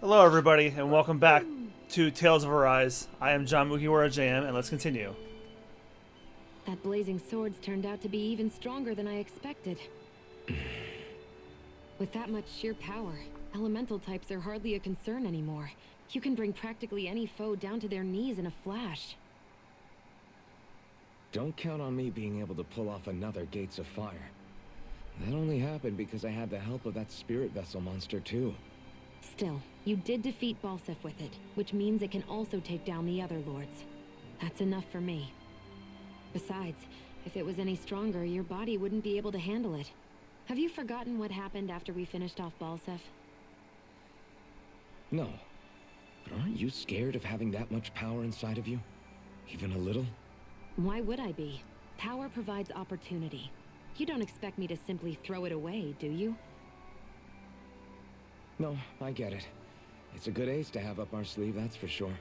Hello, everybody, and welcome back to Tales of Arise. I am John MugiwaraJM, and let's continue. That blazing sword's turned out to be even stronger than I expected. With that much sheer power, elemental types are hardly a concern anymore. You can bring practically any foe down to their knees in a flash. Don't count on me being able to pull off another Gates of Fire. That only happened because I had the help of that spirit vessel monster too. Still, you did defeat Balseph with it, which means it can also take down the other lords. That's enough for me. Besides, if it was any stronger, your body wouldn't be able to handle it. Have you forgotten what happened after we finished off Balseph? No. But aren't you scared of having that much power inside of you? Even a little? Why would I be? Power provides opportunity. You don't expect me to simply throw it away, do you? No, I get it. It's a good ace to have up our sleeve, that's for sure.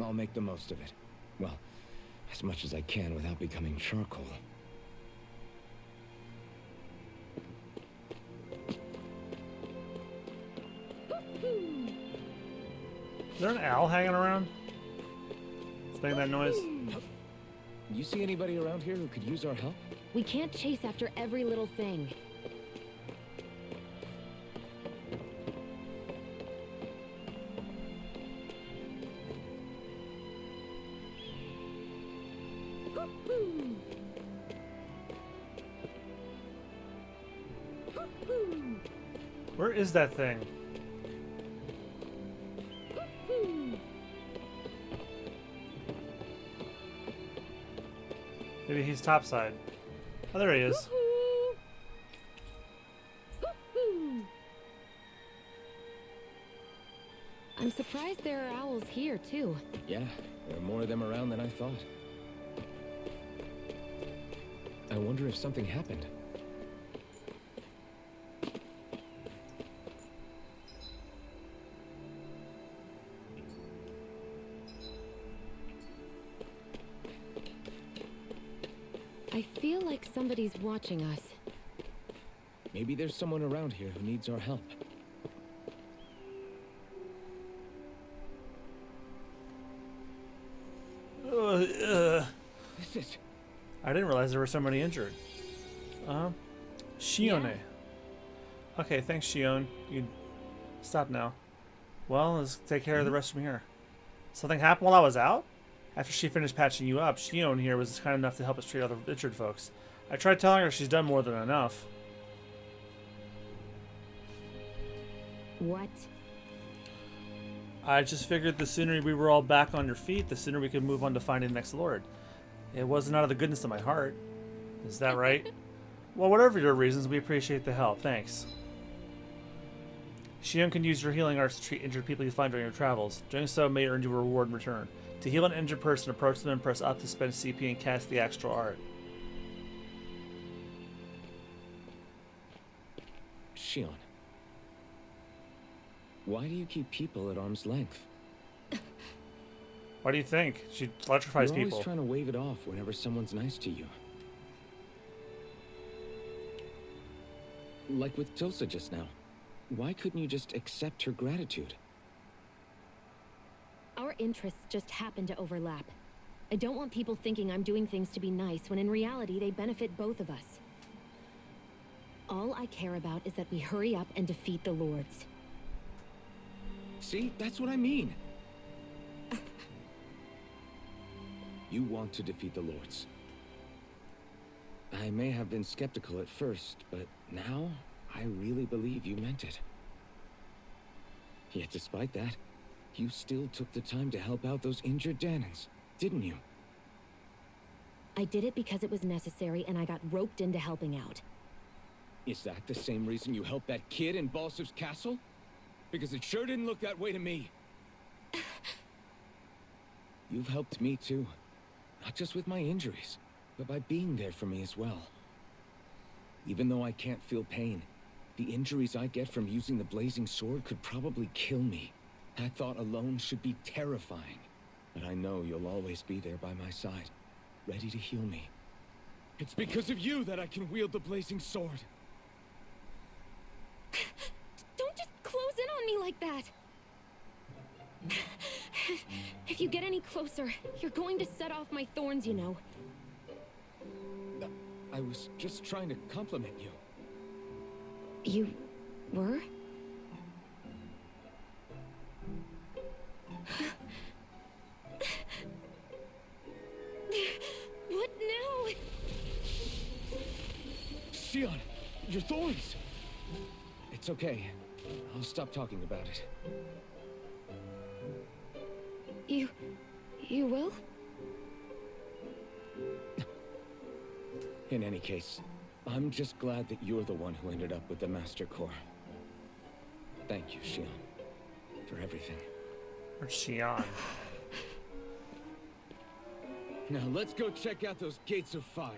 I'll make the most of it. Well, as much as I can without becoming charcoal. Is there an owl hanging around? It's making that noise. You see anybody around here who could use our help? We can't chase after every little thing. Where is that thing? Maybe he's topside. Oh, there he is. I'm surprised there are owls here, too. Yeah, there are more of them around than I thought. I wonder if something happened. I feel like somebody's watching us. Maybe there's someone around here who needs our help. This is... I didn't realize there were so many injured. Shionne. Yeah. Okay, thanks, Shionne. You stop now. Well, let's take care of the rest from here. Something happened while I was out? After she finished patching you up, Shionne here was kind enough to help us treat other injured folks. I tried telling her she's done more than enough. What? I just figured the sooner we were all back on your feet, the sooner we could move on to finding the next lord. It wasn't out of the goodness of my heart. Is that right? Well, whatever your reasons, we appreciate the help. Thanks. Shionne can use your healing arts to treat injured people you find during your travels. Doing so may earn you a reward in return. To heal an injured person, approach them and press up to spend CP and cast the extra art. Shionne. Why do you keep people at arm's length? What do you think? She electrifies You're people. always trying to wave it off whenever someone's nice to you. Like with Tilsa just now. Why couldn't you just accept her gratitude? Our interests just happen to overlap. I don't want people thinking I'm doing things to be nice when in reality they benefit both of us. All I care about is that we hurry up and defeat the lords. See, that's what I mean. You want to defeat the lords. I may have been skeptical at first, but now I really believe you meant it. Yet despite that, you still took the time to help out those injured Danans, didn't you? I did it because it was necessary and I got roped into helping out. Is that the same reason you helped that kid in Balseph's castle? Because it sure didn't look that way to me. You've helped me too. Not just with my injuries, but by being there for me as well. Even though I can't feel pain, the injuries I get from using the blazing sword could probably kill me. That thought alone should be terrifying. But I know you'll always be there by my side, ready to heal me. It's because of you that I can wield the blazing sword. Don't just close in on me like that. If you get any closer, you're going to set off my thorns, you know. I was just trying to compliment you. You were? What now? Shionne, your thorns! It's okay. I'll stop talking about it. You will? In any case, I'm just glad that you're the one who ended up with the Master Core. Thank you, Shionne, for everything. Or Shionne. Now let's go check out those gates of fire.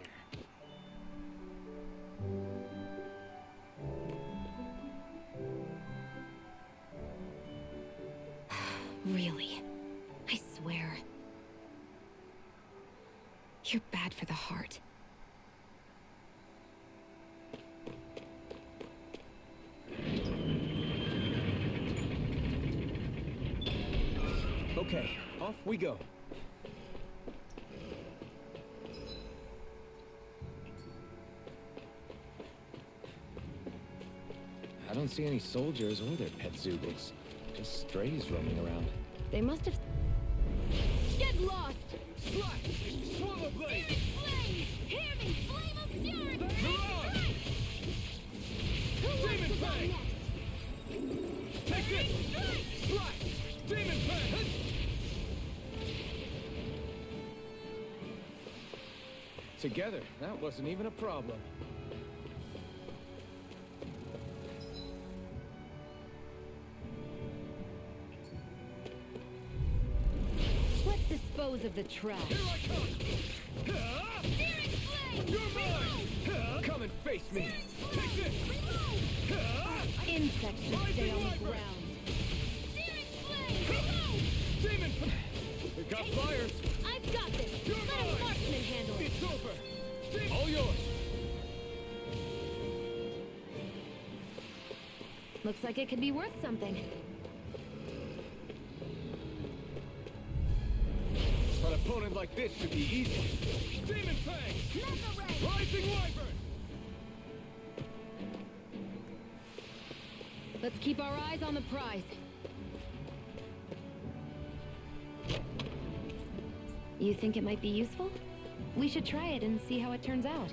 Really? I swear. You're bad for the heart. Okay, off we go. I don't see any soldiers or their pet Zoobles. Just strays roaming around. They must have... Get lost! Slash! Swallow blade! Flame! Hear me! Flame of fury! Mirage! Who wants Demon to go Fang! next? Take this! Slash! Demon Fang! Together, that wasn't even a problem. Let's dispose of the trash. Here I come! Searing flame! You're mine! Come and face me! Take this! Insects should stay on the ground. Searing flame! Reload! Demon Fang! We've got fires! I've got this! You're Let a mine! marksman handle it! It's over! All yours! Looks like it could be worth something. An opponent like this should be easy. Demon Fang! Rising Wyvern! Let's keep our eyes on the prize. You think it might be useful? We should try it and see how it turns out.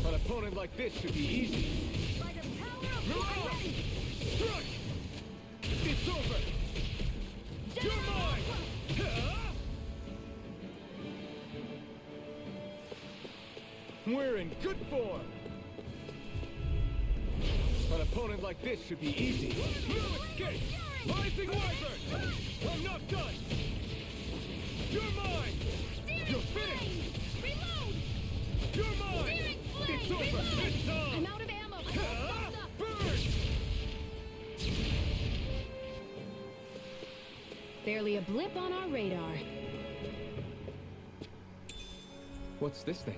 An opponent like this should be easy. By the power of Mirage! Struck! It's over! You're mine! We're in good form! An opponent like this should be easy. No escape! Rising Wyvern! I'm not done! You're mine! You're finished! Reload! You're mine! It's over! It's time! I'm out of ammo! I won't stop. Burn! Barely a blip on our radar. What's this thing?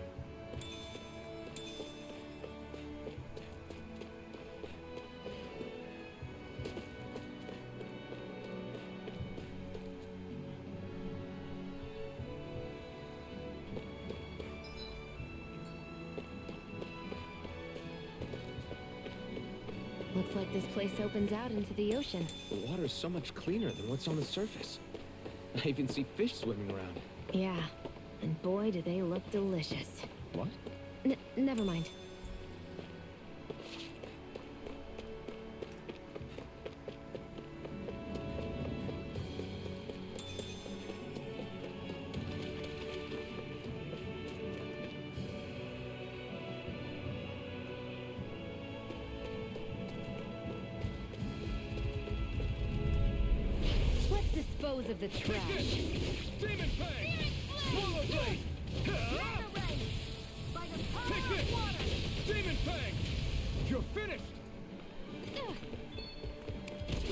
Looks like this place opens out into the ocean. The water's so much cleaner than what's on the surface. I even see fish swimming around. Yeah, and boy do they look delicious. What? Never mind. Let's dispose of the trash. Demon Fang! Swallow blade! Take this! Demon Fang! You're finished!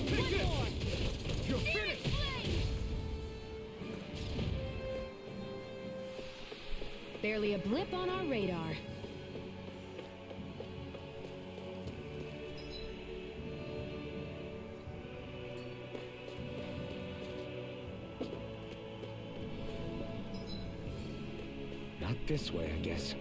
Take this! Barely a blip on our radar. Not this way, I guess.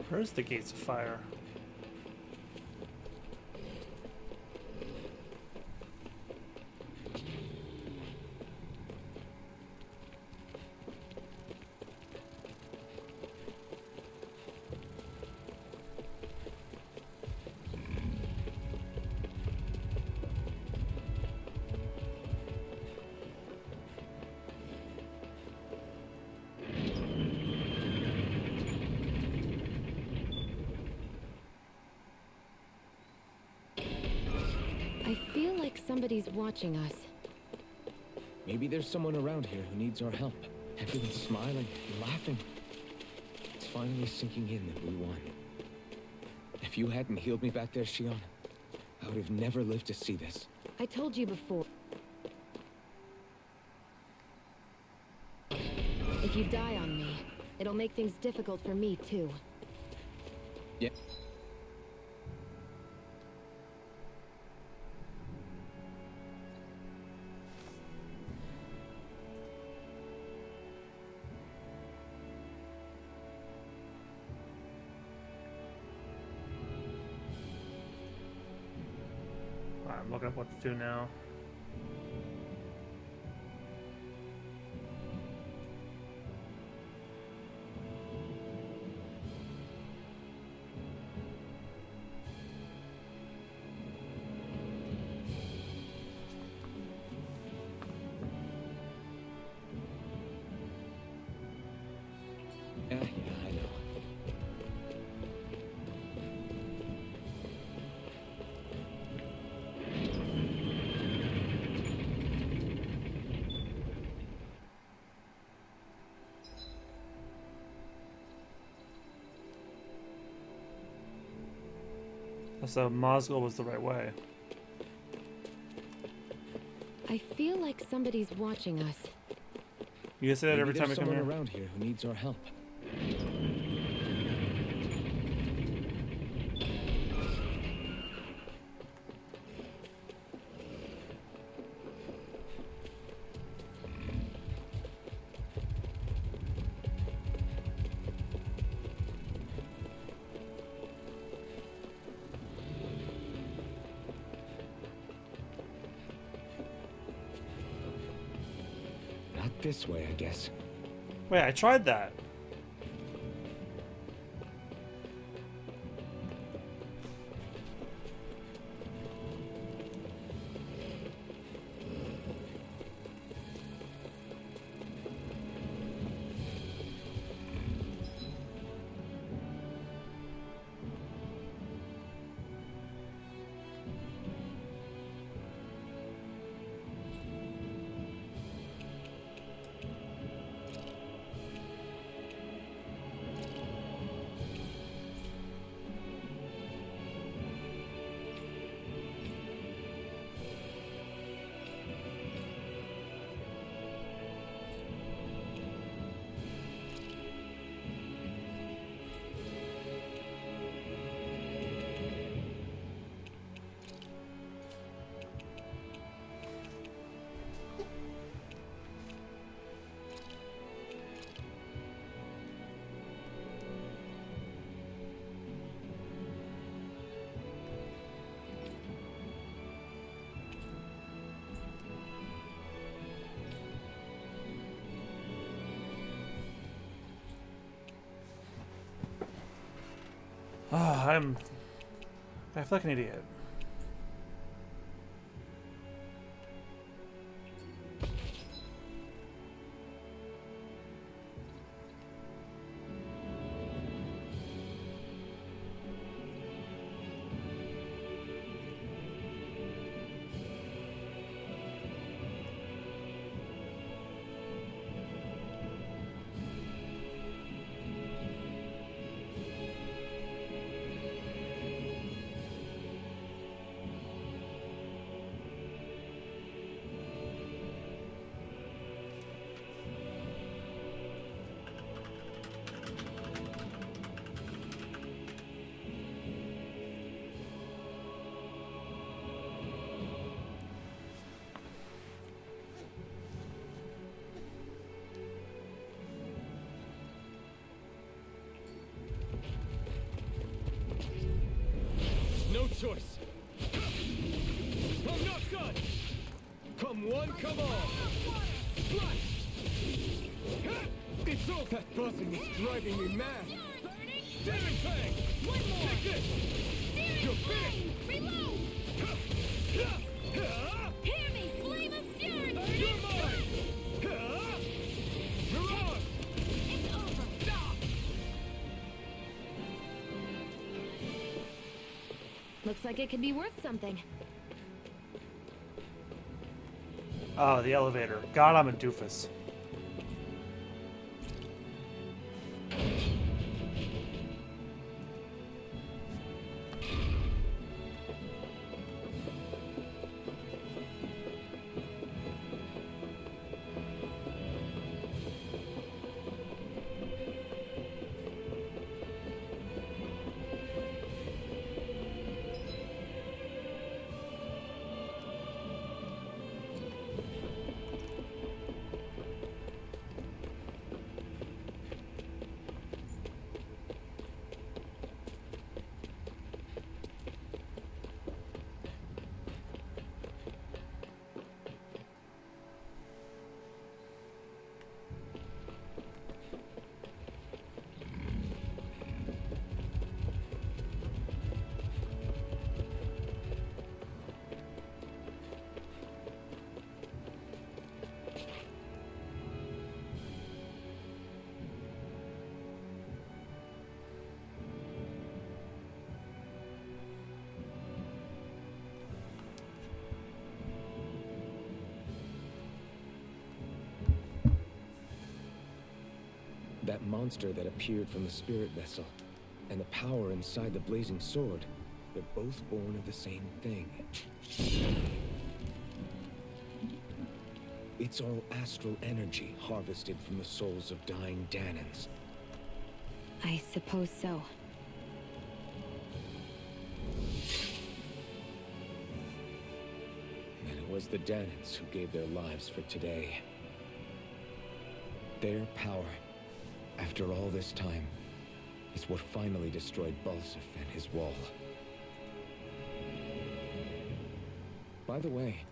Where's the gates of fire? I feel like somebody's watching us. Maybe there's someone around here who needs our help. Everyone's smiling and laughing. It's finally sinking in that we won. If you hadn't healed me back there, Shionne, I would have never lived to see this. I told you before. If you die on me, it'll make things difficult for me, too. Yeah. I'm looking up what to do now. Yeah, I know. So Mosgul was the right way. I feel like somebody's watching us. You say that Maybe every time we there's come someone here? around here who needs our help. Not this way, I guess. Wait, I tried that. Oh, I feel like an idiot. No choice. I'm not done. Come one, come all. It's all that buzzing is driving me mad. Demon Fang! One more! Take this! You're finished! Reload! Hear me, flame of fury! You're mine! Mirage! It's over! Stop! Looks like it could be worth something. Oh, the elevator. God, I'm a doofus. That monster that appeared from the spirit vessel, and the power inside the blazing sword, they're both born of the same thing. It's all astral energy harvested from the souls of dying Danans. I suppose so. And it was the Danans who gave their lives for today. Their power, after all this time, is what finally destroyed Balseph and his wall. By the way,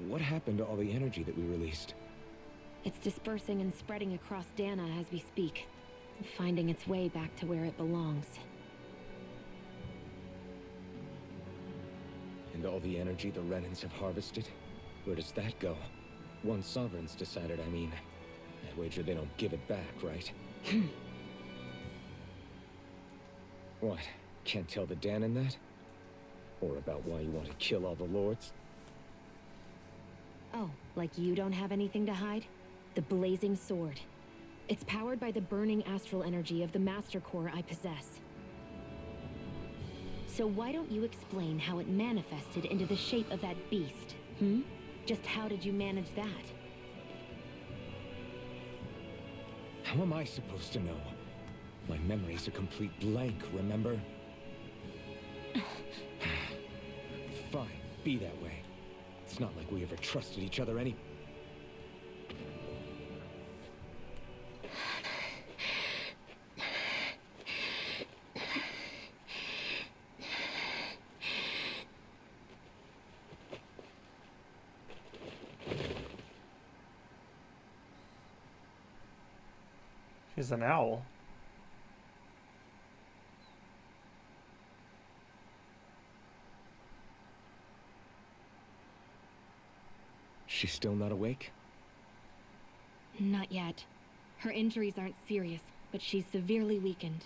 what happened to all the energy that we released? It's dispersing and spreading across Dana as we speak, finding its way back to where it belongs. And all the energy the Renans have harvested? Where does that go? Once Sovereign's decided, I mean. I wager they don't give it back, right? What? Can't tell the Danan that? Or about why you want to kill all the lords? Oh, like you don't have anything to hide? The blazing sword. It's powered by the burning astral energy of the Master Core I possess. So why don't you explain how it manifested into the shape of that beast, Just how did you manage that? How am I supposed to know? My memory's a complete blank, remember? Fine, be that way. It's not like we ever trusted each other any... She's an owl. She's still not awake? Not yet. Her injuries aren't serious, but she's severely weakened.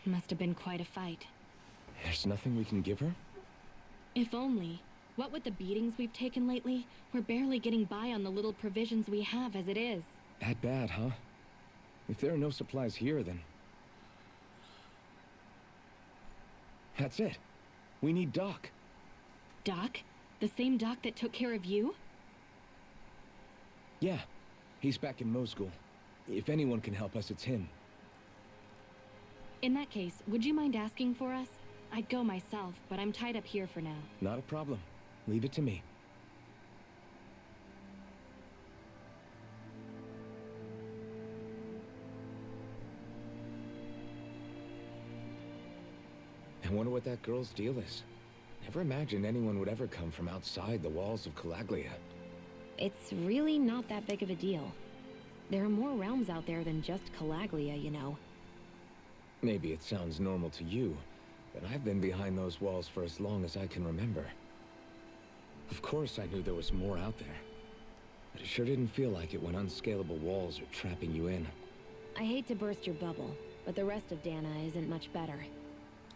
Must have been quite a fight. There's nothing we can give her? If only. What with the beatings we've taken lately, we're barely getting by on the little provisions we have as it is. That bad, huh? If there are no supplies here, then... That's it. We need Doc. Doc? The same Doc that took care of you? Yeah. He's back in Mosgul. If anyone can help us, it's him. In that case, would you mind asking for us? I'd go myself, but I'm tied up here for now. Not a problem. Leave it to me. I wonder what that girl's deal is. Never imagined anyone would ever come from outside the walls of Calaglia. It's really not that big of a deal. There are more realms out there than just Calaglia, you know. Maybe it sounds normal to you, but I've been behind those walls for as long as I can remember. Of course I knew there was more out there, but it sure didn't feel like it when unscalable walls are trapping you in. I hate to burst your bubble, but the rest of Dana isn't much better.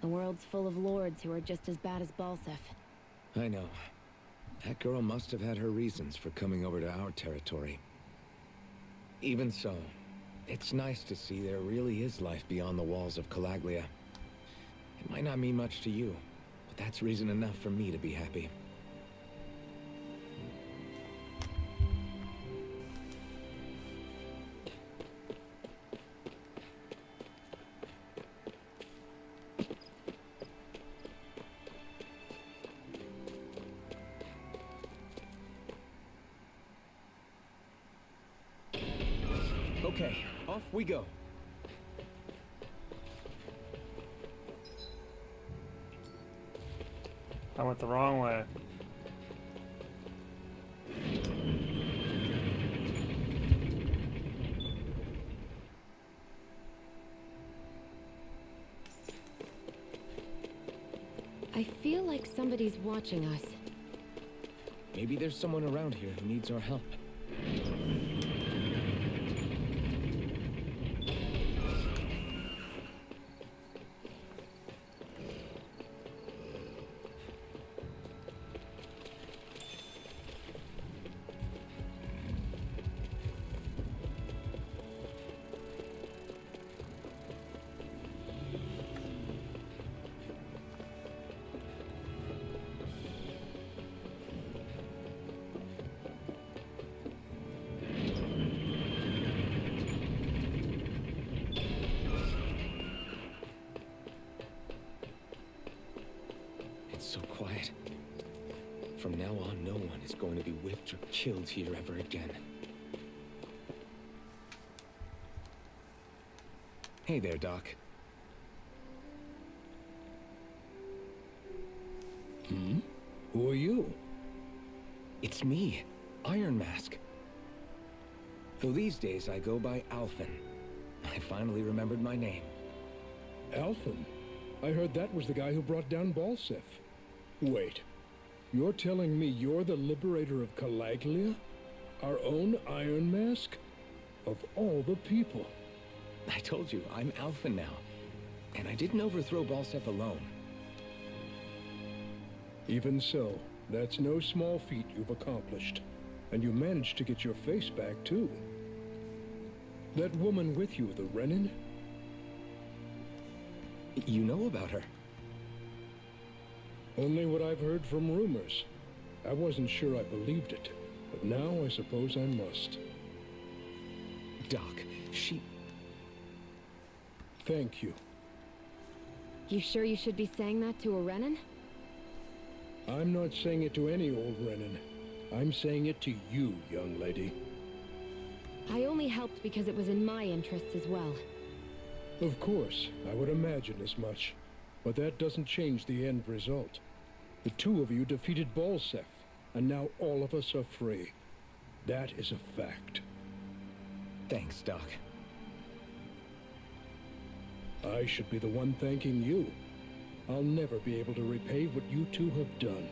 The world's full of lords who are just as bad as Balseph. I know. That girl must have had her reasons for coming over to our territory. Even so, it's nice to see there really is life beyond the walls of Calaglia. It might not mean much to you, but that's reason enough for me to be happy. Okay, off we go. I went the wrong way. I feel like somebody's watching us. Maybe there's someone around here who needs our help. So quiet. From now on, no one is going to be whipped or killed here ever again. Hey there, Doc. Who are you? It's me, Iron Mask. Though these days I go by Alphen. I finally remembered my name. Alphen? I heard that was the guy who brought down Balseph. Wait, you're telling me you're the liberator of Calaglia? Our own Iron Mask? Of all the people. I told you, I'm Alphen now. And I didn't overthrow Balseph alone. Even so, that's no small feat you've accomplished. And you managed to get your face back, too. That woman with you, the Renan? You know about her? Only what I've heard from rumors. I wasn't sure I believed it, but now I suppose I must. Doc, she... Thank you. You sure you should be saying that to a Renan? I'm not saying it to any old Renan. I'm saying it to you, young lady. I only helped because it was in my interests as well. Of course, I would imagine as much. But that doesn't change the end result. The two of you defeated Balseph, and now all of us are free. That is a fact. Thanks, Doc. I should be the one thanking you. I'll never be able to repay what you two have done.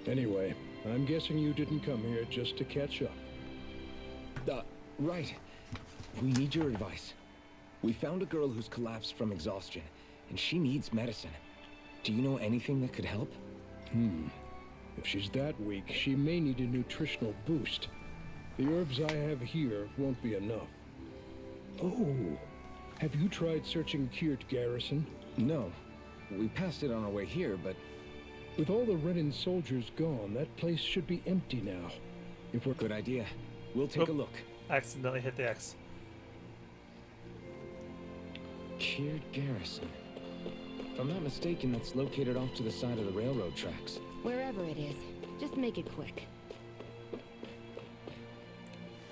Anyway, I'm guessing you didn't come here just to catch up. Right. We need your advice. We found a girl who's collapsed from exhaustion, and she needs medicine. Do you know anything that could help? If she's that weak, she may need a nutritional boost. The herbs I have here won't be enough. Oh, have you tried searching Kirt Garrison? No. We passed it on our way here, but... With all the Renan soldiers gone, that place should be empty now. If we're... Good idea. We'll take a look. Accidentally hit the X. Kirt Garrison. If I'm not mistaken, that's located off to the side of the railroad tracks. Wherever it is, just make it quick.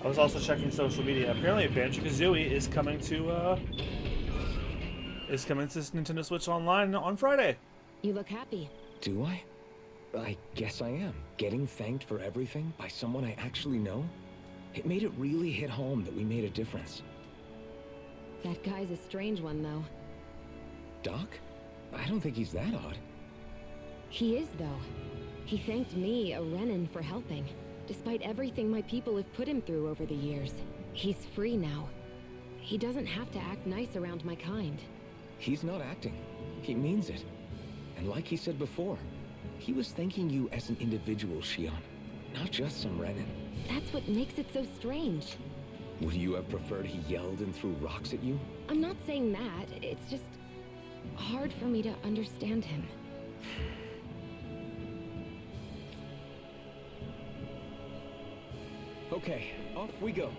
I was also checking social media. Apparently, Banjo-Kazooie is coming to Nintendo Switch Online on Friday. You look happy. Do I? I guess I am. Getting thanked for everything by someone I actually know? It made it really hit home that we made a difference. That guy's a strange one, though. Doc? I don't think he's that odd. He is, though. He thanked me, a Renan, for helping, despite everything my people have put him through over the years. He's free now. He doesn't have to act nice around my kind. He's not acting. He means it. And like he said before, he was thanking you as an individual, Shionne, not just some Renan. That's what makes it so strange. Would you have preferred he yelled and threw rocks at you? I'm not saying that. It's just hard for me to understand him. Okay, off we go.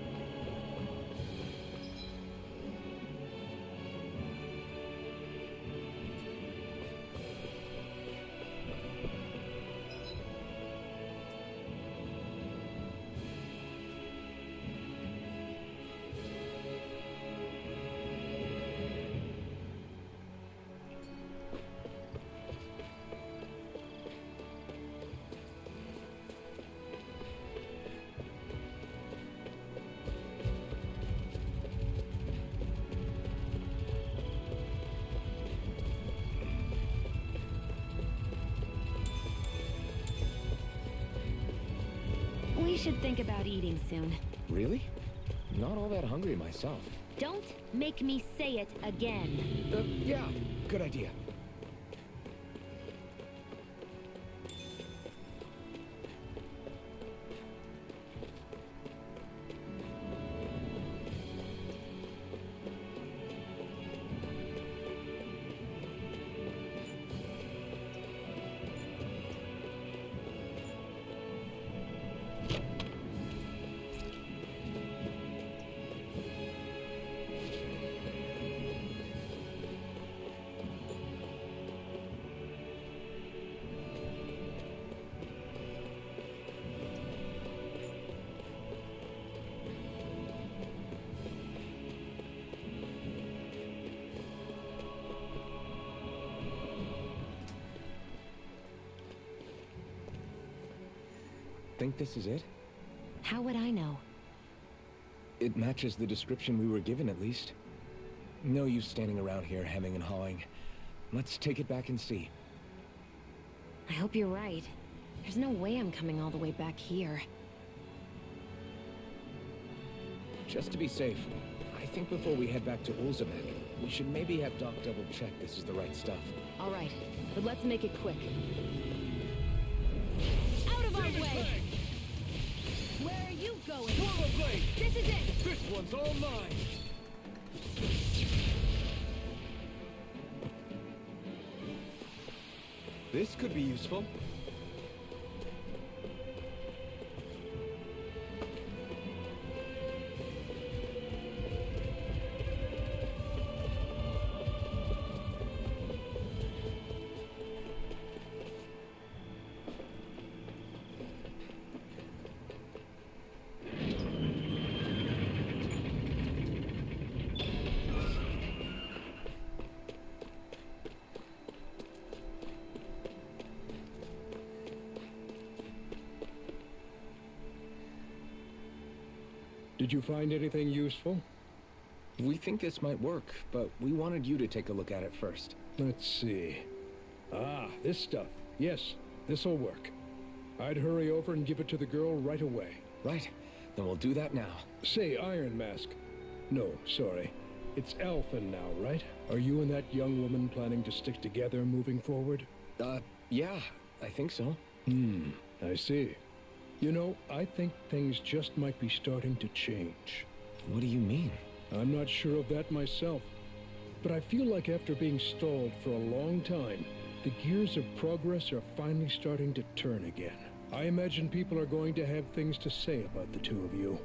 We should think about eating soon. Really? Not all that hungry myself. Don't make me say it again. Yeah, good idea. Think this is it? How would I know? It matches the description we were given, at least. No use standing around here hemming and hawing. Let's take it back and see. I hope you're right. There's no way I'm coming all the way back here. Just to be safe, I think before we head back to Ulzabek, we should maybe have Doc double-check this is the right stuff. All right, but let's make it quick. Out of our way! Where are you going? Blade! This is it! This one's all mine! This could be useful. Did you find anything useful? We think this might work, but we wanted you to take a look at it first. Let's see. Ah, this stuff. Yes, this'll work. I'd hurry over and give it to the girl right away. Right. Then we'll do that now. Say, Iron Mask. No, sorry. It's Alphen now, right? Are you and that young woman planning to stick together moving forward? Yeah, I think so. I see. You know, I think things just might be starting to change. What do you mean? I'm not sure of that myself, but I feel like after being stalled for a long time, the gears of progress are finally starting to turn again. I imagine people are going to have things to say about the two of you,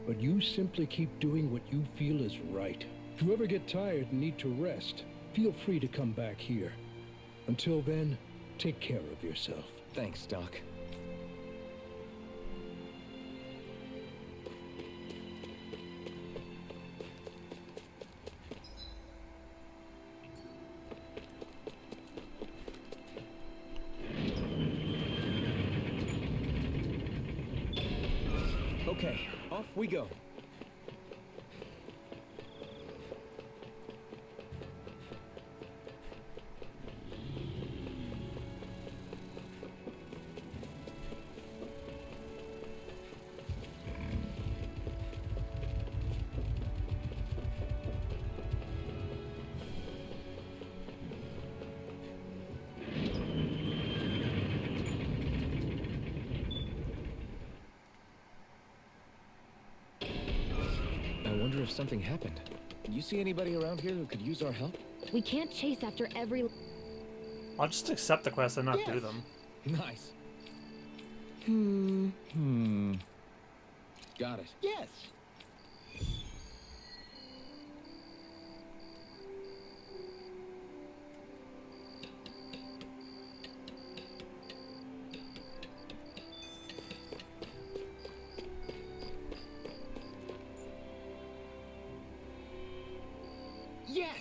but you simply keep doing what you feel is right. If you ever get tired and need to rest, feel free to come back here. Until then, take care of yourself. Thanks, Doc. Okay, off we go. I wonder if something happened. You see anybody around here who could use our help? We can't chase after every... I'll just accept the quest and not do them. Nice. Got it. Yes. Yes.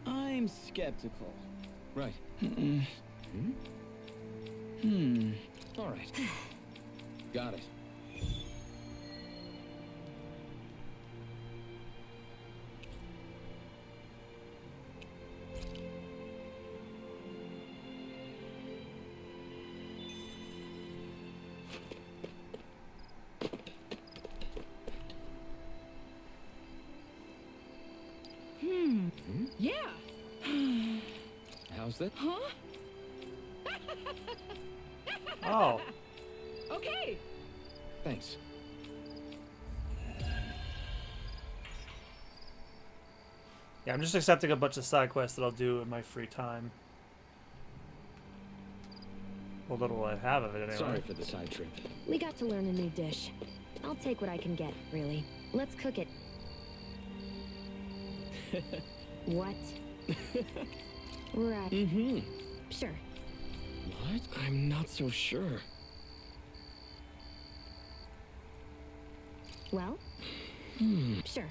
I'm skeptical. Right. All right. Got it. Yeah. How's that? Huh? Oh. Okay. Thanks. Yeah, I'm just accepting a bunch of side quests that I'll do in my free time. Well, little I have of it anyway. Sorry for the side trip. We got to learn a new dish. I'll take what I can get, really. Let's cook it. What? Right. Sure. What? I'm not so sure. Well? Sure.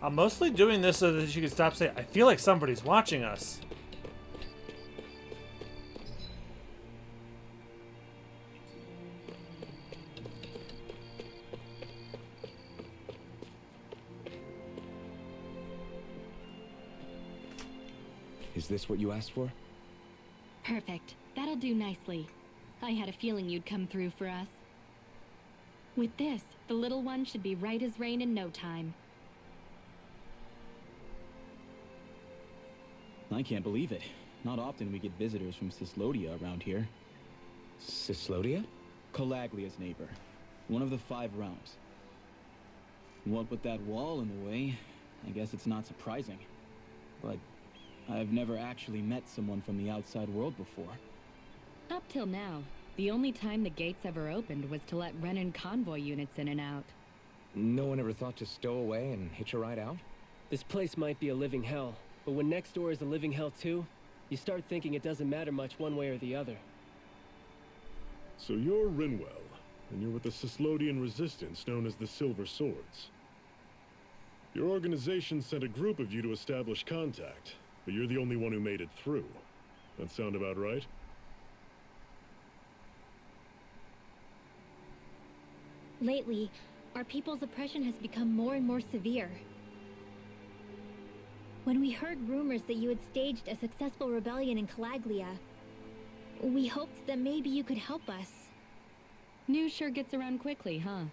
I'm mostly doing this so that you can stop saying, I feel like somebody's watching us. Is this what you asked for? Perfect. That'll do nicely. I had a feeling you'd come through for us. With this, the little one should be right as rain in no time. I can't believe it. Not often we get visitors from Cyslodia around here. Cyslodia? Calaglia's neighbor. One of the 5 realms. What with that wall in the way, I guess it's not surprising. But I've never actually met someone from the outside world before. Up till now, the only time the gates ever opened was to let Renan convoy units in and out. No one ever thought to stow away and hitch a ride out? This place might be a living hell, but when next door is a living hell too, you start thinking it doesn't matter much one way or the other. So you're Rinwell. and you're with the Cyslodian resistance known as the Silver Swords. Your organization sent a group of you to establish contact, but you're the only one who made it through. That sound about right? Lately, our people's oppression has become more and more severe. When we heard rumors that you had staged a successful rebellion in Calaglia, we hoped that maybe you could help us. News sure gets around quickly, huh?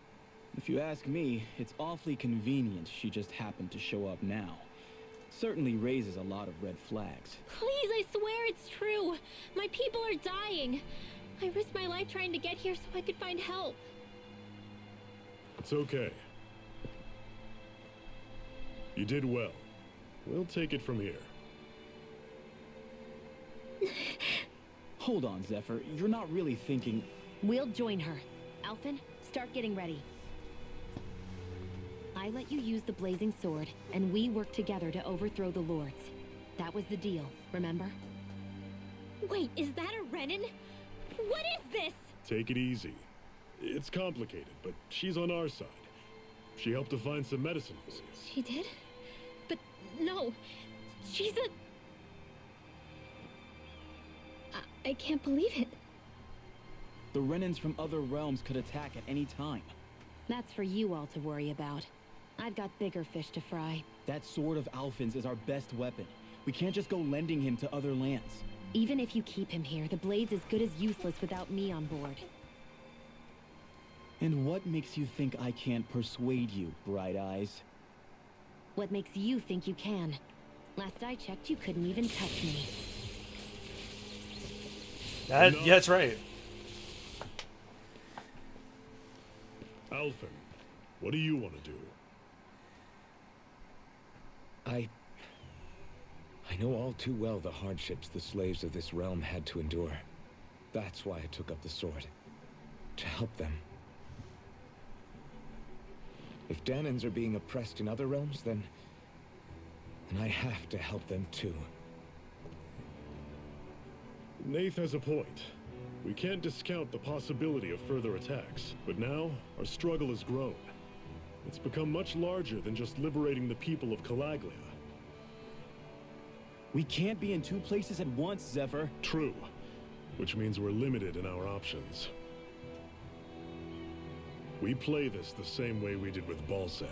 If you ask me, it's awfully convenient she just happened to show up now. Certainly raises a lot of red flags. Please, I swear it's true. My people are dying. I risked my life trying to get here so I could find help. It's okay. You did well. We'll take it from here. Hold on, Zephyr. You're not really thinking... We'll join her. Alphen, start getting ready. I let you use the blazing sword, and we worked together to overthrow the lords. That was the deal, remember? Wait, is that a Renan? What is this? Take it easy. It's complicated, but she's on our side. She helped to find some medicine for you. She did? But no, she's a... I can't believe it. The Renans from other realms could attack at any time. That's for you all to worry about. I've got bigger fish to fry. That sword of Alphen's is our best weapon. We can't just go lending him to other lands. Even if you keep him here, the blade's as good as useless without me on board. And what makes you think I can't persuade you, Bright Eyes? What makes you think you can? Last I checked, you couldn't even touch me. Yeah, that's right. Alphen, what do you want to do? I know all too well the hardships the slaves of this realm had to endure. That's why I took up the sword. To help them. If Danans are being oppressed in other realms, then I have to help them too. Nath has a point. We can't discount the possibility of further attacks, but now our struggle has grown. It's become much larger than just liberating the people of Calaglia. We can't be in two places at once, Zephyr. True, which means we're limited in our options. We play this the same way we did with Balseph.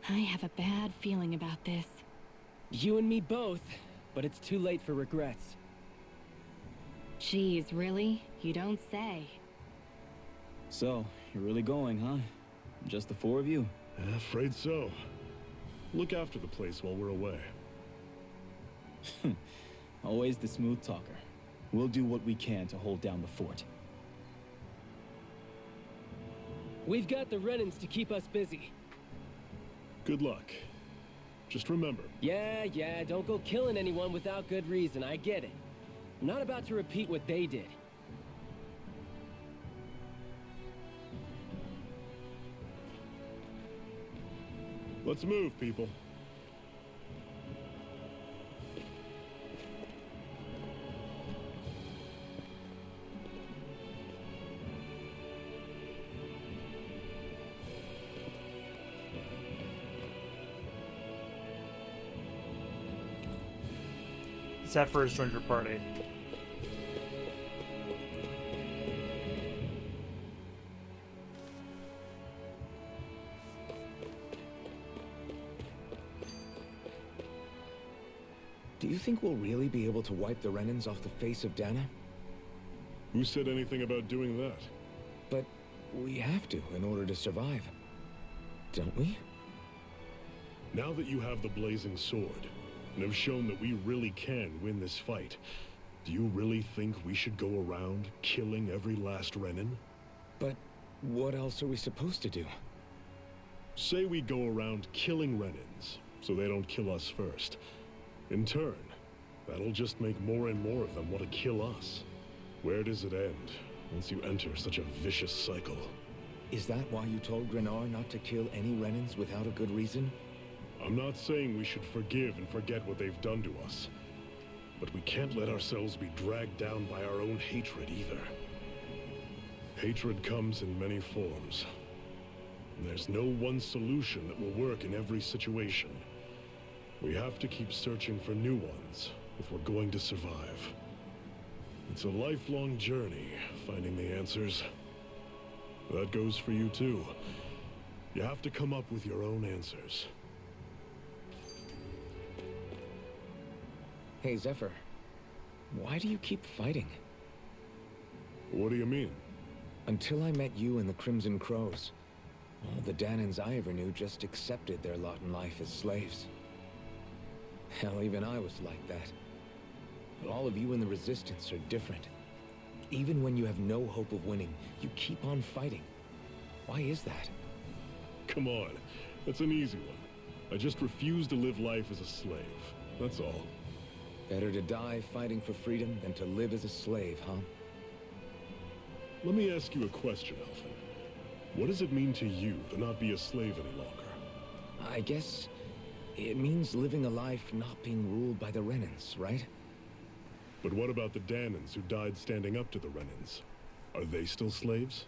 I have a bad feeling about this. You and me both, but it's too late for regrets. Jeez, really? You don't say. So, you're really going, huh? Just the four of you? Afraid so. Look after the place while we're away. Always the smooth talker. We'll do what we can to hold down the fort. We've got the Renans to keep us busy. Good luck. Just remember. Yeah, don't go killing anyone without good reason, I get it. I'm not about to repeat what they did. Let's move, people. Zephyr has joined your party. Do you think we'll really be able to wipe the Renans off the face of Dana? Who said anything about doing that? But we have to in order to survive. Don't we? Now that you have the blazing sword, and have shown that we really can win this fight, do you really think we should go around killing every last Renan? But what else are we supposed to do? Say we go around killing Renans, so they don't kill us first. In turn, that'll just make more and more of them want to kill us. Where does it end? once you enter such a vicious cycle. Is that why you told Renan not to kill any Renans without a good reason? I'm not saying we should forgive and forget what they've done to us. But we can't let ourselves be dragged down by our own hatred either. Hatred comes in many forms. And there's no one solution that will work in every situation. We have to keep searching for new ones if we're going to survive. It's a lifelong journey, finding the answers. That goes for you too. You have to come up with your own answers. Hey, Zephyr. Why do you keep fighting? What do you mean? Until I met you and the Crimson Crows, all the Danans I ever knew just accepted their lot in life as slaves. Hell, even I was like that. But all of you in the Resistance are different. Even when you have no hope of winning, you keep on fighting. Why is that? Come on, that's an easy one. I just refuse to live life as a slave. That's all. Better to die fighting for freedom than to live as a slave, huh? Let me ask you a question, Alphen. What does it mean to you to not be a slave any longer? I guess it means living a life not being ruled by the Renans, right? But what about the Danans who died standing up to the Renans? Are they still slaves?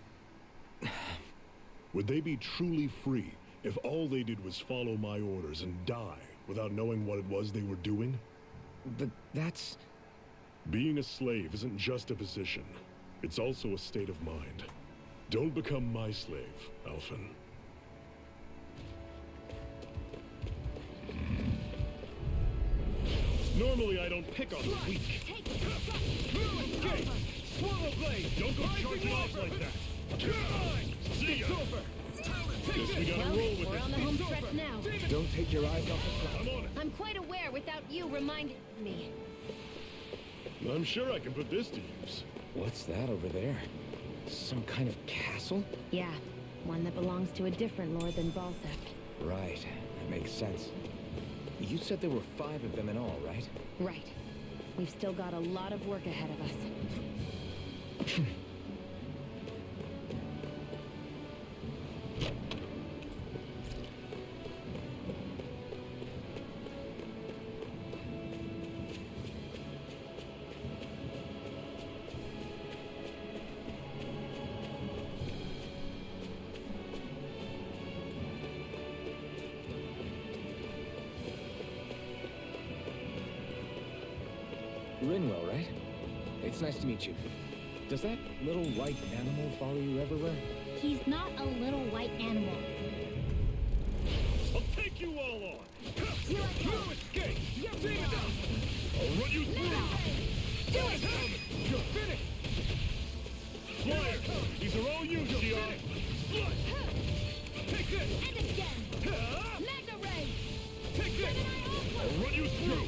Would they be truly free if all they did was follow my orders and die without knowing what it was they were doing? But that's... Being a slave isn't just a position. It's also a state of mind. Don't become my slave, Alphen. Normally I don't pick on the weak. Okay. Swallow blade. Don't go charging off like that. See ya. Guess we gotta roll with We're it. on the home stretch now. Don't take your eyes off the prize. I'm on it. I'm quite aware without you reminding me. I'm sure I can put this to use. What's that over there? Some kind of castle? Yeah, one that belongs to a different lord than Balseph. Right, that makes sense. You said there were 5 of them in all, right? Right. We've still got a lot of work ahead of us. Rinwell, right? It's nice to meet you. Does that little white animal follow you everywhere? He's not a little white animal. I'll take you all on. You escape. Bring it down. I'll run you through. Do it. You're finished. Flyer, these are all you, Shionne. Take this. And again. Magna Ray. Take this. I'll run you through.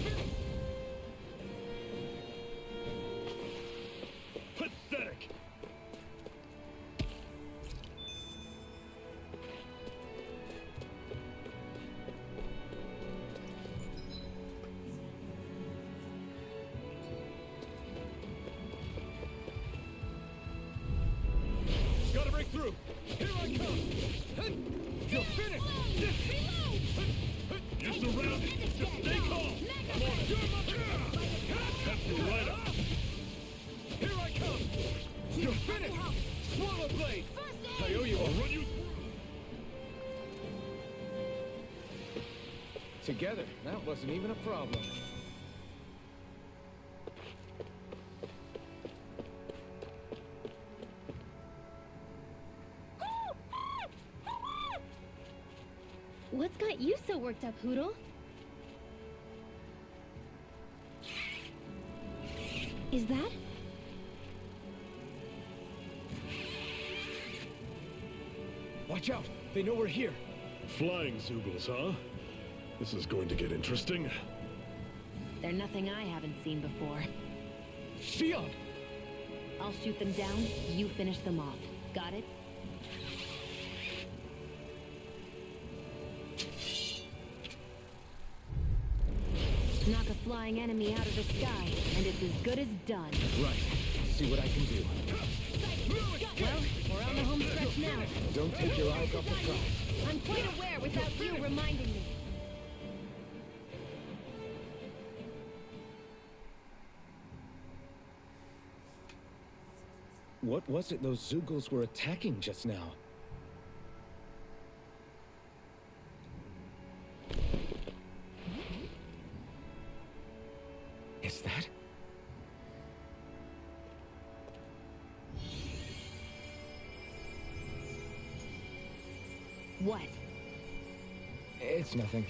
Pathetic. Gotta break through. Here I come. You're finished. You're surrounded. Just stay calm. I'm on it. That's right up. Here I come. You're finished. Swallow blade. I owe you I'll all. run you Together, that wasn't even a problem. What's got you so worked up, Hoodle? Is that? Watch out! They know we're here! Flying Zoogles, huh? This is going to get interesting. They're nothing I haven't seen before. Shionne! I'll shoot them down, you finish them off. Got it? Knock a flying enemy out of the sky, and it's as good as done. Right. See what I can do. Well, we're on the home stretch now. Don't take your eyes off the prize. I'm quite aware without you reminding me. What was it those Zeugles were attacking just now? Is that? What? It's nothing.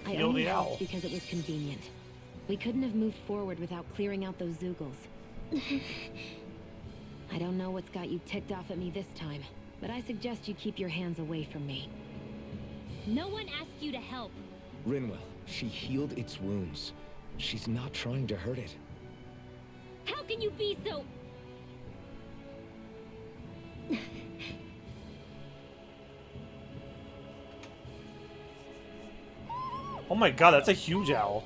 I Kill only the owl. helped because it was convenient. We couldn't have moved forward without clearing out those Zeugles. I don't know what's got you ticked off at me this time, but I suggest you keep your hands away from me. No one asked you to help. Rinwell, she healed its wounds. She's not trying to hurt it. How can you be so... Oh my god, that's a huge owl.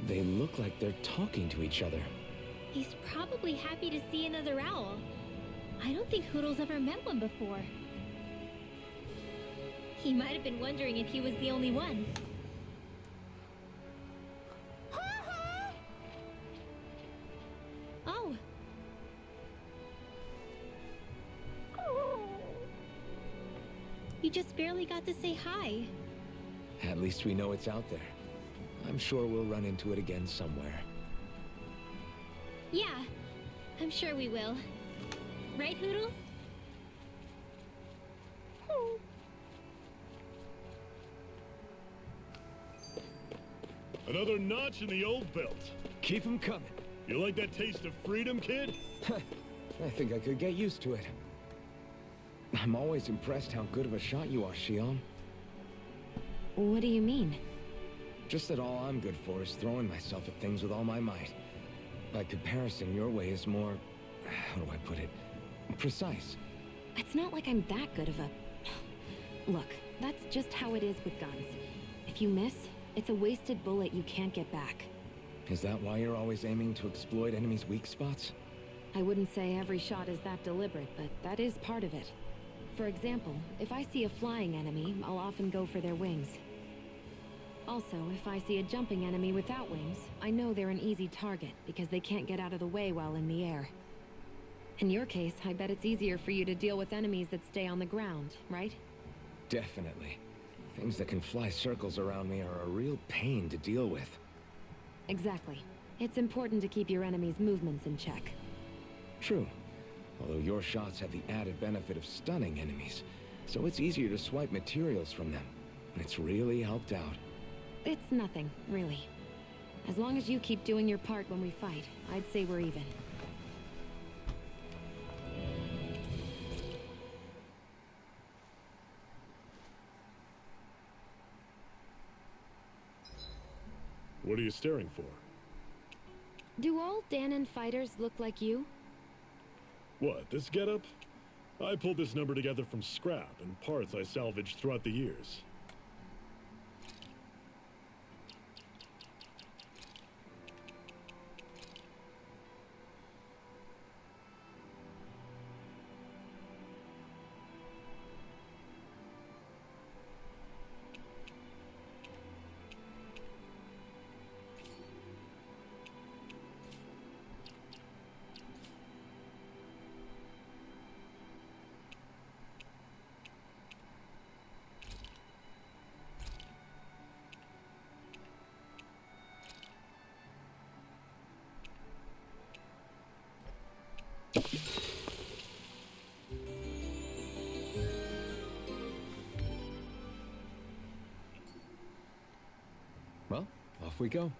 They look like they're talking to each other. He's probably happy to see another owl. I don't think Hoodle's ever met one before. He might have been wondering if he was the only one. Oh. You just barely got to say hi. At least we know it's out there. I'm sure we'll run into it again somewhere. Yeah, I'm sure we will. Right, Hoodle? Another notch in the old belt. Keep them coming. You like that taste of freedom, kid? I think I could get used to it. I'm always impressed how good of a shot you are, Shionne. What do you mean? Just that all I'm good for is throwing myself at things with all my might. By comparison, your way is more... how do I put it? Precise. It's not like I'm that good of a... Look, that's just how it is with guns. If you miss, it's a wasted bullet you can't get back. Is that why you're always aiming to exploit enemies' weak spots? I wouldn't say every shot is that deliberate, but that is part of it. For example, if I see a flying enemy, I'll often go for their wings. Also, if I see a jumping enemy without wings, I know they're an easy target because they can't get out of the way while in the air. In your case, I bet it's easier for you to deal with enemies that stay on the ground, right? Definitely. Things that can fly circles around me are a real pain to deal with. Exactly. It's important to keep your enemy's movements in check. True. Although your shots have the added benefit of stunning enemies, so it's easier to swipe materials from them. And it's really helped out. It's nothing, really. As long as you keep doing your part when we fight, I'd say we're even. What are you staring for? Do all Danon fighters look like you? What, this getup? I pulled this number together from scrap and parts I salvaged throughout the years. Well, off we go.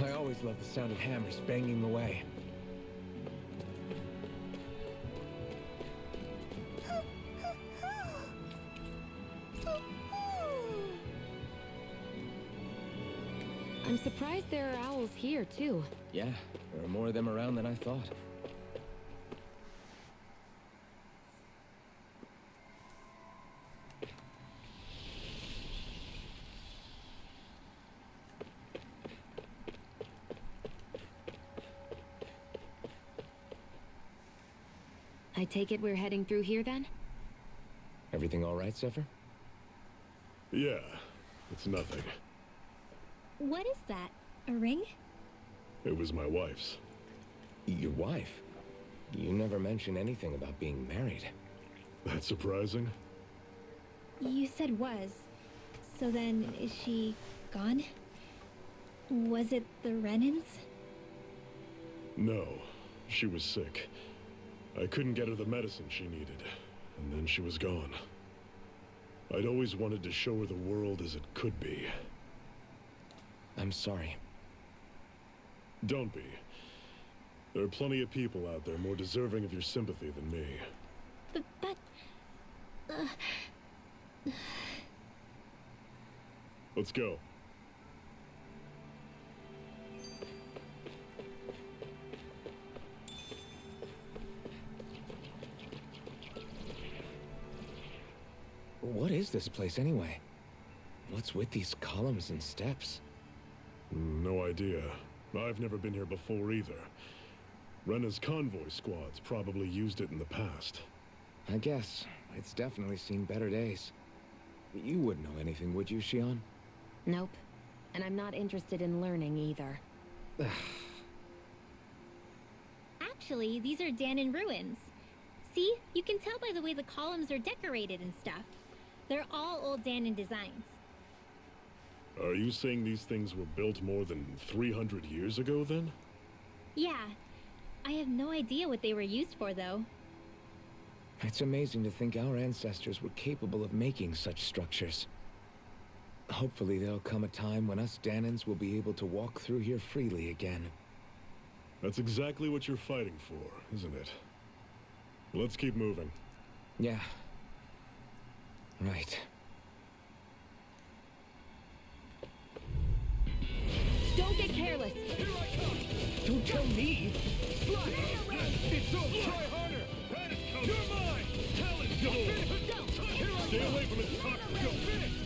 I always love the sound of hammers banging away. I'm surprised there are owls here, too. Yeah, there are more of them around than I thought. I take it we're heading through here, then? Everything all right, Zephyr? Yeah, it's nothing. What is that? A ring? It was my wife's. Your wife? You never mentioned anything about being married. That's surprising? You said was. So then, is she gone? Was it the Renans? No, she was sick. I couldn't get her the medicine she needed, and then she was gone. I'd always wanted to show her the world as it could be. I'm sorry. Don't be. There are plenty of people out there more deserving of your sympathy than me. But... Let's go. What is this place anyway? What's with these columns and steps? No idea. I've never been here before either. Renan's convoy squads probably used it in the past. I guess. It's definitely seen better days. You wouldn't know anything, would you, Shionne? Nope. And I'm not interested in learning either. Actually, these are Dahnan ruins. See? You can tell by the way the columns are decorated and stuff. They're all old Dahnan designs. Are you saying these things were built more than 300 years ago, then? Yeah. I have no idea what they were used for, though. It's amazing to think our ancestors were capable of making such structures. Hopefully there'll come a time when us Dahnans will be able to walk through here freely again. That's exactly what you're fighting for, isn't it? Let's keep moving. Yeah. Right. Don't get careless! Here I come! Don't tell me! Slide! It's over! Try harder! You're mine! Talon, go! Here I Stay come! away from his top. You're finished!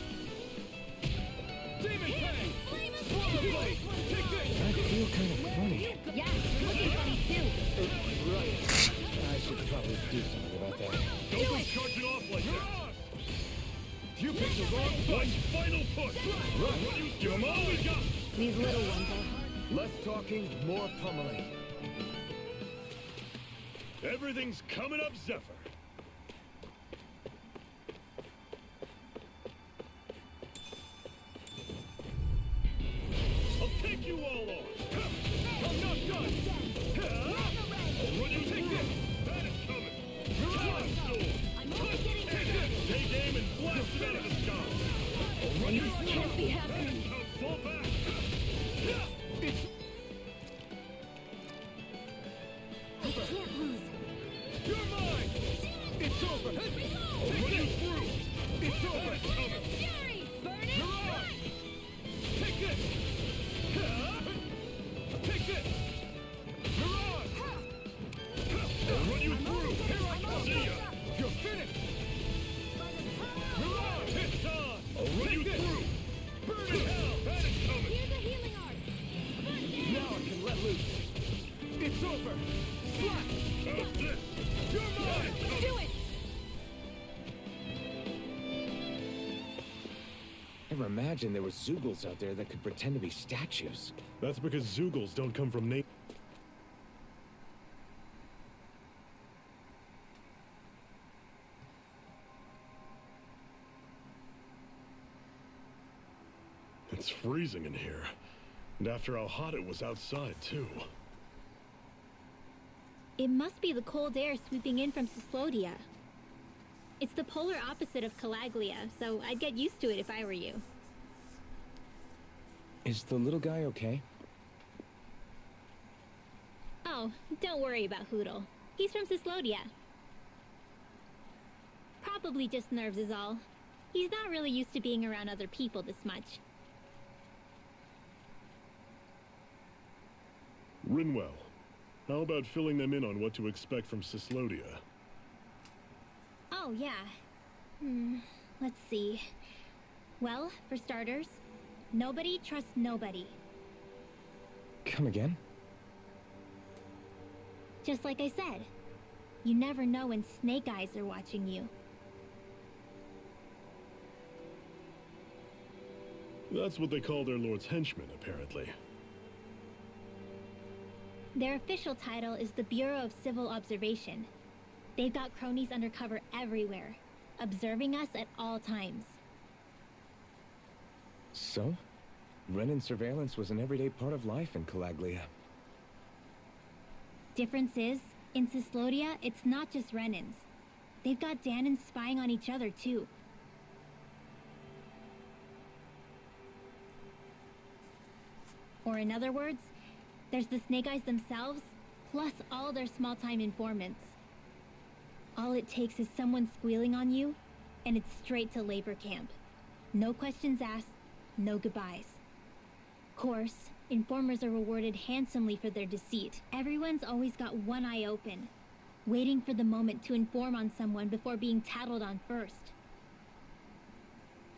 Demon Fang! Swallow Blade! Take this! I feel kind of funny. Yeah, looking funny too. Right. I should probably do something about that. Don't be charging off like that. You picked the wrong One final push. Right! Give them all we got. These little ones are... Less talking, more pummeling. Everything's coming up, Zephyr. I'll take you all on. I'm not done! When you take this, that is coming. Time sword. Take aim and blast it out of the sky. This can't be happening. Fall back. I can't lose. You're mine! It's over! I'll run you through. It's over! Fury! Burn it! You're on! Take this! Take this! You're on! I'll run you through. Here I come! See ya. You're finished! You're on! It's on. I'll run you Take this. through. Burn in hell! That is coming. Here's a healing art. Now I can let loose! It's over! Slash! How's this? You're mine! Do it! Never imagined there were Zeugles out there that could pretend to be statues. That's because Zeugles don't come from nature. It's freezing in here. And after how hot it was outside, too. It must be the cold air sweeping in from Cyslodia. It's the polar opposite of Calaglia, so I'd get used to it if I were you. Is the little guy okay? Oh, don't worry about Hoodle. He's from Cyslodia. Probably just nerves is all. He's not really used to being around other people this much. Rinwell, how about filling them in on what to expect from Cyslodia? Oh, yeah. Let's see. Well, for starters, nobody trusts nobody. Come again? Just like I said, you never know when snake eyes are watching you. That's what they call their lord's henchmen, apparently. Their official title is the Bureau of Civil Observation. They've got cronies undercover everywhere, observing us at all times. So? Renan surveillance was an everyday part of life in Calaglia. Difference is, in Cyslodia, it's not just Renans. They've got Danans spying on each other, too. Or in other words, there's the Snake Eyes themselves, plus all their small-time informants. All it takes is someone squealing on you, and it's straight to labor camp. No questions asked, no goodbyes. Course, informers are rewarded handsomely for their deceit. Everyone's always got one eye open, waiting for the moment to inform on someone before being tattled on first.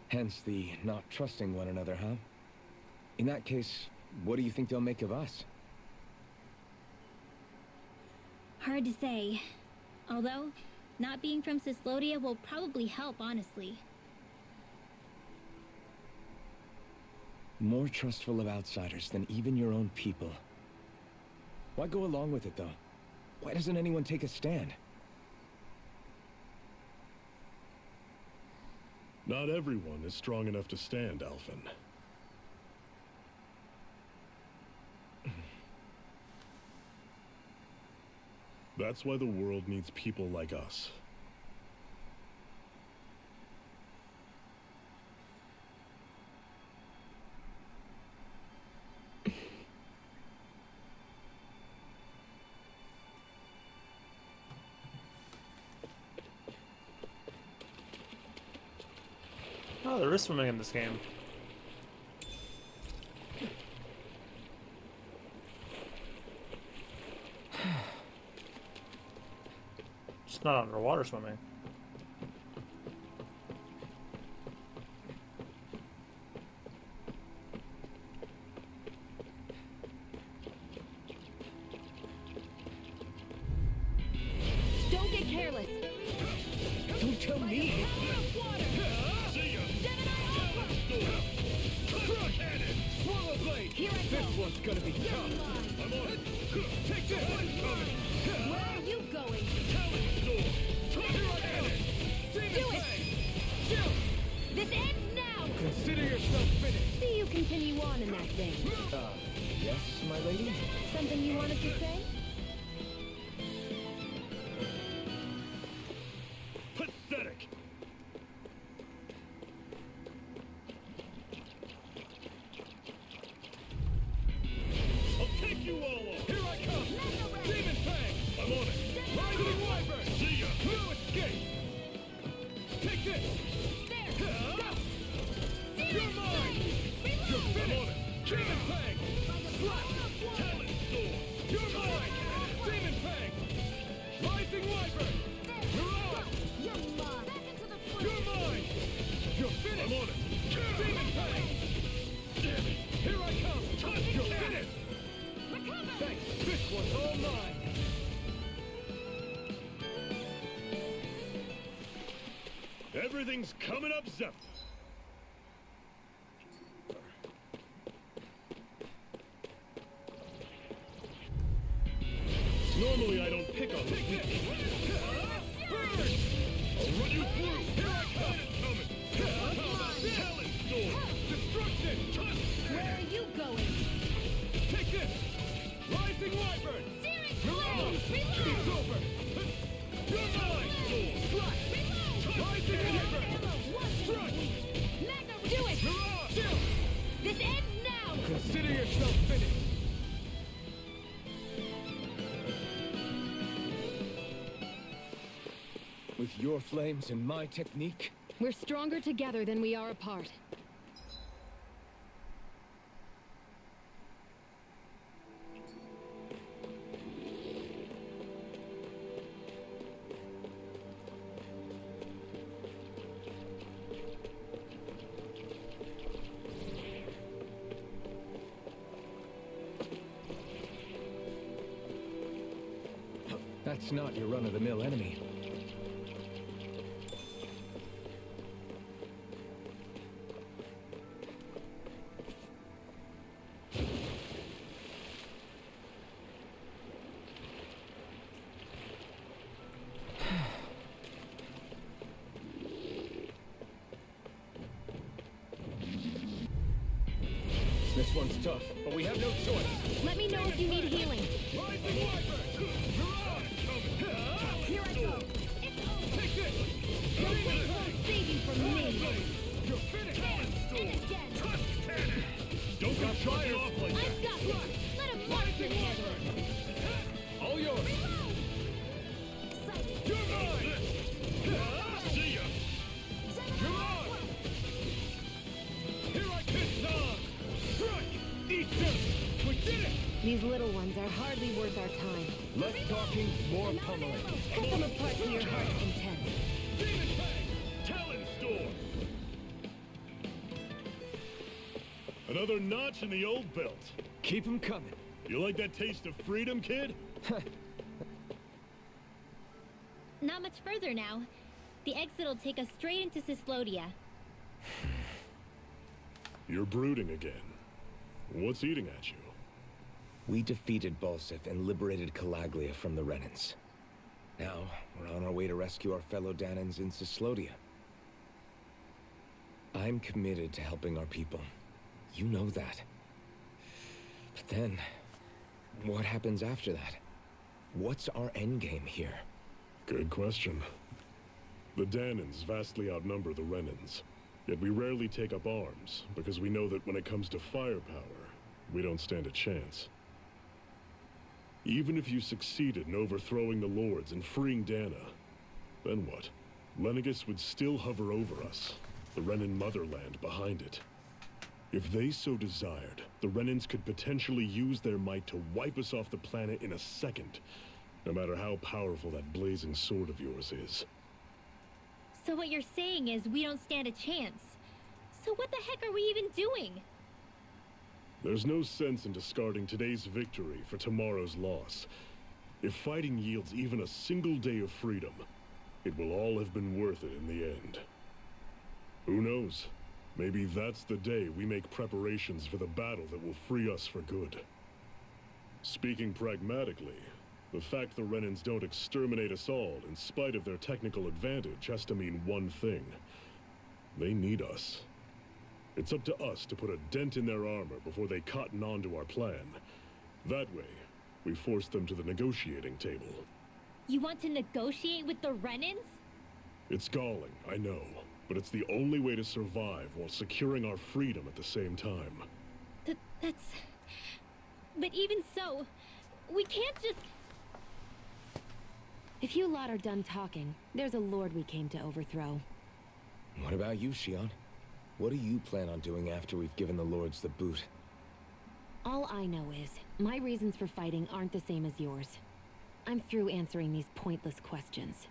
Hence the not trusting one another, huh? In that case, what do you think they'll make of us? Hard to say. Although, not being from Cyslodia will probably help, honestly. More trustful of outsiders than even your own people. Why go along with it, though? Why doesn't anyone take a stand? Not everyone is strong enough to stand, Alphen. That's why the world needs people like us. Oh, there is swimming in this game. Just not underwater swimming. Don't get careless. Don't tell me! Swallow blade! Here I go. This one's gonna be tough! I'm on it! Take this! Where are you going? Here I am! Do it! This ends now! Consider yourself finished! See you continue on in that vein. Yes, my lady? Something you wanted to say? Pathetic! I'll take you all on! Here I come! Demon Fang! I'm on it! Rising Wyvern! See ya! No escape! Take this! You're mine! You're finished! Demon Fang! Slap! Talon Sword! You're mine! Demon Fang! Rising Wyvern! Mirage! You're mine! You're finished! I'm on it! Demon Fang! Damn it! Here I come! You're finished! Thanks! This one's all mine! Everything's coming up, Zephyr! Normally I don't pick on this. I'll run you through! Here I come! Coming! Talon Sword! Destruction! Where are you going? Take this! Rising Wyvern! Mirage! It's over! You're mine! Slash! Rising Wyvern! Struck! Do it! Mirage! This ends now! Consider yourself finished! With your flames and my technique? We're stronger together than we are apart. That's not your run-of-the-mill enemy. This one's tough, but we have no choice. Let me know if you need healing. Rising Wyvern! Here I go. Take this! Nothing won't save you from me. You're finished! And again. Don't go shying off like that! I've got this. Let him march in here. All yours! You're mine! See ya! Come on! Here I kiss on! Strike! Eat this! We did it! These little ones are hardly worth our time. Less talking, more pummeling. Cut them apart to your heart's content. Demon Fang! Talon Storm! Another notch in the old belt. Keep 'em coming. You like that taste of freedom, kid? Not much further now. The exit will take us straight into Cyslodia. You're brooding again. What's eating at you? We defeated Balseph and liberated Calaglia from the Renans. Now, we're on our way to rescue our fellow Danans in Cyslodia. I'm committed to helping our people. You know that. But then, what happens after that? What's our endgame here? Good question. The Danans vastly outnumber the Renans. Yet we rarely take up arms, because we know that when it comes to firepower, we don't stand a chance. Even if you succeeded in overthrowing the Lords and freeing Dana, then what? Lenegis would still hover over us, the Renan motherland behind it. If they so desired, the Renans could potentially use their might to wipe us off the planet in a second, no matter how powerful that blazing sword of yours is. So what you're saying is we don't stand a chance. So what the heck are we even doing? There's no sense in discarding today's victory for tomorrow's loss. If fighting yields even a single day of freedom, it will all have been worth it in the end. Who knows? Maybe that's the day we make preparations for the battle that will free us for good. Speaking pragmatically, the fact the Renans don't exterminate us all in spite of their technical advantage has to mean one thing. They need us. It's up to us to put a dent in their armor before they cotton on to our plan. That way, we force them to the negotiating table. You want to negotiate with the Renans? It's galling, I know, but it's the only way to survive while securing our freedom at the same time. That's... But even so, we can't just... If you lot are done talking, there's a lord we came to overthrow. What about you, Shionne? What do you plan on doing after we've given the Lords the boot? All I know is, my reasons for fighting aren't the same as yours. I'm through answering these pointless questions.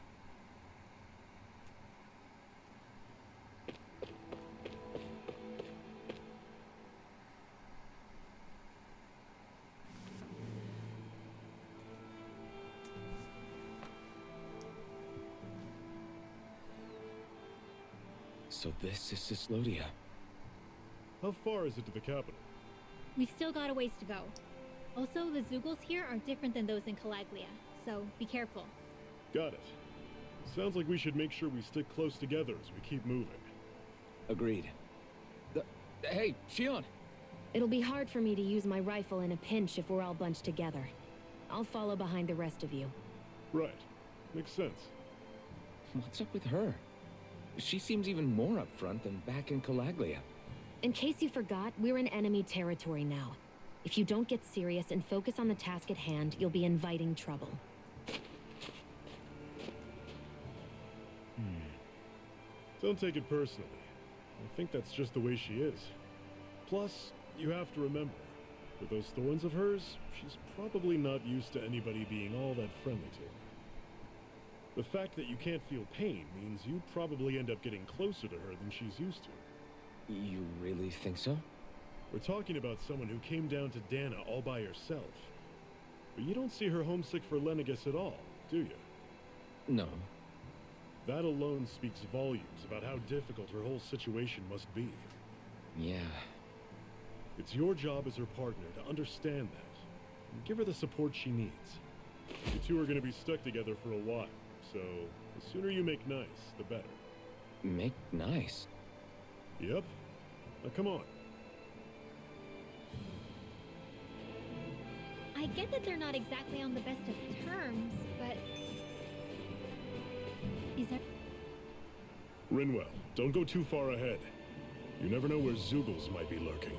So this is Cyslodia. How far is it to the capital? We've still got a ways to go. Also, the Zeugles here are different than those in Calaglia, so be careful. Got it. Sounds like we should make sure we stick close together as we keep moving. Agreed. Hey, Shionne! It'll be hard for me to use my rifle in a pinch if we're all bunched together. I'll follow behind the rest of you. Right. Makes sense. What's up with her? She seems even more upfront than back in Calaglia. In case you forgot, we're in enemy territory now. If you don't get serious and focus on the task at hand, you'll be inviting trouble. Don't take it personally. I think that's just the way she is. Plus, you have to remember, with those thorns of hers, she's probably not used to anybody being all that friendly to her. The fact that you can't feel pain means you probably end up getting closer to her than she's used to. You really think so? We're talking about someone who came down to Dana all by herself. But you don't see her homesick for Lenegis at all, do you? No. That alone speaks volumes about how difficult her whole situation must be. Yeah. It's your job as her partner to understand that, and give her the support she needs. You two are going to be stuck together for a while, so the sooner you make nice, the better. Make nice? Yep. Now come on. I get that they're not exactly on the best of terms, but... Is there... Rinwell, don't go too far ahead. You never know where Zoogles might be lurking.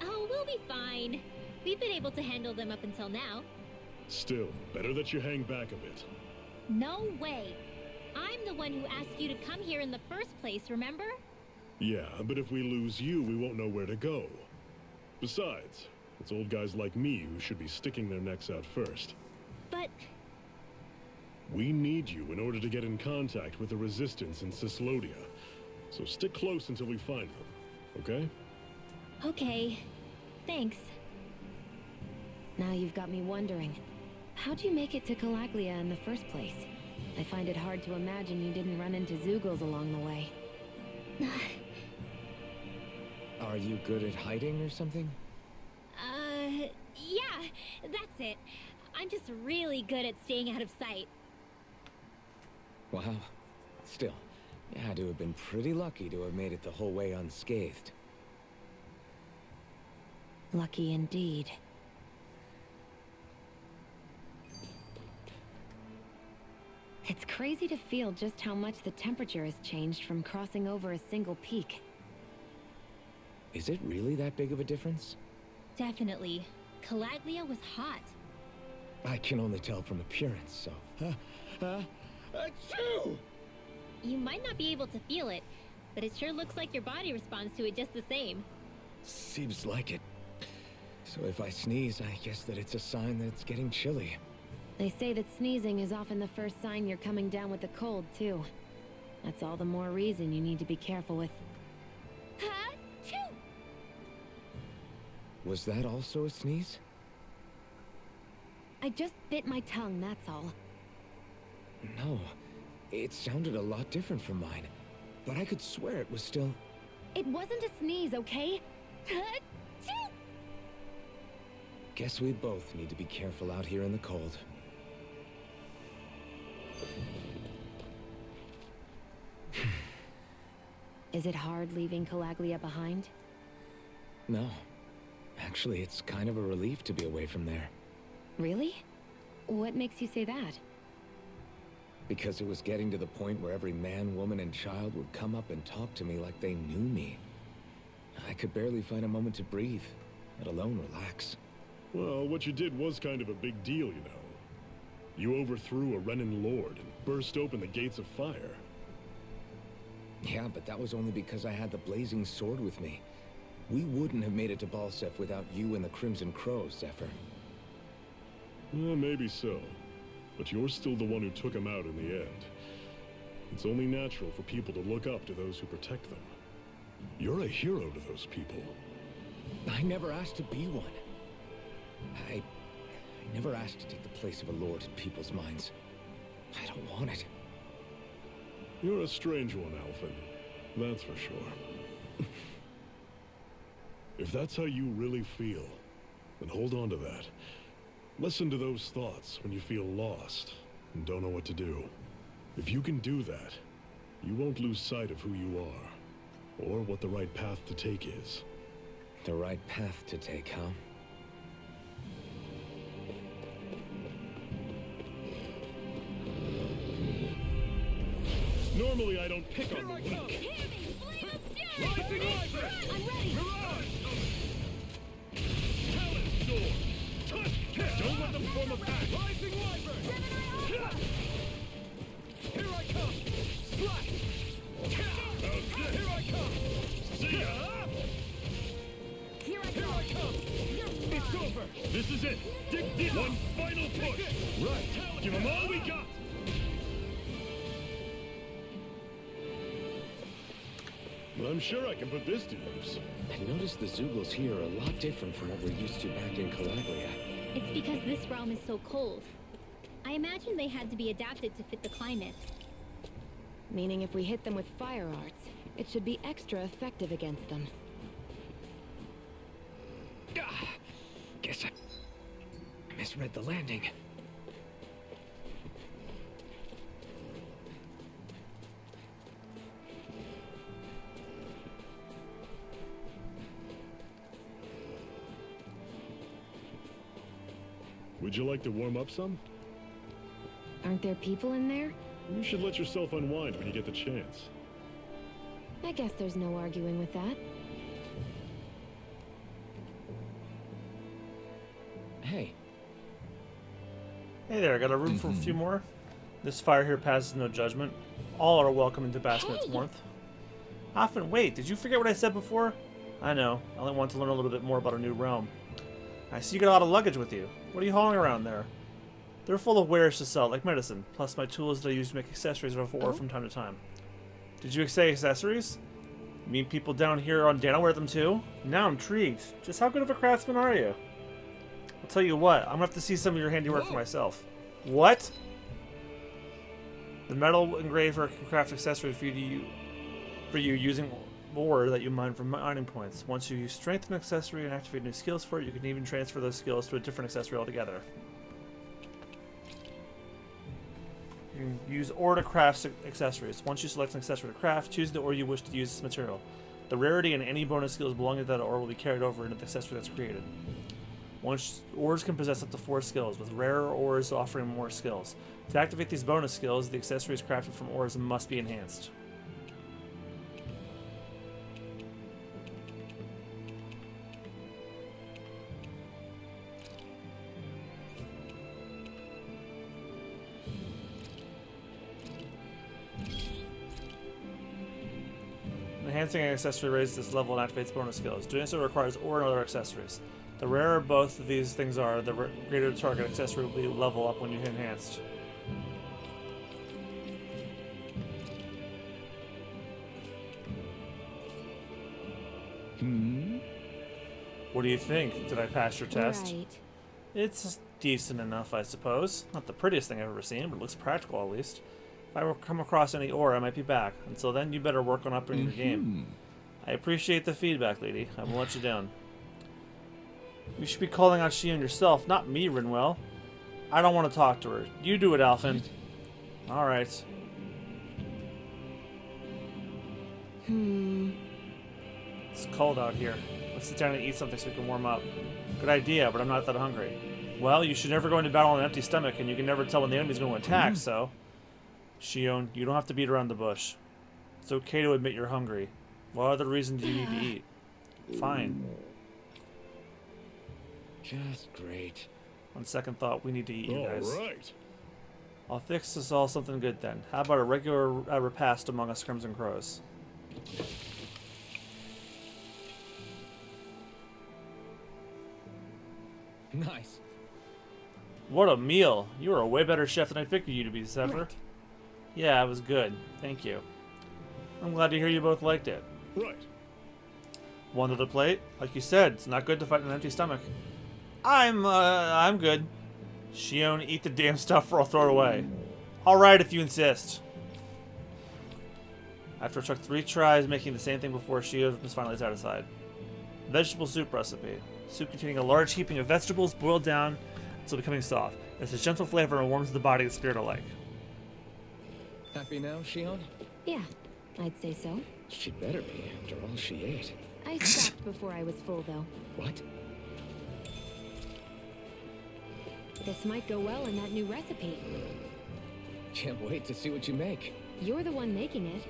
Oh, we'll be fine. We've been able to handle them up until now. Still, better that you hang back a bit. No way. I'm the one who asked you to come here in the first place, remember? Yeah, but if we lose you, we won't know where to go. Besides, it's old guys like me who should be sticking their necks out first. But... We need you in order to get in contact with the Resistance in Cyslodia. So stick close until we find them, okay? Okay. Thanks. Now you've got me wondering. How'd you make it to Calaglia in the first place? I find it hard to imagine you didn't run into Zoogles along the way. Are you good at hiding or something? Yeah, that's it. I'm just really good at staying out of sight. Wow. Still, you had to have been pretty lucky to have made it the whole way unscathed. Lucky indeed. It's crazy to feel just how much the temperature has changed from crossing over a single peak. Is it really that big of a difference? Definitely. Calaglia was hot. I can only tell from appearance, so... Achoo! You might not be able to feel it, but it sure looks like your body responds to it just the same. Seems like it. So if I sneeze, I guess that it's a sign that it's getting chilly. They say that sneezing is often the first sign you're coming down with the cold, too. That's all the more reason you need to be careful with... Ha-choo! Was that also a sneeze? I just bit my tongue, that's all. No, it sounded a lot different from mine. But I could swear it was still... It wasn't a sneeze, okay? Ha-choo! Guess we both need to be careful out here in the cold. Is it hard leaving Calaglia behind? No. Actually, it's kind of a relief to be away from there. Really? What makes you say that? Because it was getting to the point where every man, woman, and child would come up and talk to me like they knew me. I could barely find a moment to breathe, let alone relax. Well, what you did was kind of a big deal, you know. You overthrew a Renan Lord and burst open the gates of fire. Yeah, but that was only because I had the blazing sword with me. We wouldn't have made it to Balseph without you and the Crimson Crows, Zephyr. Maybe so. But you're still the one who took him out in the end. It's only natural for people to look up to those who protect them. You're a hero to those people. I never asked to be one. I never asked to take the place of a lord in people's minds. I don't want it. You're a strange one, Alphen. That's for sure. If that's how you really feel, then hold on to that. Listen to those thoughts when you feel lost and don't know what to do. If you can do that, you won't lose sight of who you are, or what the right path to take is. The right path to take, huh? Normally I don't pick on the weak. Rising Wyvern! I'm ready! Mirage! Talon Sword! Touch! Hit! Don't let them form a pack! Rising Wyvern! Here I come! Here I come! See ya! Here I Here go. I come! It's over! This is it! Dig deep! One final push! Right! Give them all we got! I'm sure I can put this to use. I noticed the Zoogles here are a lot different from what we're used to back in Calaglia. It's because this realm is so cold. I imagine they had to be adapted to fit the climate. Meaning if we hit them with fire arts, it should be extra effective against them. Guess I misread the landing. Would you like to warm up some? Aren't there people in there? You should let yourself unwind when you get the chance. I guess there's no arguing with that. Hey, Hey there, I got a room for a few more. This fire here passes no judgment. All are welcome into basking its warmth. Alphen, wait, did you forget what I said before? I know, I only want to learn a little bit more about our new realm. I see you got a lot of luggage with you. What are you hauling around there? They're full of wares to sell, like medicine, plus my tools that I use to make accessories of ore from time to time. Did you say accessories? You mean people down here on Dana wear them too? Now I'm intrigued. Just how good of a craftsman are you? I'll tell you what, I'm gonna have to see some of your handiwork for myself. What? The metal engraver can craft accessories for you using ore that you mine from mining points. Once you strengthen an accessory and activate new skills for it, you can even transfer those skills to a different accessory altogether. You can use ore to craft accessories. Once you select an accessory to craft, choose the ore you wish to use as material. The rarity and any bonus skills belonging to that ore will be carried over into the accessory that's created. Ores can possess up to 4 skills, with rarer ores offering more skills. To activate these bonus skills, the accessories crafted from ores must be enhanced. Enhancing an accessory raises its level and activates bonus skills. Doing so requires ore and other accessories. The rarer both of these things are, the greater the target accessory will be level up when you hit enhanced. What do you think? Did I pass your test? Right. It's decent enough, I suppose. Not the prettiest thing I've ever seen, but it looks practical at least. If I come across any ore, I might be back. Until then, you better work on upping your game. I appreciate the feedback, lady. I won't let you down. You should be calling out Shionne yourself, not me, Rinwell. I don't want to talk to her. You do it, Alphen. Alright. It's cold out here. Let's sit down and eat something so we can warm up. Good idea, but I'm not that hungry. Well, you should never go into battle on an empty stomach, and you can never tell when the enemy's going to attack, so... Shionne, you don't have to beat around the bush. It's okay to admit you're hungry. What other reason do you need to eat? Fine. just great. On second thought, we need to eat, you guys. Alright. I'll fix us all something good then. How about a regular repast among us Crimson Crows? Nice. What a meal! You are a way better chef than I figured you to be, Zephyr. Right. Yeah, it was good. Thank you. I'm glad to hear you both liked it. Right. One to the plate? Like you said, it's not good to fight an empty stomach. I'm good. Shionne, eat the damn stuff or I'll throw it away. Alright, if you insist. After it took 3 tries making the same thing before, Shionne was finally satisfied. Vegetable soup recipe. Soup containing a large heaping of vegetables boiled down until becoming soft. It's a gentle flavor and warms the body and spirit alike. Happy now, Shionne? Yeah, I'd say so. She better be, after all she ate. I stopped before I was full, though. What? This might go well in that new recipe. Can't wait to see what you make. You're the one making it.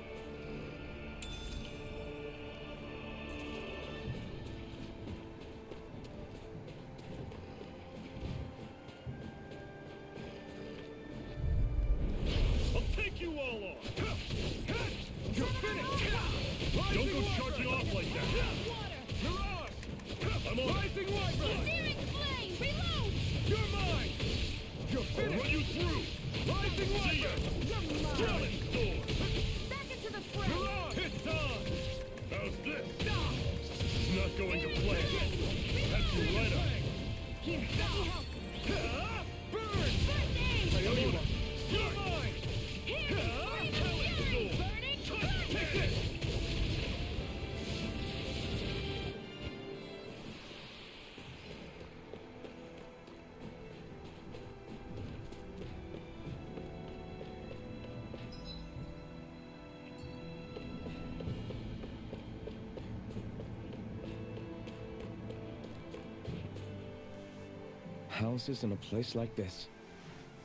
I'll take you all on. like that. Mirage! I'm on. Rising White! Searing flame! Reload! You're mine! You're I'll finished! run you through. Rising See White! ya. You're mine! Talent sword. Back into the fray! Mirage! It's on. How's this? This is not going to plan. That's you right up. Here, let me help. Burn! First aid! I owe you one. You're mine! Here! Flame and fury! Burning torch! Houses in a place like this.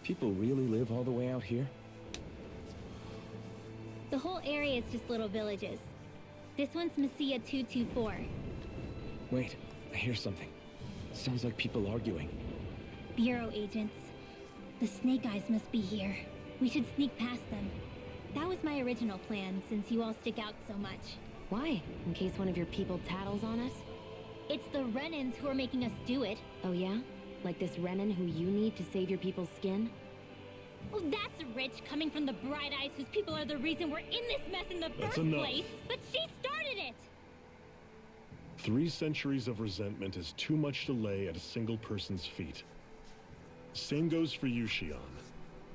People really live all the way out here? The whole area is just little villages. This one's Messiah 224. Wait, I hear something. Sounds like people arguing. Bureau agents. The Snake Eyes must be here. We should sneak past them. That was my original plan, since you all stick out so much. Why? In case one of your people tattles on us? It's the Renans who are making us do it. Oh yeah? Like this Renan who you need to save your people's skin? Well, that's rich coming from the Bright Eyes whose people are the reason we're in this mess in the That's first enough. place. But she started it! 3 centuries of resentment is too much to lay at a single person's feet. Same goes for you, Shionne.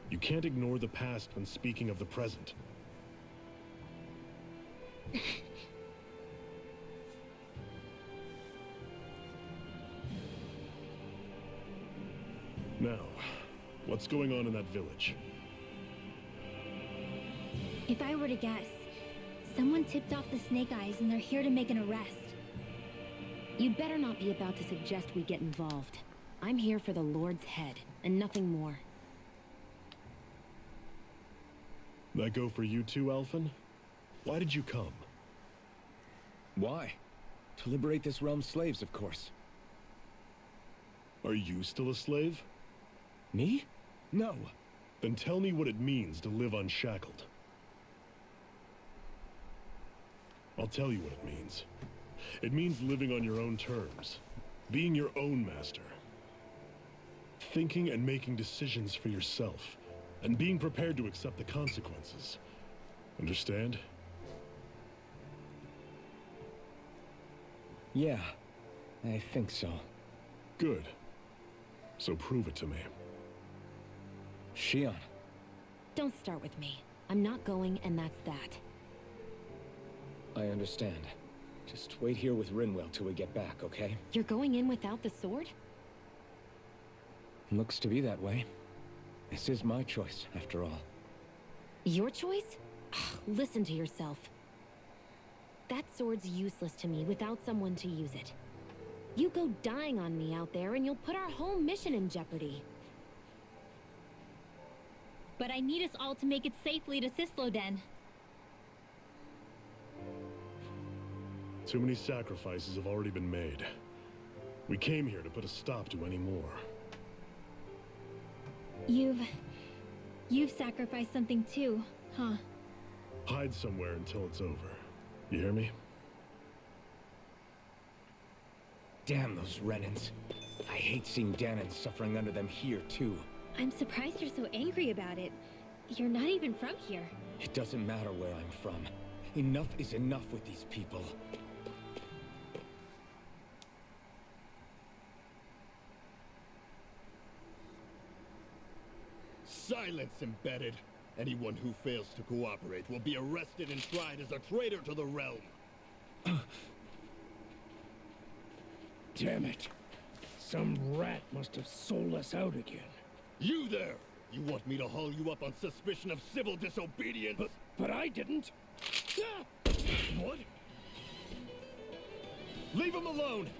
You can't ignore the past when speaking of the present. Now, what's going on in that village? If I were to guess, someone tipped off the Snake Eyes and they're here to make an arrest. You'd better not be about to suggest we get involved. I'm here for the Lord's head, and nothing more. That go for you too, Alphen? Why did you come? Why? To liberate this realm's slaves, of course. Are you still a slave? Me? No. Then tell me what it means to live unshackled. I'll tell you what it means. It means living on your own terms, being your own master, thinking and making decisions for yourself, and being prepared to accept the consequences. Understand? Yeah, I think so. Good. So prove it to me. Shionne. Don't start with me. I'm not going, and that's that. I understand. Just wait here with Rinwell till we get back, okay? You're going in without the sword? Looks to be that way. This is my choice, after all. Your choice? Listen to yourself. That sword's useless to me without someone to use it. You go dying on me out there and you'll put our whole mission in jeopardy. But I need us all to make it safely to Cyslodia. Too many sacrifices have already been made. We came here to put a stop to any more. You've sacrificed something too, huh? Hide somewhere until it's over. You hear me? Damn those Renans. I hate seeing Danon suffering under them here, too. I'm surprised you're so angry about it. You're not even from here. It doesn't matter where I'm from. Enough is enough with these people. Silence, embedded. Anyone who fails to cooperate will be arrested and tried as a traitor to the realm. Damn it. Some rat must have sold us out again. You there! You want me to haul you up on suspicion of civil disobedience? But I didn't. What? Leave him alone!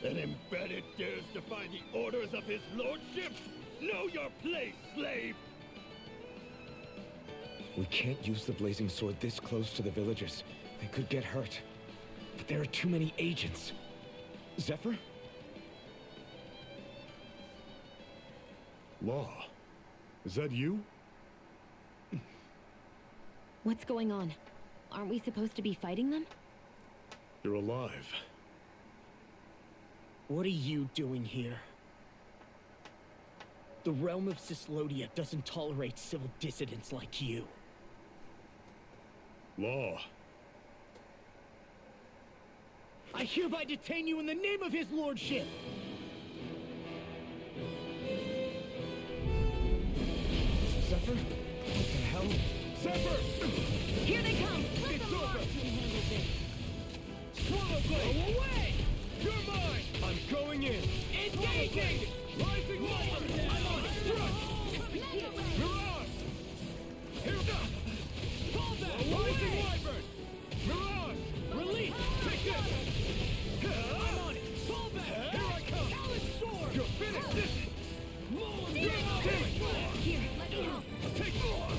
An embedded dares defy the orders of his lordship? Know your place, slave! We can't use the blazing sword this close to the villagers. They could get hurt. But there are too many agents. Zephyr? Law. Is that you? What's going on? Aren't we supposed to be fighting them? You're alive. What are you doing here? The realm of Cyslodia doesn't tolerate civil dissidents like you. Law. I hereby detain you in the name of his lordship! Zephyr? What the hell? Zephyr! Here they come! Let It's the over. marksman handle this! Swallow blade! Away! You're mine! I'm going in! Engaging! Rising Wyvern! I'm on strike! Mirage! Here we go! Fall back! Rising Wyvern! Mirage! Release! Take this! I'm on it! Fall back! Here I come! Talon sword! You're finished! This is... Maul him Here, down! Here, let me help. take more!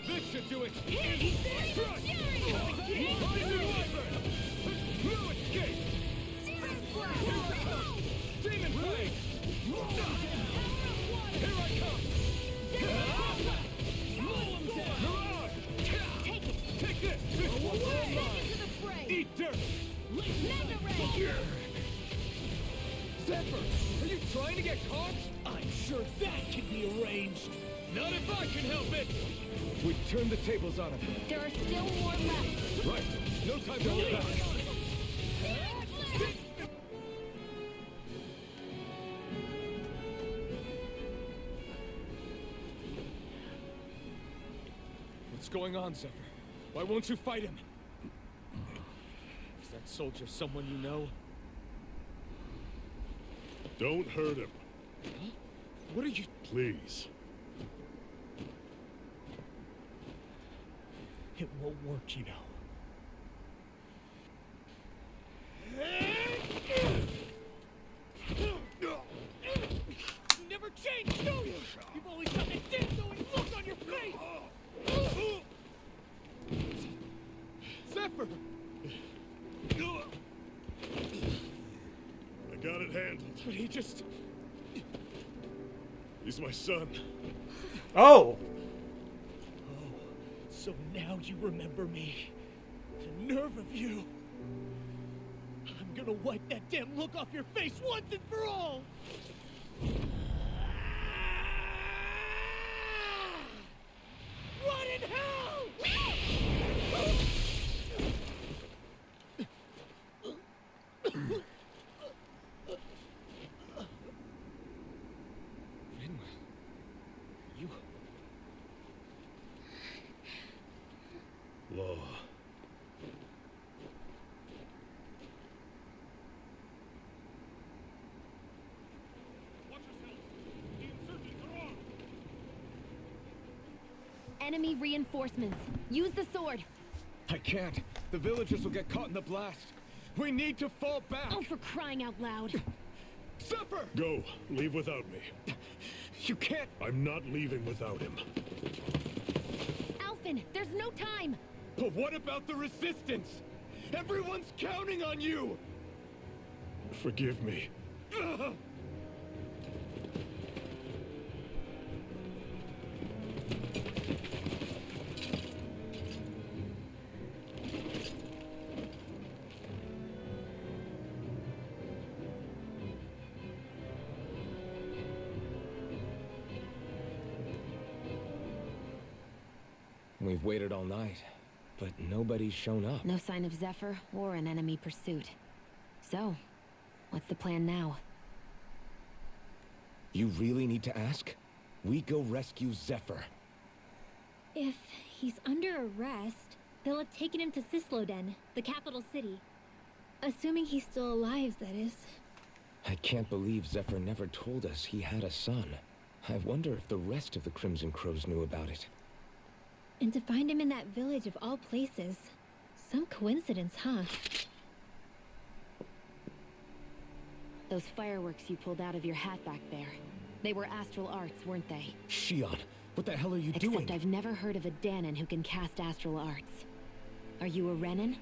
This should do it! Strike! Rising Wyvern! No escape! Demon Blade! Here I come! Mirage! Take this! Eat dirt! Zephyr! Are you trying to get caught? I'm sure that can be arranged! Not if I can help it! We turned the tables on him. There are still more left. Right. No time to hold back. What's going on, Zephyr? Why won't you fight him? Is that soldier someone you know? Don't hurt him, What are you... please. It won't work, you know. You never change, do you? You've always got that dead-knowing look on your face! Zephyr! I got it handled. But he just... He's my son. Oh! So now you remember me. The nerve of you. I'm gonna wipe that damn look off your face once and for all! What in hell? Rinwell, you... Law. Enemy reinforcements. Use the sword. I can't. The villagers will get caught in the blast. We need to fall back. Oh, for crying out loud. Zephyr! Go. Leave without me. You can't... I'm not leaving without him. Alphen, there's no time. But what about the resistance? Everyone's counting on you! Forgive me. Ugh. We've waited all night, but nobody's shown up. No sign of Zephyr or an enemy pursuit. So, what's the plan now? You really need to ask? We go rescue Zephyr. If he's under arrest, they'll have taken him to Cysloden, the capital city. Assuming he's still alive, that is. I can't believe Zephyr never told us he had a son. I wonder if the rest of the Crimson Crows knew about it. And to find him in that village of all places. Some coincidence, huh? Those fireworks you pulled out of your hat back there. They were astral arts, weren't they? Shionne, what the hell are you Except doing? I've never heard of a Danon who can cast astral arts. Are you a Renan?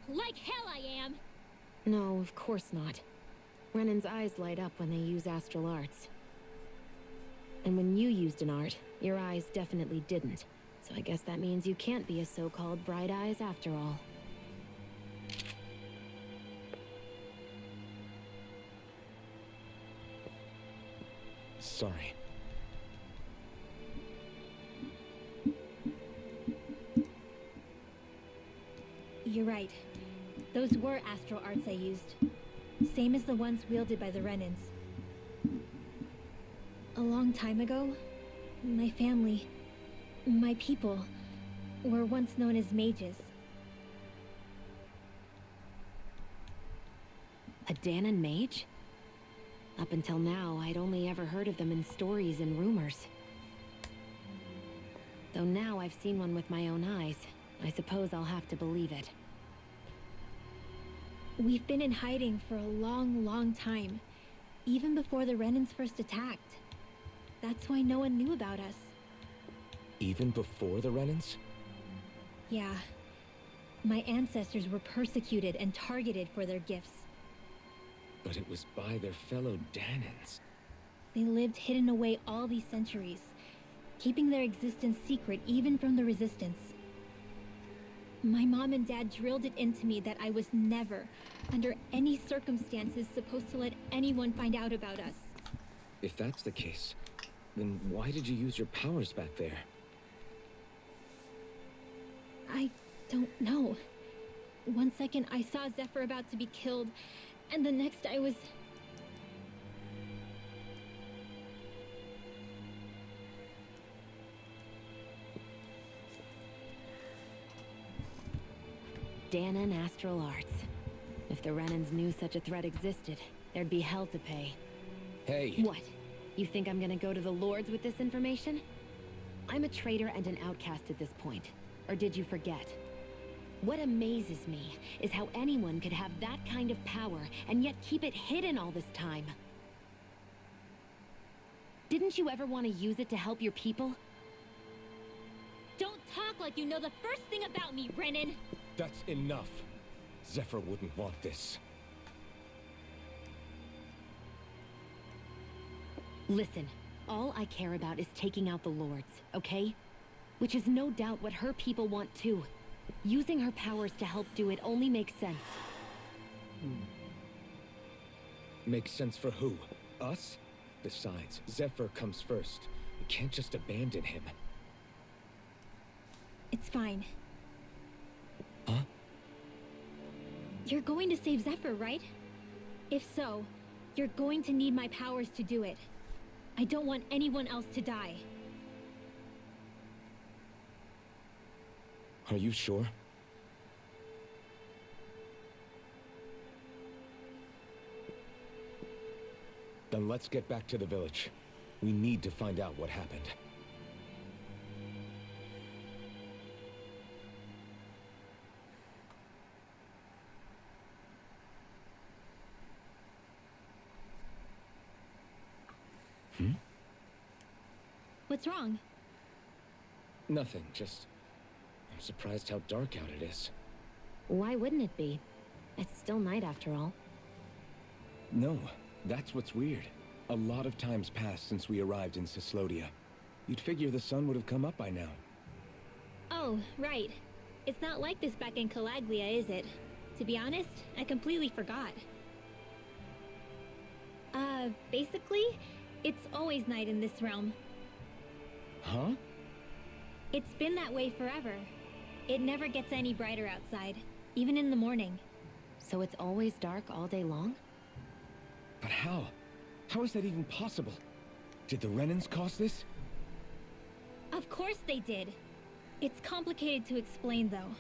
Like hell I am! No, of course not. Renan's eyes light up when they use astral arts. And when you used an art, your eyes definitely didn't. So I guess that means you can't be a so-called bright eyes after all. Sorry. You're right. Those were astral arts I used. Same as the ones wielded by the Renans. A long time ago, my family, my people, were once known as mages. A Dahnan mage? Up until now, I'd only ever heard of them in stories and rumors. Though now I've seen one with my own eyes, I suppose I'll have to believe it. We've been in hiding for a long, long time. Even before the Renans first attacked. That's why no one knew about us. Even before the Renans? Yeah. My ancestors were persecuted and targeted for their gifts. But it was by their fellow Dahnans. They lived hidden away all these centuries, keeping their existence secret even from the Resistance. My mom and dad drilled it into me that I was never, under any circumstances, supposed to let anyone find out about us. If that's the case, then why did you use your powers back there? I don't know. One second I saw Zephyr about to be killed, and the next I was... Dahnan astral arts. If the Renans knew such a threat existed, there'd be hell to pay. Hey! What? You think I'm gonna go to the Lords with this information? I'm a traitor and an outcast at this point. Or did you forget? What amazes me is how anyone could have that kind of power and yet keep it hidden all this time. Didn't you ever want to use it to help your people? Don't talk like you know the first thing about me, Renan! That's enough. Zephyr wouldn't want this. Listen, all I care about is taking out the Lords, okay? Which is no doubt what her people want too. Using her powers to help do it only makes sense. Makes sense for who? Us? Besides, Zephyr comes first. We can't just abandon him. It's fine. Huh? You're going to save Zephyr, right? If so, you're going to need my powers to do it. I don't want anyone else to die. Are you sure? Then let's get back to the village. We need to find out what happened. What's wrong? Nothing, just... I'm surprised how dark out it is. Why wouldn't it be? It's still night after all. No, that's what's weird. A lot of time's passed since we arrived in Cyslodia. You'd figure the sun would have come up by now. Oh, right. It's not like this back in Calaglia, is it? To be honest, I completely forgot. Basically, it's always night in this realm. Huh? It's been that way forever. It never gets any brighter outside, even in the morning. So it's always dark all day long? But how? How is that even possible? Did the Renans cause this? Of course they did. It's complicated to explain, though.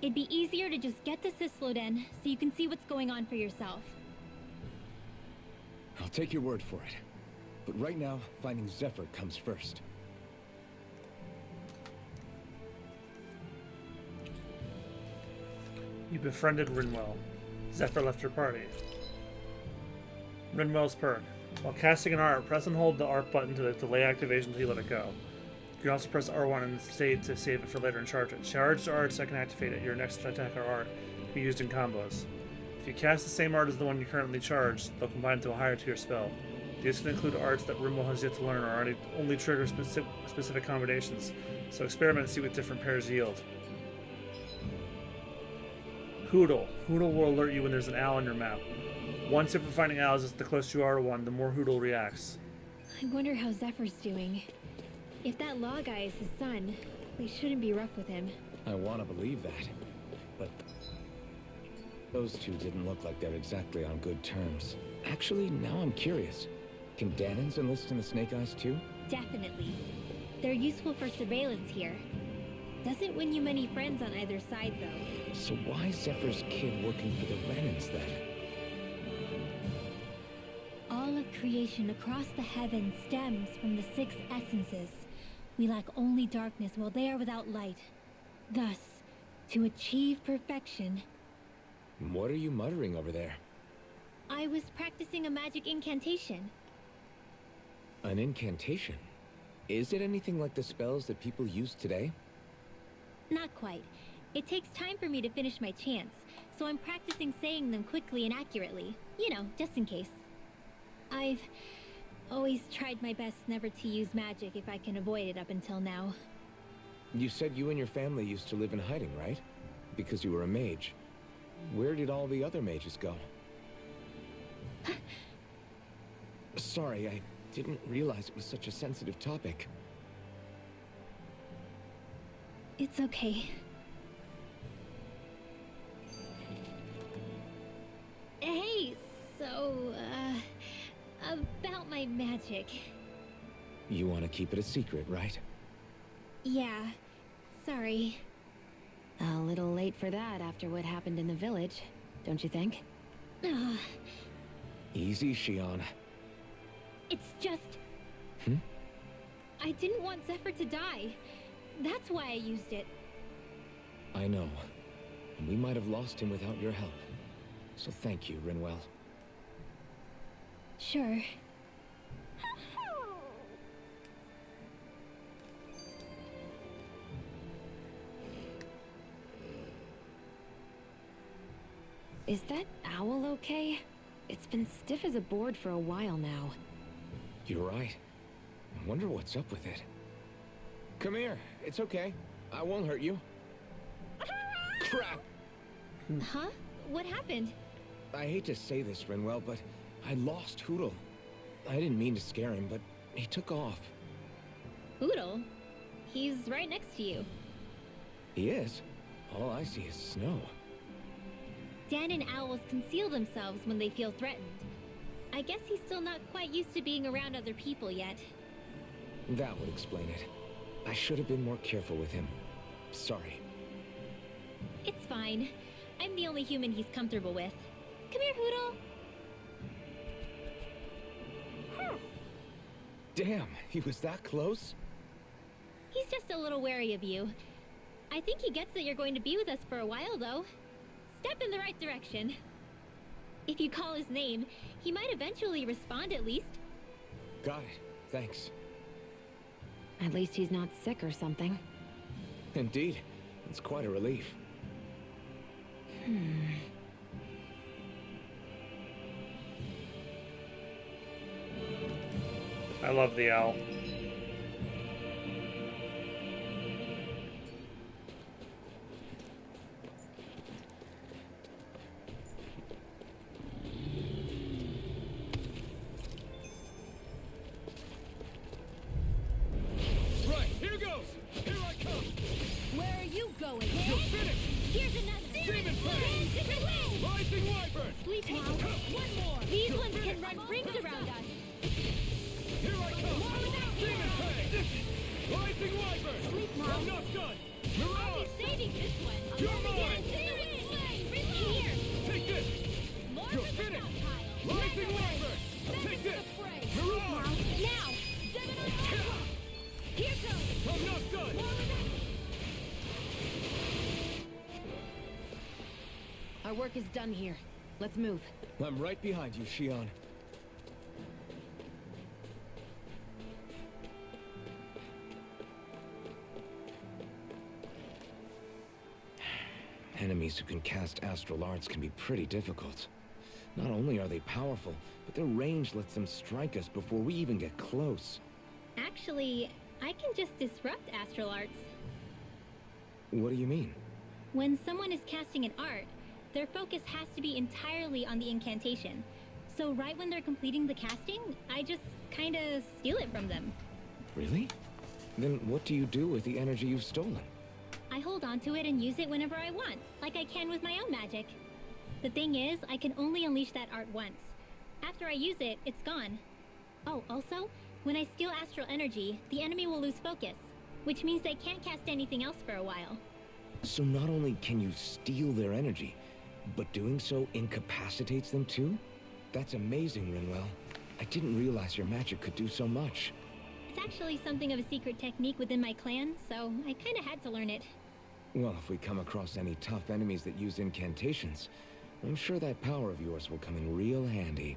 It'd be easier to just get to Cyslodia so you can see what's going on for yourself. I'll take your word for it. But right now, finding Zephyr comes first. You befriended Rinwell. Zephyr left your party. Rinwell's perk. While casting an art, press and hold the art button to delay activation until you let it go. You can also press R1 and save to save it for later and charge it. Charged arts that can activate at your next attack or art can be used in combos. If you cast the same art as the one you currently charged, they'll combine into a higher tier spell. These can include arts that Rinwell has yet to learn or only trigger specific combinations, so experiment and see what different pairs yield. Hootle. Hootle will alert you when there's an owl on your map. One tip for finding owls is the closer you are to one, the more Hootle reacts. I wonder how Zephyr's doing. If that law guy is his son, they shouldn't be rough with him. I want to believe that, but those two didn't look like they're exactly on good terms. Actually, now I'm curious. Can Danans enlist in the Snake Eyes too? Definitely. They're useful for surveillance here. Doesn't win you many friends on either side, though. So why is Zephyr's kid working for the Renans then? All of creation across the heavens stems from the 6 essences. We lack only darkness while they are without light. Thus, to achieve perfection... What are you muttering over there? I was practicing a magic incantation. An incantation? Is it anything like the spells that people use today? Not quite. It takes time for me to finish my chants, so I'm practicing saying them quickly and accurately. You know, just in case. I've always tried my best never to use magic if I can avoid it up until now. You said you and your family used to live in hiding, right? Because you were a mage. Where did all the other mages go? Sorry, I didn't realize it was such a sensitive topic. It's okay. Hey, so, about my magic. You want to keep it a secret, right? Yeah, sorry. A little late for that after what happened in the village, don't you think? Easy, Shionne. It's just... Hmm? I didn't want Zephyr to die. That's why I used it. I know. And we might have lost him without your help. So thank you, Rinwell. Sure. Is that owl okay? It's been stiff as a board for a while now. You're right. I wonder what's up with it. Come here. It's okay. I won't hurt you. Crap! Huh? What happened? I hate to say this, Rinwell, but I lost Hootle. I didn't mean to scare him, but he took off. Oodle? He's right next to you. He is? All I see is snow. Dan and owls conceal themselves when they feel threatened. I guess he's still not quite used to being around other people yet. That would explain it. I should have been more careful with him. Sorry. It's fine. I'm the only human he's comfortable with. Come here, Hootle. Damn, he was that close? He's just a little wary of you. I think he gets that you're going to be with us for a while, though. Step in the right direction. If you call his name, he might eventually respond at least. Got it. Thanks. At least he's not sick or something. Indeed. It's quite a relief. I love the owl. Right, here goes! Here I come! Where are you going? You're finished! Here's another. Demon Flame! Rising Wyvern! Sleep now. One more. These ones can run rings around us. Here I come! Demon Flame! Rising Wyvern! Sleep now. I'm not done! I'll Mirage! be saving this one. You're mine! Here. Take this! More You're for the finished! stockpile. Rising Wyvern! Take this! Mirage! Now. Here goes. I'm not done! Our work is done here. Let's move. I'm right behind you, Shionne. Enemies who can cast astral arts can be pretty difficult. Not only are they powerful, but their range lets them strike us before we even get close. Actually, I can just disrupt astral arts. What do you mean? When someone is casting an art, their focus has to be entirely on the incantation. So right when they're completing the casting, I just kinda steal it from them. Really? Then what do you do with the energy you've stolen? I hold on to it and use it whenever I want, like I can with my own magic. The thing is, I can only unleash that art once. After I use it, it's gone. Oh, also, when I steal astral energy, the enemy will lose focus, which means they can't cast anything else for a while. So not only can you steal their energy, but doing so incapacitates them too? That's amazing, Rinwell. I didn't realize your magic could do so much. It's actually something of a secret technique within my clan, so I kinda had to learn it. Well, if we come across any tough enemies that use incantations, I'm sure that power of yours will come in real handy.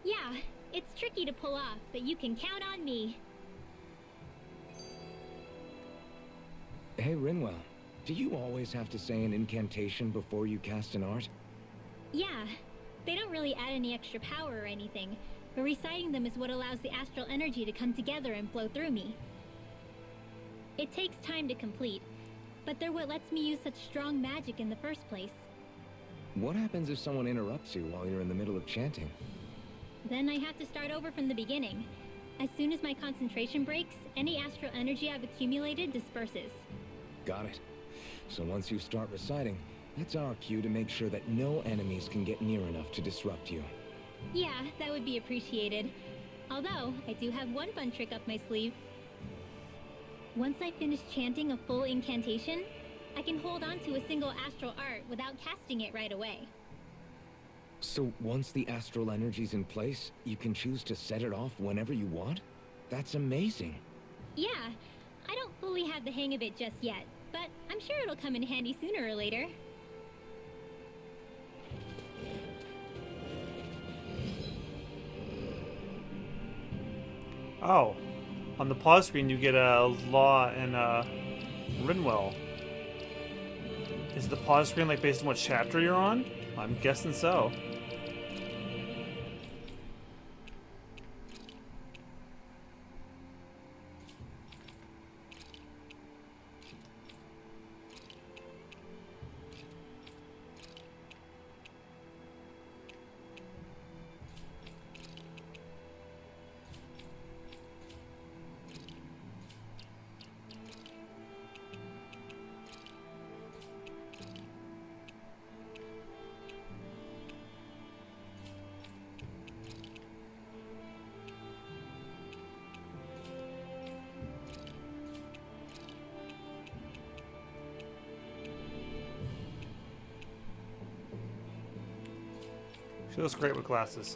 Yeah, it's tricky to pull off, but you can count on me. Hey, Rinwell, do you always have to say an incantation before you cast an art? Yeah, they don't really add any extra power or anything, but reciting them is what allows the astral energy to come together and flow through me. It takes time to complete, but they're what lets me use such strong magic in the first place. What happens if someone interrupts you while you're in the middle of chanting? Then I have to start over from the beginning. As soon as my concentration breaks, any astral energy I've accumulated disperses. Got it. So once you start reciting, that's our cue to make sure that no enemies can get near enough to disrupt you. Yeah, that would be appreciated. Although, I do have one fun trick up my sleeve. Once I finish chanting a full incantation, I can hold on to a single astral art without casting it right away. So once the astral energy's in place, you can choose to set it off whenever you want? That's amazing. Yeah, I don't fully have the hang of it just yet, but I'm sure it'll come in handy sooner or later. Oh, on the pause screen you get a Law and Rinwell. Is the pause screen like based on what chapter you're on? I'm guessing so. She looks great with glasses.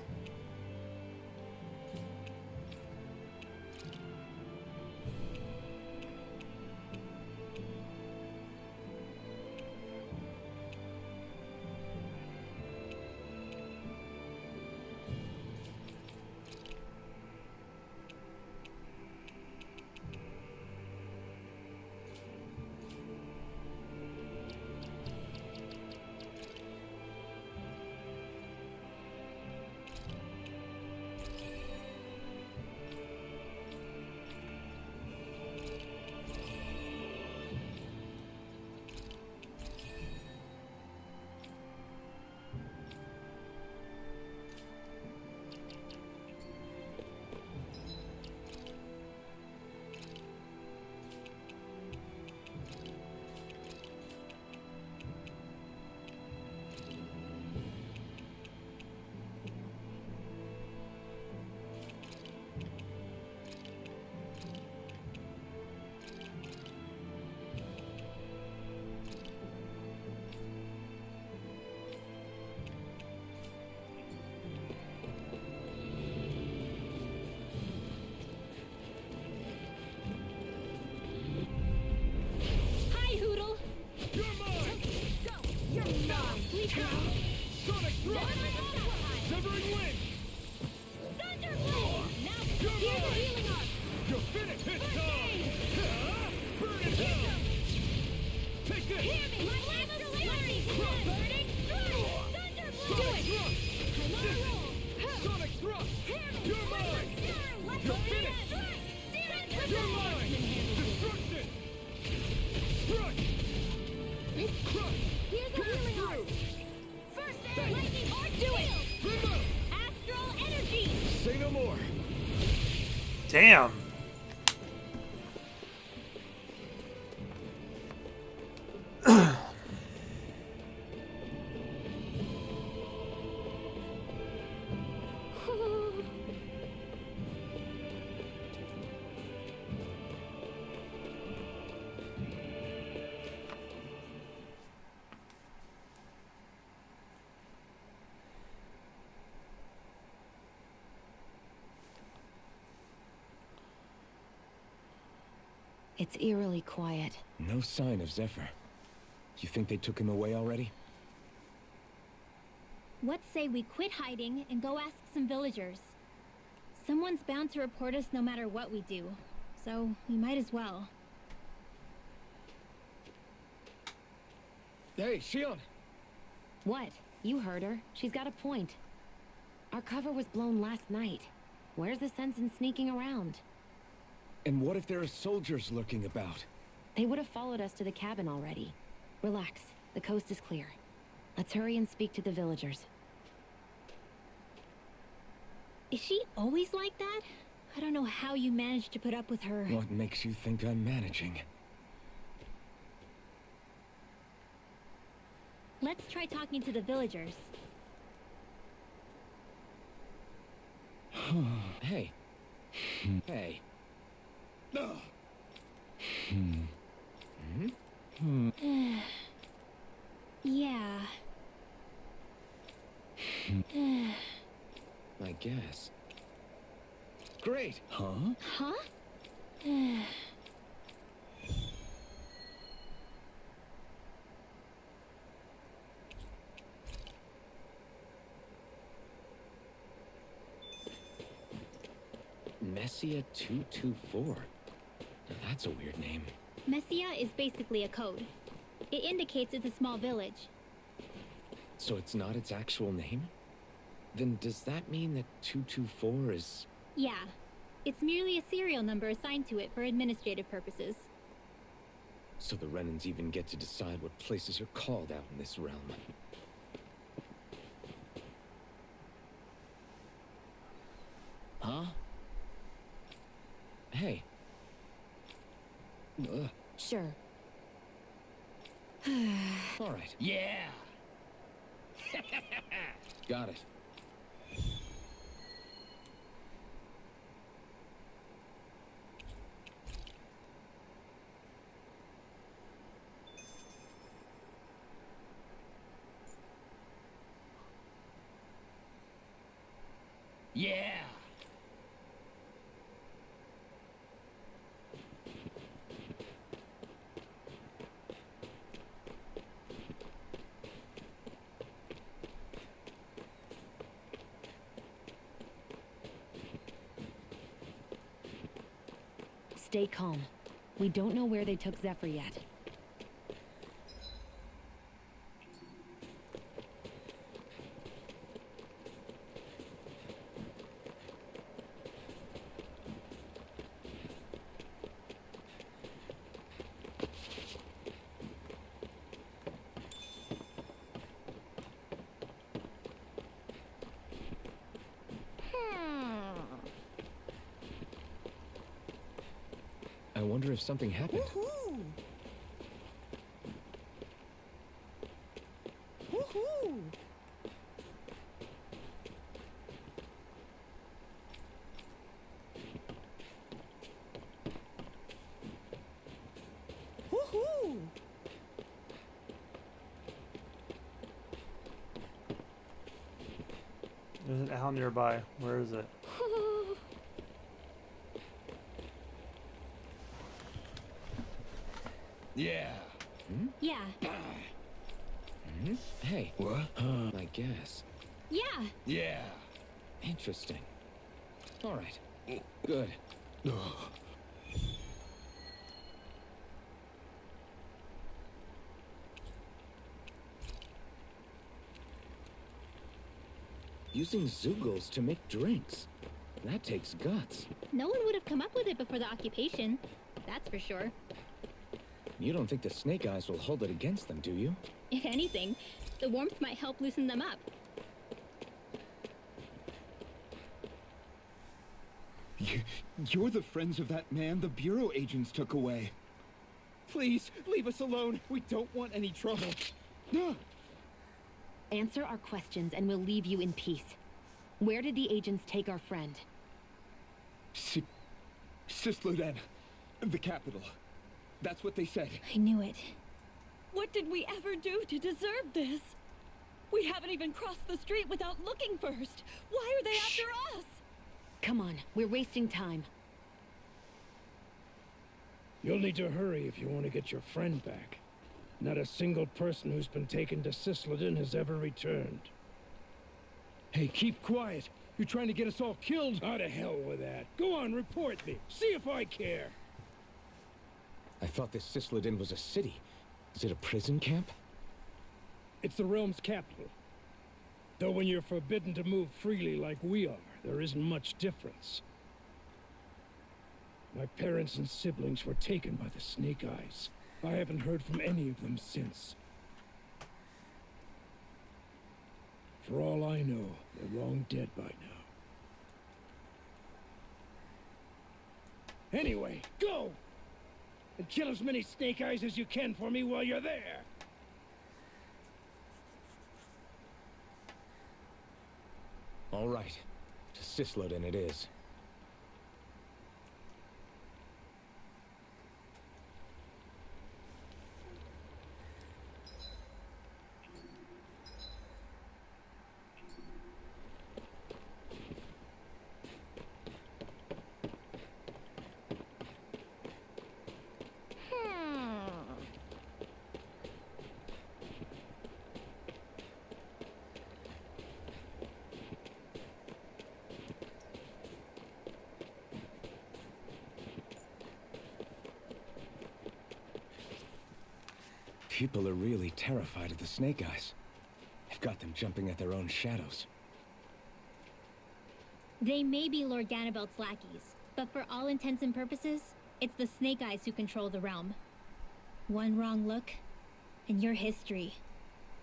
Sonic Thrust! Severing Wind! Thunderblade! Now, You're here's the mine! healing arc! You're finished! It's time! Burn in hell! Take this! Hear me! My last delivery! Burning strike! Thunderblade! Sonic Thrust! Crush! You're mine! You're finished! You're mine! Destruction! Crush! Crush! Here's a healing art. First aid, lightning or do it. Remove! Astral energy. Say no more! Damn. It's eerily quiet. No sign of Zephyr. You think they took him away already? What say we quit hiding and go ask some villagers? Someone's bound to report us no matter what we do, so we might as well. Hey, Shionne! What? You heard her. She's got a point. Our cover was blown last night. Where's the sense in sneaking around? And what if there are soldiers lurking about? They would have followed us to the cabin already. Relax. The coast is clear. Let's hurry and speak to the villagers. Is she always like that? I don't know how you managed to put up with her. What makes you think I'm managing? Let's try talking to the villagers. Hey. Hey. Yeah. I guess. Great! Huh? Huh? Messia 224. Now that's a weird name. Messia is basically a code. It indicates it's a small village. So it's not its actual name? Then does that mean that 224 is... Yeah. It's merely a serial number assigned to it for administrative purposes. So the Renans even get to decide what places are called out in this realm. Huh? Hey. Sure. All right. Yeah! Got it. Yeah! Stay calm. We don't know where they took Zephyr yet. I wonder if something happened. Woohoo! Woohoo! Woohoo! There's an owl nearby. Where is it? Yeah! Yeah. Hey. What? I guess. Yeah. Yeah! Interesting. All right. Good. Using Zeugles to make drinks. That takes guts. No one would have come up with it before the occupation. That's for sure. You don't think the Snake Eyes will hold it against them, do you? If anything, the warmth might help loosen them up. You're the friends of that man the Bureau agents took away. Please, leave us alone. We don't want any trouble. Answer our questions and we'll leave you in peace. Where did the agents take our friend? Cyslodia, the capital. That's what they said. I knew it. What did we ever do to deserve this? We haven't even crossed the street without looking first. Why are they after us? Come on, we're wasting time. You'll need to hurry if you want to get your friend back. Not a single person who's been taken to Cyslodia has ever returned. Hey, keep quiet. You're trying to get us all killed. How to hell with that. Go on, report me. See if I care. I thought this Cyslodia was a city. Is it a prison camp? It's the realm's capital. Though when you're forbidden to move freely like we are, there isn't much difference. My parents and siblings were taken by the Snake Eyes. I haven't heard from any of them since. For all I know, they're long dead by now. Anyway, go! And kill as many Snake Eyes as you can for me while you're there! All right. To Cyslodia it is. People are really terrified of the Snake Eyes. They've got them jumping at their own shadows. They may be Lord Ganabelt's lackeys, but for all intents and purposes, it's the Snake Eyes who control the realm. One wrong look, and your history.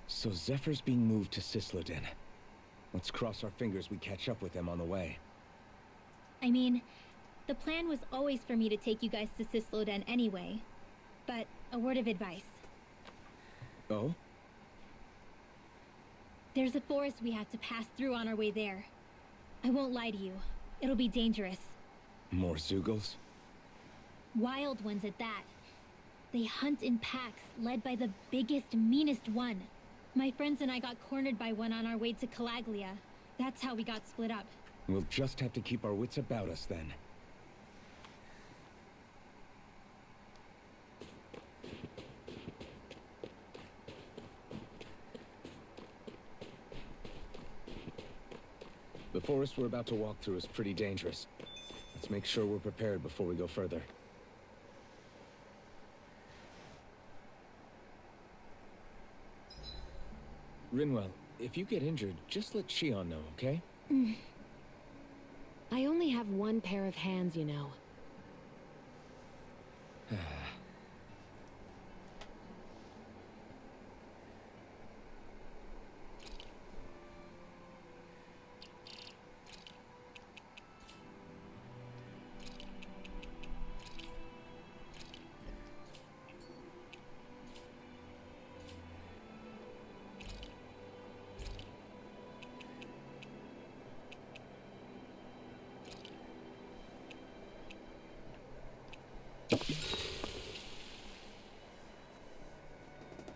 So Zephyr's being moved to Cyslodia. Let's cross our fingers we catch up with them on the way. I mean, the plan was always for me to take you guys to Cyslodia anyway. But a word of advice. Oh? There's a forest we have to pass through on our way there. I won't lie to you. It'll be dangerous. More Zeugles? Wild ones at that. They hunt in packs, led by the biggest, meanest one. My friends and I got cornered by one on our way to Calaglia. That's how we got split up. We'll just have to keep our wits about us then. The forest we're about to walk through is pretty dangerous. Let's make sure we're prepared before we go further. Rinwell, if you get injured, just let Shionne know, okay? I only have one pair of hands, you know.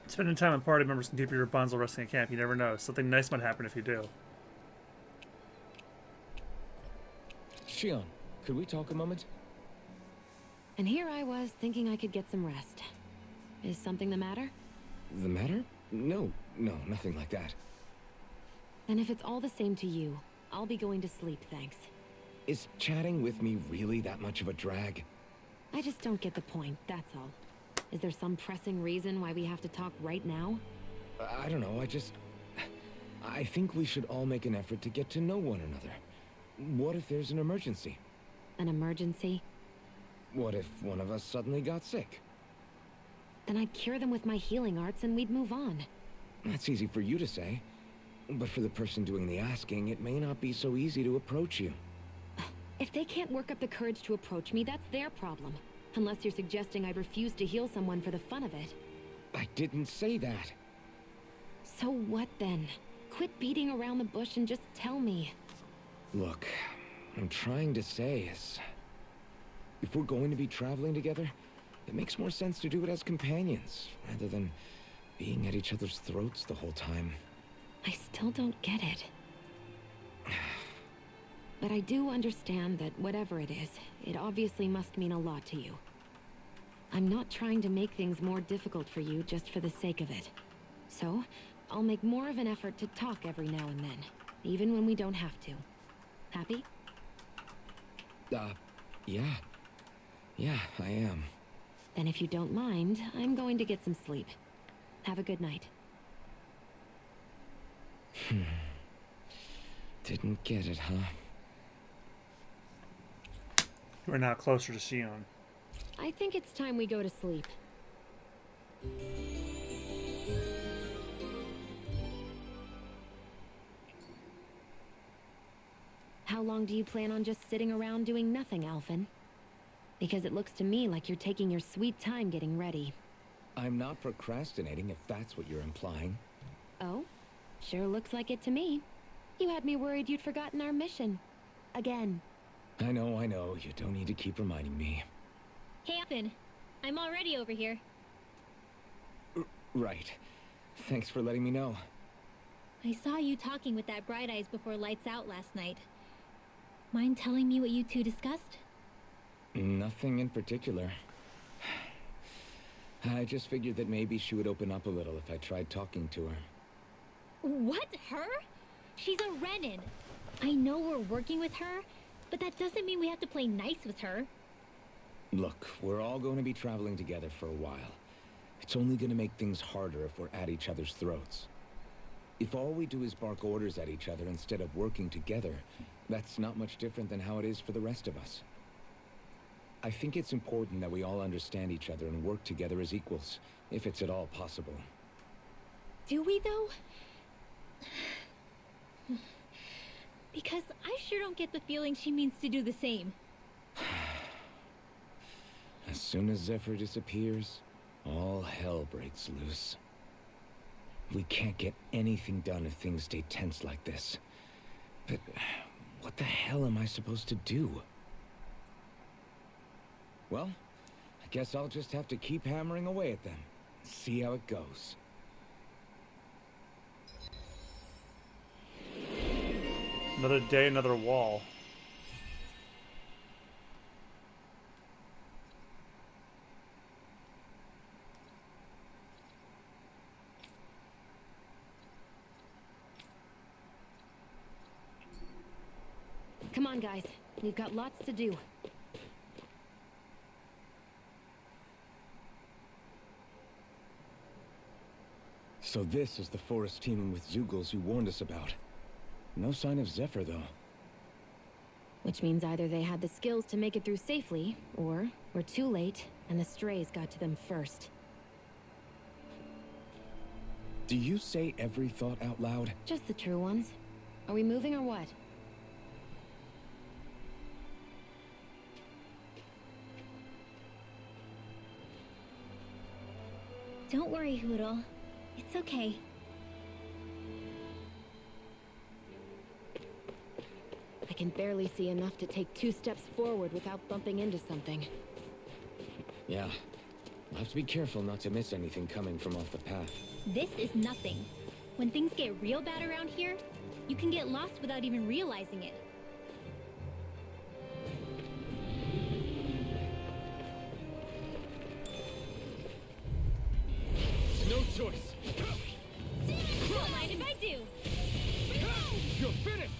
Spending time with party members can keep your bonds while resting at camp. You never know. Something nice might happen if you do. Shionne, could we talk a moment? And here I was thinking I could get some rest. Is something the matter? The matter? No, nothing like that. Then if it's all the same to you, I'll be going to sleep, thanks. Is chatting with me really that much of a drag? I just don't get the point, that's all. Is there some pressing reason why we have to talk right now? I don't know, I think we should all make an effort to get to know one another. What if there's an emergency? An emergency? What if one of us suddenly got sick? Then I'd cure them with my healing arts and we'd move on. That's easy for you to say. But for the person doing the asking, it may not be so easy to approach you. If they can't work up the courage to approach me, that's their problem. Unless you're suggesting I refuse to heal someone for the fun of it. I didn't say that. So what then? Quit beating around the bush and just tell me. Look, what I'm trying to say is... if we're going to be traveling together, it makes more sense to do it as companions, rather than being at each other's throats the whole time. I still don't get it. But I do understand that whatever it is, it obviously must mean a lot to you. I'm not trying to make things more difficult for you just for the sake of it. So, I'll make more of an effort to talk every now and then, even when we don't have to. Happy? Yeah. Yeah, I am. Then if you don't mind, I'm going to get some sleep. Have a good night. Didn't get it, huh? We're now closer to Shionne. I think it's time we go to sleep. How long do you plan on just sitting around doing nothing, Alphen? Because it looks to me like you're taking your sweet time getting ready. I'm not procrastinating, if that's what you're implying. Oh? Sure looks like it to me. You had me worried you'd forgotten our mission. Again. I know. You don't need to keep reminding me. Hey, Alphen. I'm already over here. Right. Thanks for letting me know. I saw you talking with that Bright Eyes before lights out last night. Mind telling me what you two discussed? Nothing in particular. I just figured that maybe she would open up a little if I tried talking to her. What? Her? She's a Renan. I know we're working with her, but that doesn't mean we have to play nice with her. Look, we're all going to be traveling together for a while. It's only going to make things harder if we're at each other's throats. If all we do is bark orders at each other instead of working together, that's not much different than how it is for the rest of us. I think it's important that we all understand each other and work together as equals, if it's at all possible. Do we, though? Because I sure don't get the feeling she means to do the same. As soon as Zephyr disappears, all hell breaks loose. We can't get anything done if things stay tense like this. But what the hell am I supposed to do? Well, I guess I'll just have to keep hammering away at them and see how it goes. Another day, another wall. Come on, guys. We've got lots to do. So this is the forest teeming with Zeugles you warned us about. No sign of Zephyr, though. Which means either they had the skills to make it through safely, or we're too late, and the strays got to them first. Do you say every thought out loud? Just the true ones. Are we moving or what? Don't worry, Hoodle. It's okay. I can barely see enough to take 2 steps forward without bumping into something. Yeah. I'll have to be careful not to miss anything coming from off the path. This is nothing. When things get real bad around here, you can get lost without even realizing it. No choice. Don't mind if I do. You're finished.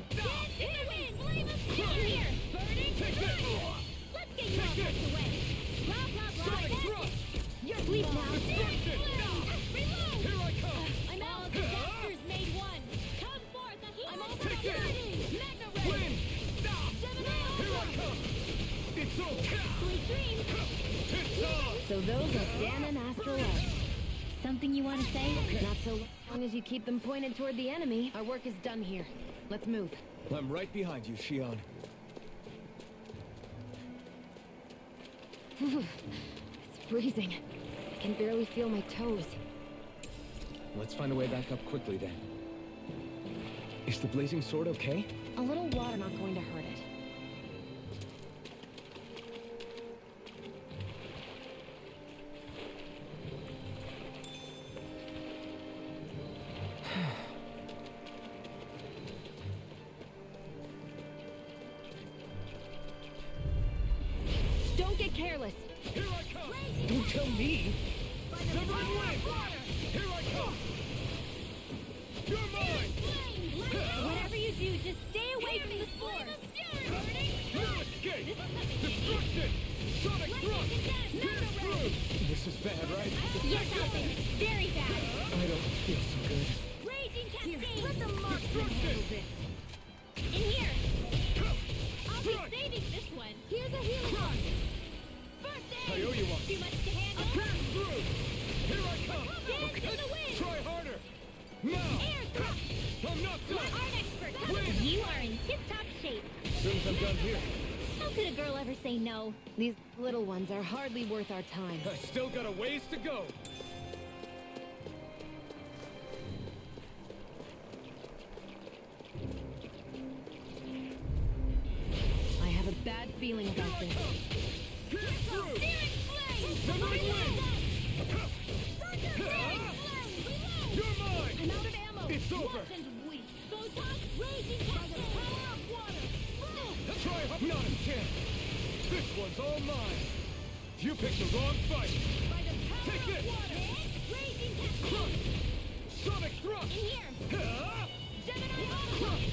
Dance in the wind. Flame of fire here. Burning fire. Let's get you all pushed away. Blah, blah, blah. Thrust. You're asleep now. Reload. Reload. Here I come. I'm out. Disasters made one. Take it! Win! Here I come! It's over! Sweet dreams. It's on! So those are Dan and Astral Edge. Something you want to say? Not so long as you keep them pointed toward the enemy. Our work is done here. Let's move. I'm right behind you, Shionne. It's freezing. I can barely feel my toes. Let's find a way back up quickly then. Is the blazing sword okay? A little water not going to hurt it. Don't get careless. Here I come! Don't tell me! Zephyr and Rinwell! Here I come! You're mine! Whatever you do, just stay away from the spore. No escape! Destruction! Sonic thrust! Pierce through! This is bad, right? Yes, Alphen. Very bad. I don't feel so good. Raging cascade. Let the Destruction! in here. I'll be saving this one. Here's a healing arm. First I aid. owe you one. Too much to handle. Pass through! Here I come! Dance in the wind. Try harder! Now! Air thrust. I'm not Let done! art expert. You are in tip-top shape. As soon as I'm done here, How could a girl ever say no? These little ones are hardly worth our time. I still got a ways to go. I have a bad feeling about this. Pierce through! Searing flame. Zephyr and Rinwell! You're mine! I'm out of ammo. It's over. Watch and weak. Photon raging cascade. Power of water. Try hard. Not a chance. This one's all mine. You picked the wrong fight. By the power Take of this. water. Raging cascade. Crush! Sonic thrust! In here. Ah! Gemini on Crush!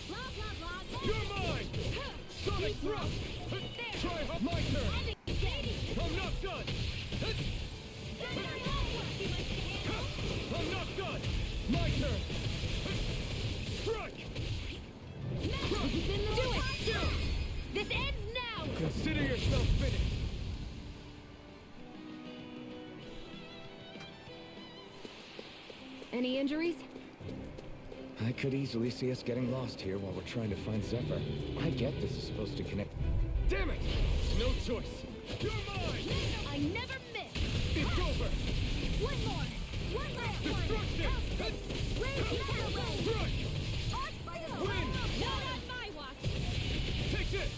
blah blah blah. You're mine! Sonic thrust! Try hard. My turn. I'm not done. I'm not done. My turn. Strike! Do it. This ends now. Consider yourself finished. Any injuries? I could easily see us getting lost here while we're trying to find Zephyr. I get this is supposed to connect. Damn it! No choice. You're mine! I never miss. It's over! One more. One last one. Destruction! Raging cascade. Strike! Win! Not on my watch. Take this!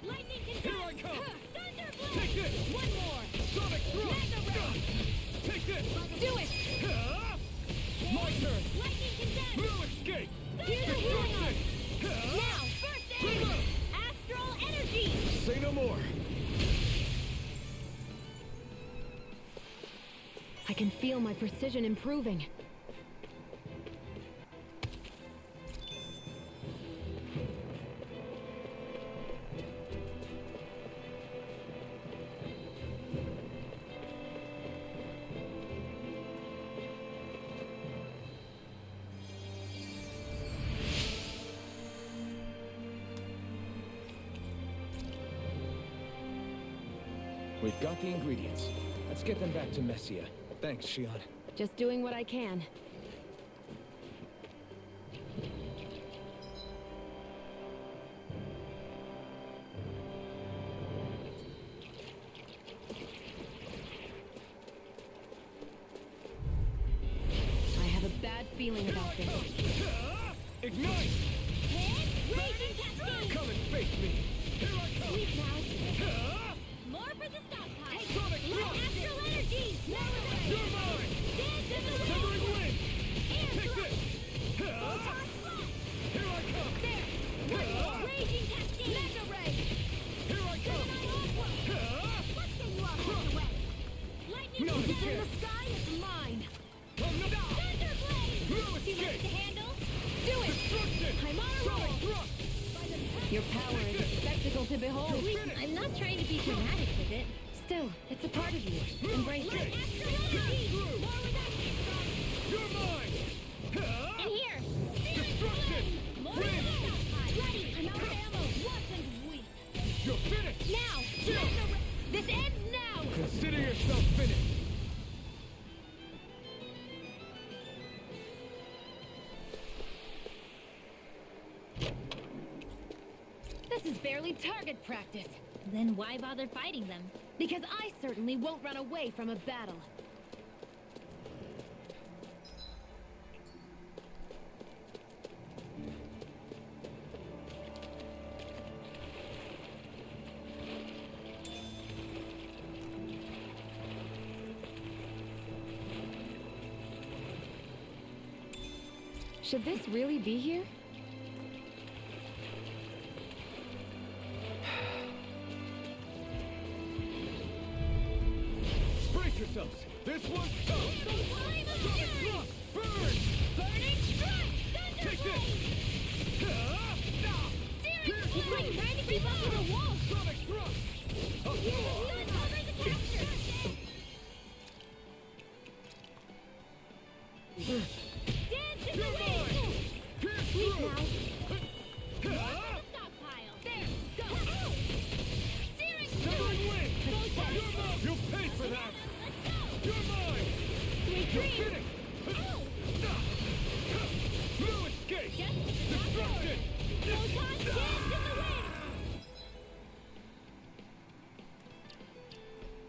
Lightning Here condemned. I come! Thunderblade. Take this! One more. Sonic thrust! Mega ray. Take this! Do it. Ah! My turn! Lightning condemned. No escape! Here's a healing arm. Ah! Now, first aid. Astral energy. Say no more! I can feel my precision improving. We've got the ingredients. Let's get them back to Messia. Thanks, Shionne. Just doing what I can. I have a bad feeling about this. Ah! Ignite! Raging cascade. Come and face me! Here I come! Sleep now. Ah! More for the stockpile. Sonic thrust! Astral energy. You're mine! Dance in the Zephyr wind. and Rinwell! Air Take thrust. this! Ah! Here I come! There. One more. Raging cascade. Mega ray. Here I come! Ah! Let's get you off the way. Lightning No condemned. chance. The sky is mine. I'm not... Thunderblade. No Too much escape! to handle. Do it. Destruction! I'm on a Sonic roll. thrust! Your power is a spectacle to behold. I'm not trying to be dramatic with it. Still, it's a part of you. Embrace it. Astral energy. More with that. You're mine! Ah! In here. only target practice. Then why bother fighting them? Because I certainly won't run away from a battle. Should this really be here? Brace yourselves! This one's tough! Flame of Sonic fury! thrust! Burn! Burning strike! Take Thunder this! He's like trying to keep up with the wall! Sonic thrust! Sun over the capture! Dance in the wind! Please now. Stockpile! There! Go! Searing Severing wind! Goes down! You'll pay for that! Let's go! You're mine! Sweet You're dreams! finished! No escape! Just Destruction! Photon dance in the wind!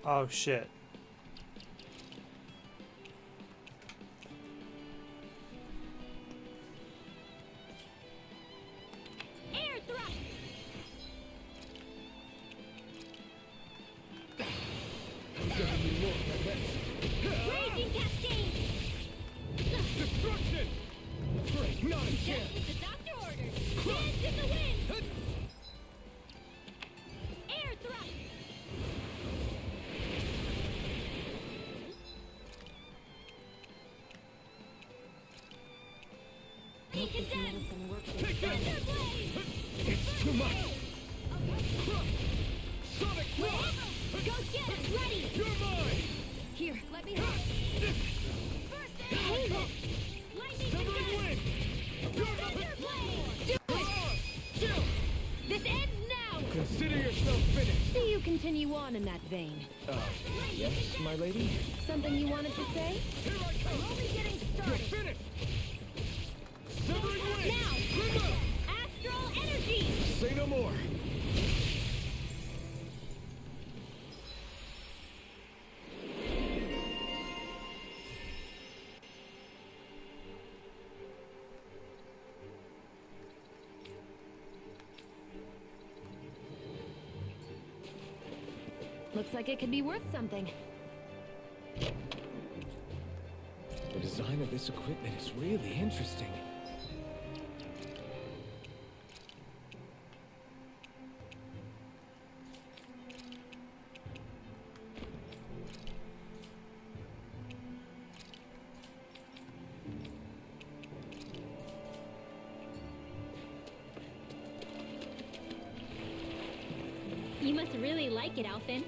Oh shit. Air thrust! Raging cascade! Destruction! Great, not a Just chance! what the doctor ordered! Dance in the wind! Air thrust! Decondense! Take that! Thunder blade! It's too much! Sonic thrust! Go get it! Ready! You're mine! Here, let me help. First aid! Lightning Severing condense! wind! Thunder blade! Do it! Chill! This ends now! Consider yourself finished! See you continue on in that vein. Yes, my lady? Something you wanted to say? Here I come! Only getting You're started! finished! Severing wind! Now! Rinwell! Astral energy! Say no more! Looks like it could be worth something. The design of this equipment is really interesting. You must really like it, Alphen.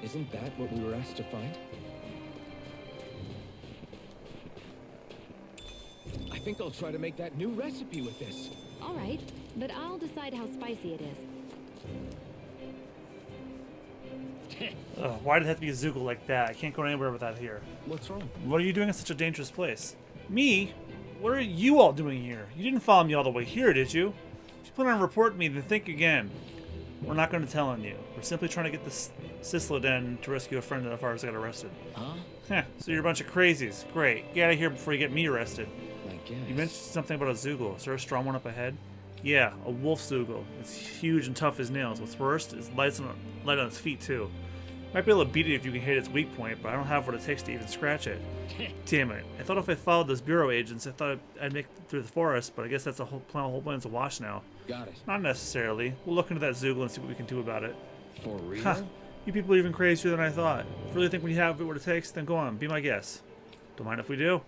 Isn't that what we were asked to find? I think I'll try to make that new recipe with this. All right, but I'll decide how spicy it is. Ugh, why did it have to be a Zoogle like that? I can't go anywhere without here. What's wrong? What are you doing in such a dangerous place? Me? What are you all doing here? You didn't follow me all the way here, did you? If you plan on reporting me, then think again. We're not going to tell on you. We're simply trying to get this Cyslodia to rescue a friend of ours that got arrested. Huh? Heh, so you're a bunch of crazies. Great. Get out of here before you get me arrested. I guess. You mentioned something about a Zoogle. Is there a strong one up ahead? Yeah, a wolf Zoogle. It's huge and tough as nails. What's worst is light on its feet, too. Might be able to beat it if you can hit its weak point, but I don't have what it takes to even scratch it. Damn it. I thought if I followed those bureau agents, I thought I'd make it through the forest, but I guess that's a whole plan's a wash now. Got it. Not necessarily. We'll look into that Zoogle and see what we can do about it. For real? Ha! You people are even crazier than I thought. If you really think we have what it takes, then go on, be my guest. Don't mind if we do.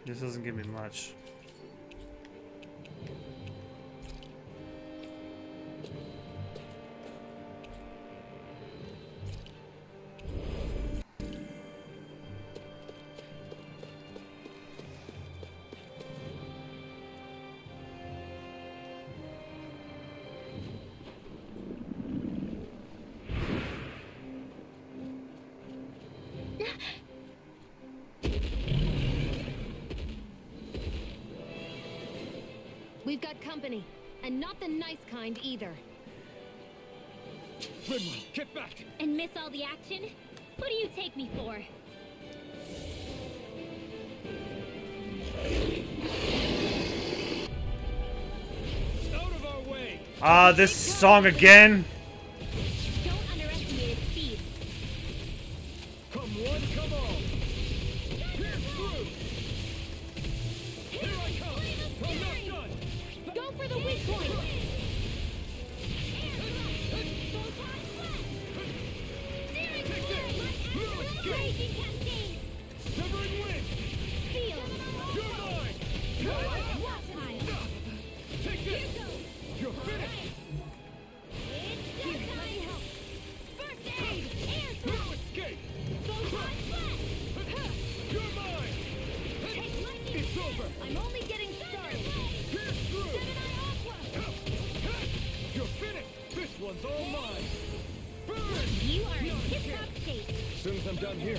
This doesn't give me much. We've got company, and not the nice kind either. Rinwell, get back! And miss all the action? Who do you take me for? Out of our way! Ah, this song again. Don't underestimate its speed. Come one, come all! Pierce through! Here I come! I'm not done! Go for the weak point! Raging cascade! Zephyr and Rinwell! Feel! You're mine! Take this! You're finished! First aid! Air No throw! escape! Photon flash! You're mine! Take lightning! It's over! I'm only getting started. Pierce through! Gemini Aqua! You're finished! This one's all mine! Burn! You are in tip-top shape. As soon as I'm done here,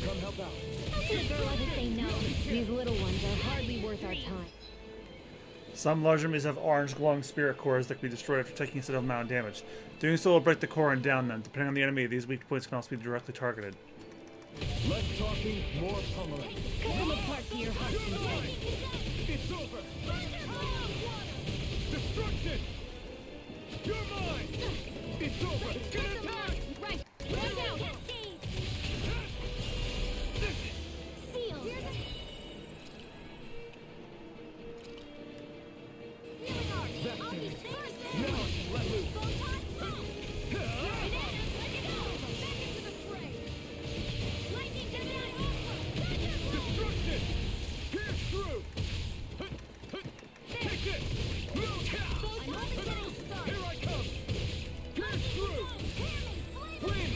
come help out. How could a girl ever say no? These little ones are hardly worth our time. Some large enemies have orange glowing spirit cores that can be destroyed after taking a set amount of damage. Doing so will break the core and down them. Depending on the enemy, these weak points can also be directly targeted. Less talking, more pummeling. Cut them apart to your heart's You're content. mine! It's over! Destruction! You're mine! It's over! Get attack! Right, right now. Seal! I'll be first! Now, let loose! Photon smoke! Renan, let it go! Back into the fray! Lightning Gemini Aqua! Destruction! Pierce through! Take it! I'm only getting started! Here I come! Pierce through! Win!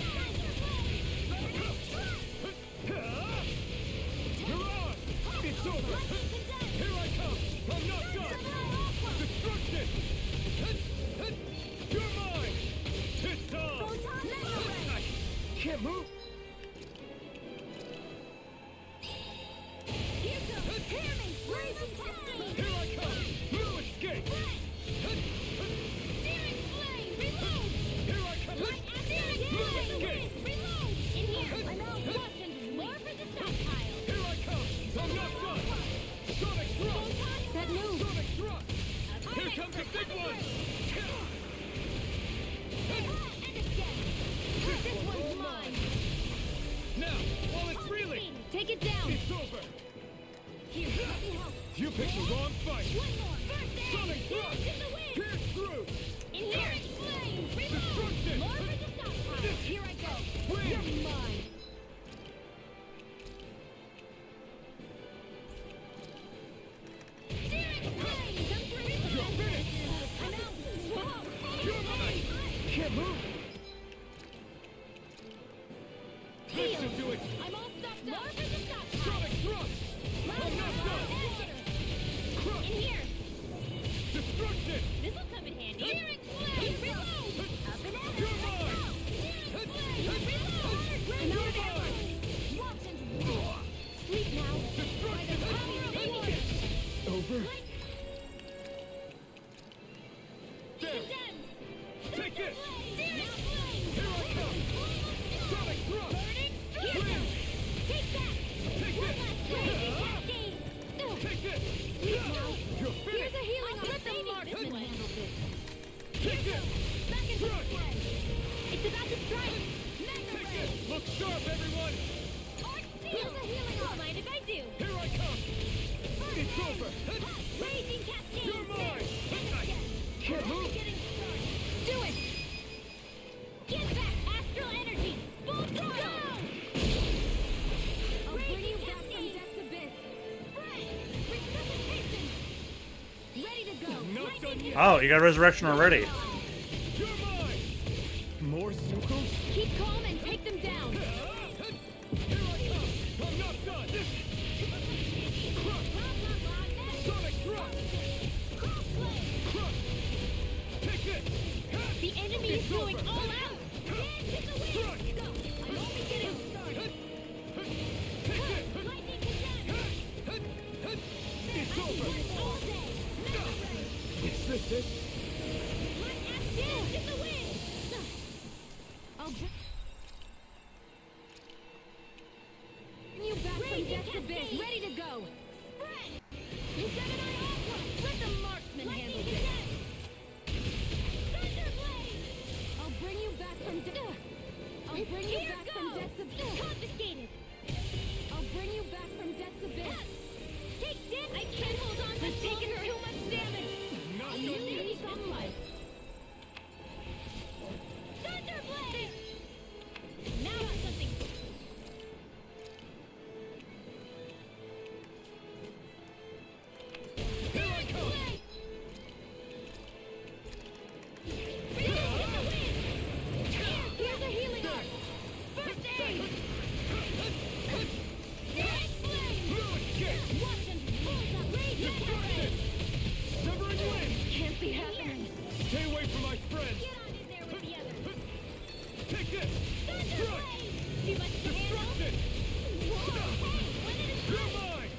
You're on! It's over! Here I come! I'm not done! Destruction! You're mine! It's on! I can't move! Here goes! Hear me! Raging cascade! Here I come! No escape! Searing flame! Reload! Here I come! Light searing No flame! escape! Reload! In here! I'm out! Watch and more for the stockpile! Here I come! I'm not done! Sonic thrust! That move. Sonic thrust! Here comes the big one! And again! This one's mine! Now, while it's reeling, Take it down. it's over! Here, let me help! You picked the wrong fight! One more! First aid! Sonic thrust! Dance in the wind! Pierce through! In here! Flame! Reload! Destruction! More for the stockpile! Here I go! Win! You're mine! Searing flame! Come through! You're finished! I'm out! Whoa! You're mine! Can't move! This Seal! should do it! I'm all stocked up! More for the stockpile! Sonic thrust! I'm not done! Crush! In here! Destruction! This'll come in handy! Searing flame! Reload! Up and at You're mine! Searing flame! Reload! I'm out of ammo! Watch and roll! Sleep now! By the power of the Lord! Over? There! Condemns! Take it! Searing flame! Here I come! Sonic thrust! Burning! Here! Take that! Take One it! last raging cascade! Take it! Sleep now! You're Here's finished! a healing on Let the baby marksman this way. handle this. Take it! Back into the Crush! fray! It's about to strike! Mega Take ray! it! Look sharp, everyone! Arc seal! Here's a healing on. Mind if I do? Here I come! It's over! Raging cascade! You're mine! I Can't move! getting started! Do it! Get back! Astral energy! Full throttle! I'll bring you back from cascade! Death's abyss. Spray! not done yet. Oh, you got resurrection already. You're mine. More Sukos? Keep calm and take them down. Here I come. I'm not done. Crush. Sonic thrust. Crush. Take it. The enemy is going all out! Crush. I'm only getting started! Lightning condemned! It's over. All day! Is this it? Light axe in the wind! I'll bring you back from death's abyss, ready to go. You got an eye off one! Let the marksman handle this. Thunderblade! I'll bring you back from I'll bring you back from death's abyss. Confiscated! I'll bring you back from death's abyss. Take this! I can't hold on We've much taken longer! too much damage. Not I done need yet. sunlight. Thunderblade! Now for something! Here I come. Here's a healing art! First aid! Direct flame! Watch them pull up! Rage attack! Zephyr and Rinwell. Can't be happening. Stay away from my friends. Get on in there with the others! Take this. Thunderblade! Too much to handle? Destruction. Whoa! Hey! When it is You're mine.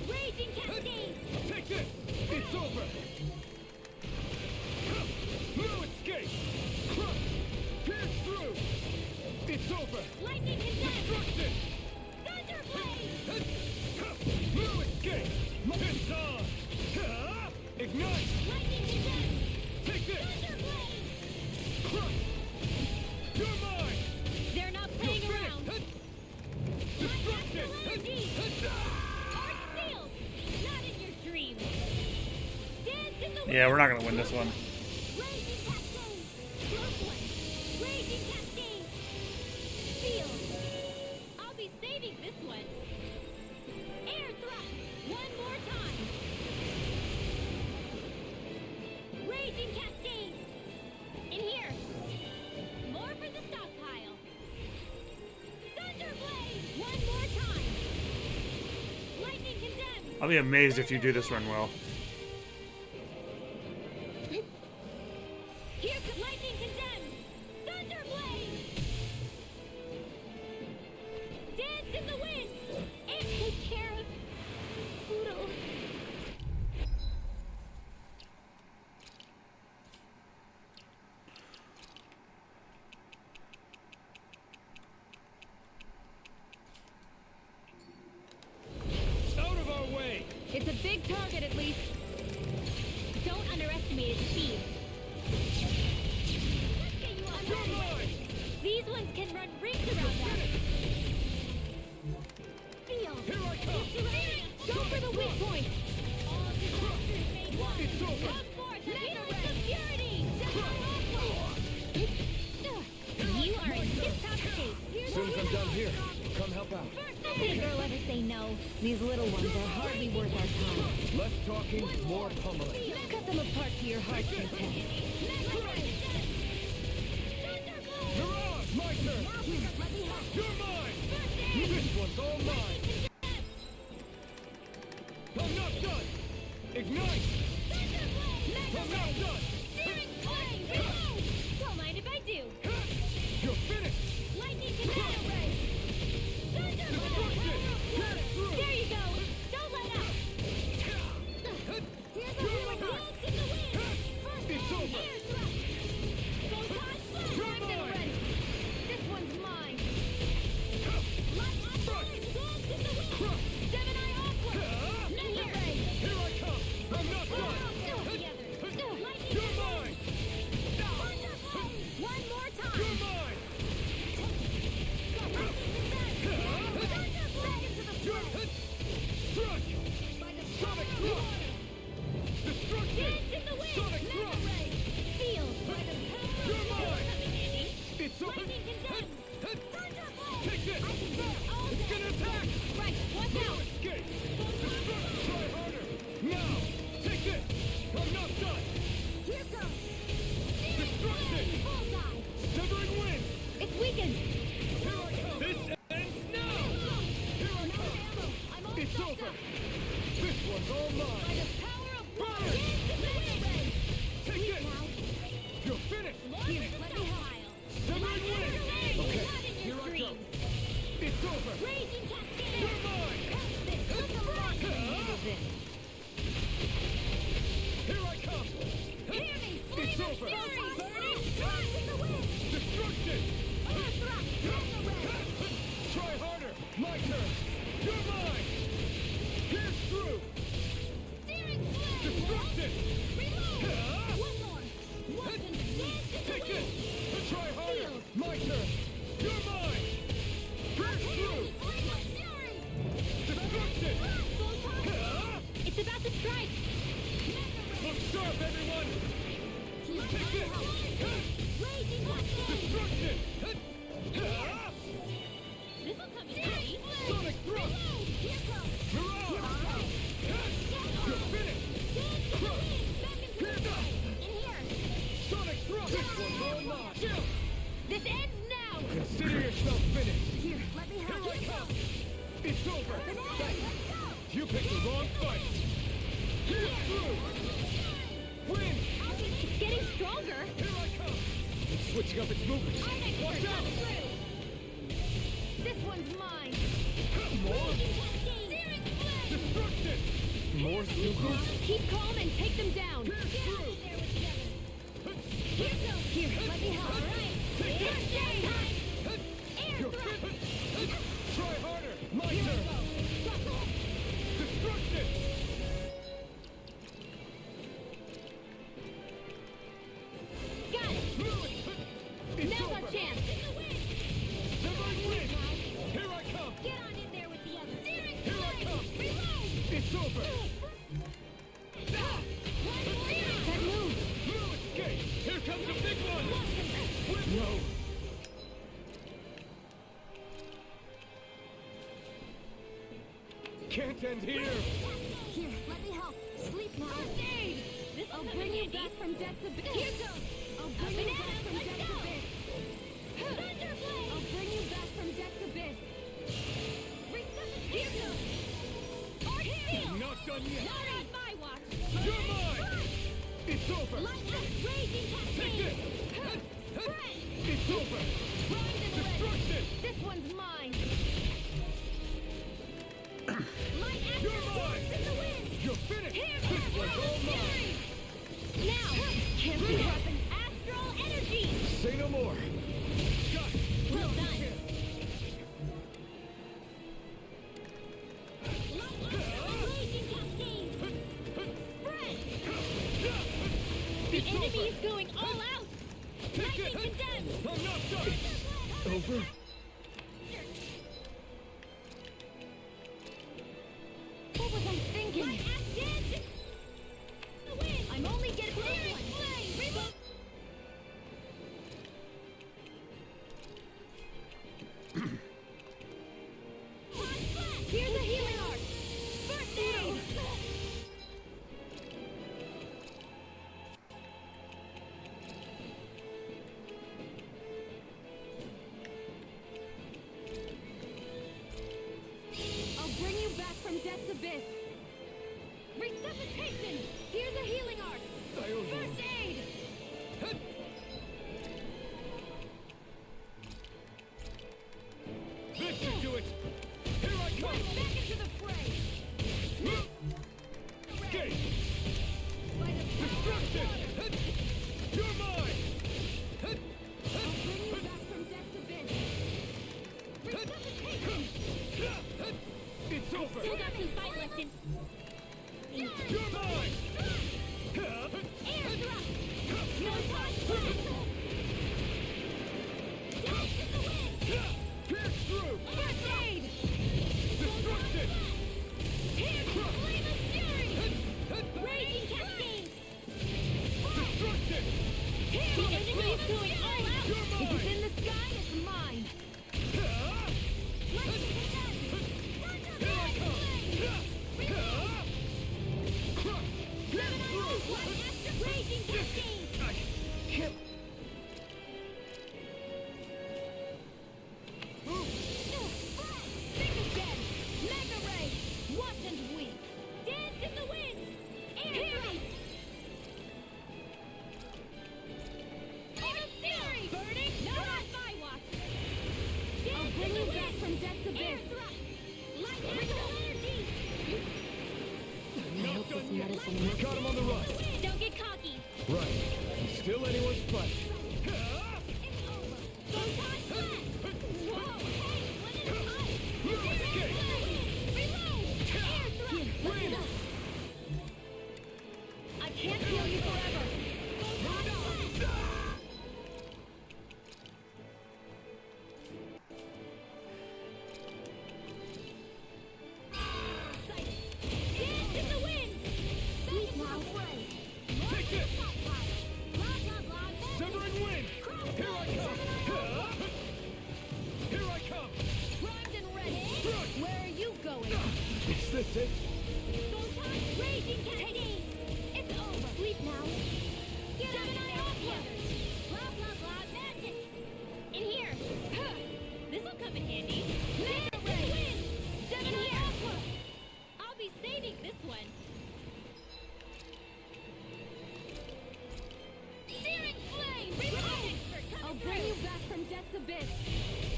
Raging cascade! Take this. It's over. No escape. Crush. Pierce through. It's over. Lightning condemned! Destruction. Thunderblade! No escape. It's on. Ignite. Lightning condemned! Take this. Thunderblade! Crush. You're mine. They're not playing around! Destruction. Art sealed! Not in your dreams! Dance in the Yeah, we're not gonna win this one. Raging cascade! Close one! Raging cascade! Sealed! I'll be saving this one! Air thrust! One more time! Raging cascades! In here! More for the stockpile! Thunderblade! One more time! Lightning condemned! I'll be amazed if you do this run well. Here comes lightning condemned! Thunderblade! Dance in the wind! And take care of Poodle. Out of our way. It's a big target at least. Don't underestimate its speed. Let's get you on You're that. mine. These ones can run rings around us. Feel. Here I come. Go for the weak point. All disasters made one. It's over. Come forth, feelings of purity. You are in tip-top shape. As soon as I'm done here, come help out. How could a girl ever say no? These little ones are hardly worth our time. Less talking, more pummeling. Cut them apart to your heart's content. Mirage, my turn. You're mine. This one's all mine. I'm not done. Ignite. I'm not done. Don't mind if I do. You're finished. Lightning condemned. Destruction. Get through. There you go. Don't let up. Here's a healing art. In the wind. It's over. Air thrust. Go touch. Drag them ready. This one's mine. Light up. Gold in the wind. Gemini awkward. Here I come. I'm not done. Together. Lightning over! Fury! Destruction! Try harder! My turn! You're mine! Pierce through! Destruction! One more! Take it! Try harder! My turn! You're mine! Pierce through! Destruction! It's about to strike! Look sharp, everyone! Take it! Raging Destruction! This'll come in handy! Sonic thrust! Here comes! Mirage! You're finished! In here! Sonic thrust! This one's all mine! This ends now! Consider yourself finished! Here, let me help. Here I come! It's over! Let's go! You picked the wrong fight! Pierce through! Win! It's getting stronger! Here I come! It's switching up its movements! I'm expert! Watch out! This one's mine! More! Destruction! More super! Keep calm and take them down! Pierce through! Here, let me help! Take it! Air You're thrust! fit! Try harder! My turn! Destruction! Got it! It's Now's our over! chance! Zephyr and Rinwell! Here I come! Get on in there with the others! Here I come! It's over! That move! No escape! Here comes the big one! No! Can't end here! Here, let me help! Sleep now! First aid! I'll bring you back from death's abyss! Here goes! I'll bring you back from death's abyss! Thunderblade! I'll bring you back from death's abyss! Here goes! Not done yet! Not on my watch! You're mine! It's over! Lightning raging Take cascade! this! Spread! It's over! Grind and Destruction! this one's mine! Light You're astral mine! force in the wind! You're finished! Here, This one's all mine! now! Cancel weapons! Astral energy! Say no more! Got it! Well done! Raging cascade! Spread! The enemy is going all out! Take Lightning it! condemned! I'm not done! Over? What was I thinking? I'm only getting close one. Here's a healing art. First aid. I'll bring you back from death's abyss. Resuscitation! Here's a healing art! First aid! This should do it! Here I come! Right back into the fray! Escape! By the Destruction! You're mine! I'll bring you back from death's abyss! Resuscitation! It's over! Still got some fight left in... You're mine! Air thrust! No time! Dash in the wind! Pierce through! First aid! Destruction! Here! Flame of fury! Raging cascade! Destruction! Here! The enemy is going all out! You're If mine! it's in the sky, it's mine! Lightning condemned! Here I come! Raging cascade! Think again! Mega ray! Watch and weep! Dance in the wind! Air thrust! Flame of fury! Burning! Not on my watch! I'll bring you back from death's abyss! Air thrust! Light astral energy! Not done yet! Got him on the run! Don't get cocky! Right. still anyone's fight. I can't heal you forever. Take this! Zephyr and Rinwell! Here I come! Here I come! Primed and ready. Where are you going? Is this it? Raging Kennedy! It's over. Sleep now. Get out of here. Blah, blah, blah. Magic. In here. This'll come in handy. Magic win. In here. I'll be saving this one. Searing flame. Reloading. I'll bring you back from death's abyss.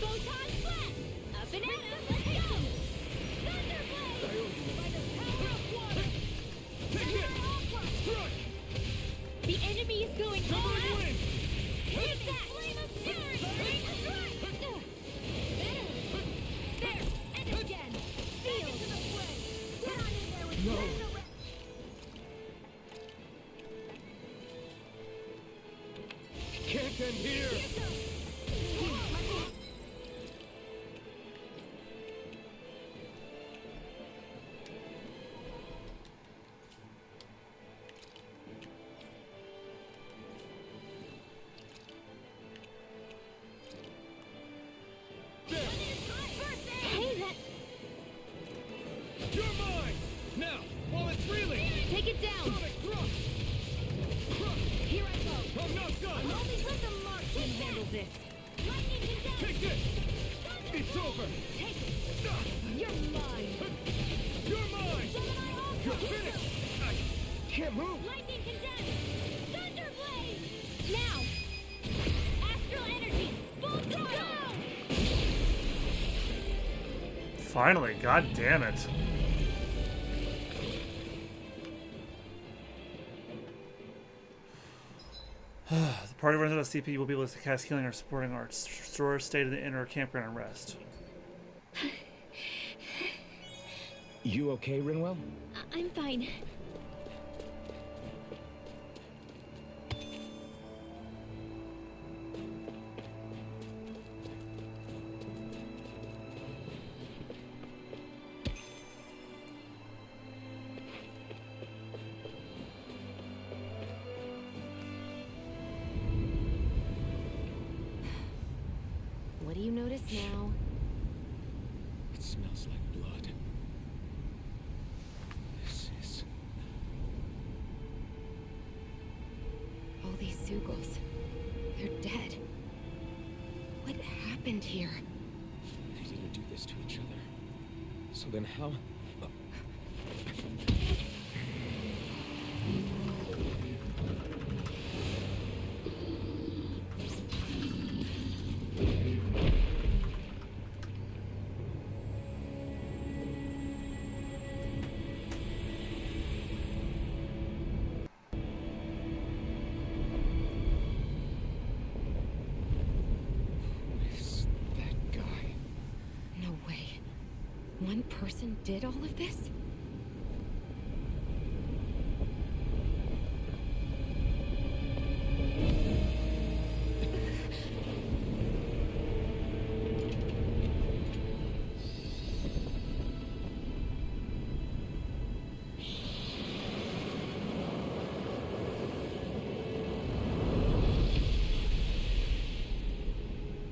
Photon flash. Up and at 'em. Let's go. Thunderblade. By the power of water. Take it! Strike! The enemy is going all Zephyr and out. Rinwell! Hit that! Flame of fury! Flame of strike! There! And again! Seal! To the fray! Get out of there with No. Can't end here! Hey, that... You're mine! Now, while it's reeling! Take it down! Sonic thrust! Here I go! I'm not done! Only let them mark can handle this! Lightning condense! Take this! It's over! Take it! You're mine! You're mine! Gemini Ultra! You're finished! I can't move! Lightning condense! Thunderblade! Now! Astral energy! Full throttle! Finally, god damn it. The party runs out of CP. Will be able to cast healing or supporting arts. Restore state of the inner campground and rest. You okay, Rinwell? I'm fine. What do you notice now? It smells like blood. This is... All these Zeugles. They're dead. What happened here? They didn't do this to each other. So then how... One person did all of this?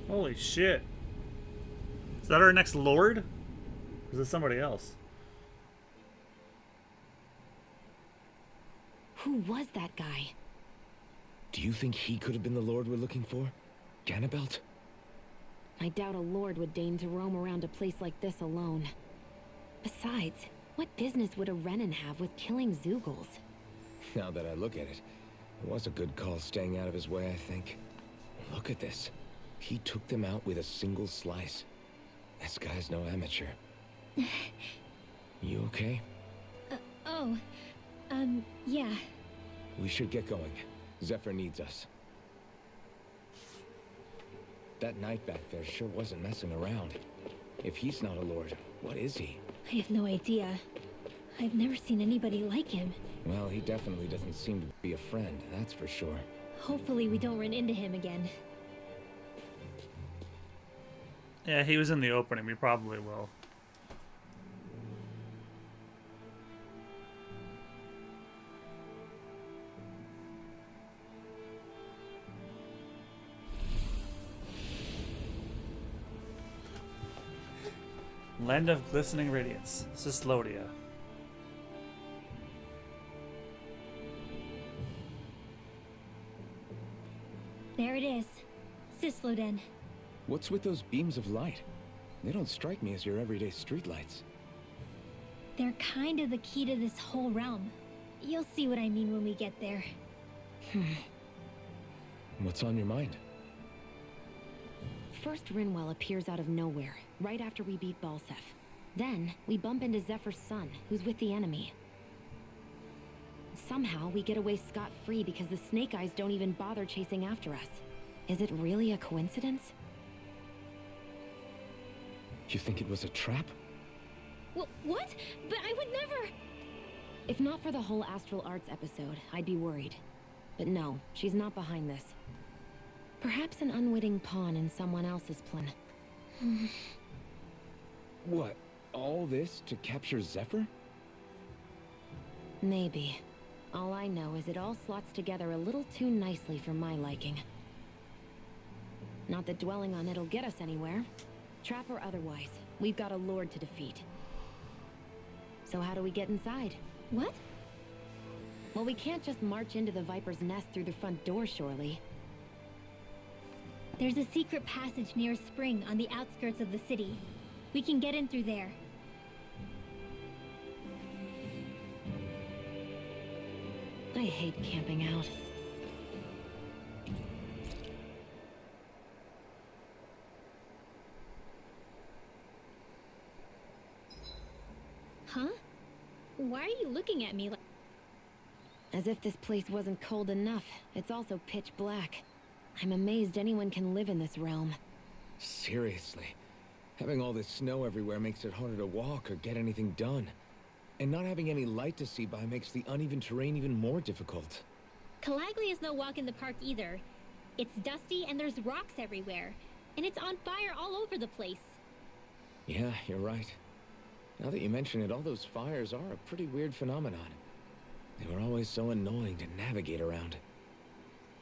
Holy shit. Is that our next lord? Or is it somebody else? Who was that guy? Do you think he could have been the Lord we're looking for? Ganabelt? I doubt a lord would deign to roam around a place like this alone. Besides, what business would a Renan have with killing Zeugles? Now that I look at it, it was a good call staying out of his way, I think. Look at this. He took them out with a single slice. This guy's no amateur. You okay? Yeah. We should get going. Zephyr needs us. That knight back there sure wasn't messing around. If he's not a lord, what is he? I have no idea. I've never seen anybody like him. Well, he definitely doesn't seem to be a friend, that's for sure. Hopefully we don't run into him again. Yeah, he was in the opening. We probably will. Land of Glistening Radiance, Cyslodia. There it is. Cysloden. What's with those beams of light? They don't strike me as your everyday streetlights. They're kind of the key to this whole realm. You'll see what I mean when we get there. What's on your mind? First, Rinwell appears out of nowhere, right after we beat Balseph. Then, we bump into Zephyr's son, who's with the enemy. Somehow, we get away scot-free because the Snake Eyes don't even bother chasing after us. Is it really a coincidence? You think it was a trap? What? But I would never... If not for the whole Astral Arts episode, I'd be worried. But no, she's not behind this. Perhaps an unwitting pawn in someone else's plan. What? All this to capture Zephyr? Maybe. All I know is it all slots together a little too nicely for my liking. Not that dwelling on it'll get us anywhere. Trap or otherwise, we've got a lord to defeat. So how do we get inside? What? Well, we can't just march into the Viper's nest through the front door, surely. There's a secret passage near a spring on the outskirts of the city. We can get in through there. I hate camping out. Huh? Why are you looking at me like... As if this place wasn't cold enough, it's also pitch black. I'm amazed anyone can live in this realm. Seriously. Having all this snow everywhere makes it harder to walk or get anything done. And not having any light to see by makes the uneven terrain even more difficult. Calaglia is no walk in the park either. It's dusty and there's rocks everywhere. And it's on fire all over the place. Yeah, you're right. Now that you mention it, all those fires are a pretty weird phenomenon. They were always so annoying to navigate around.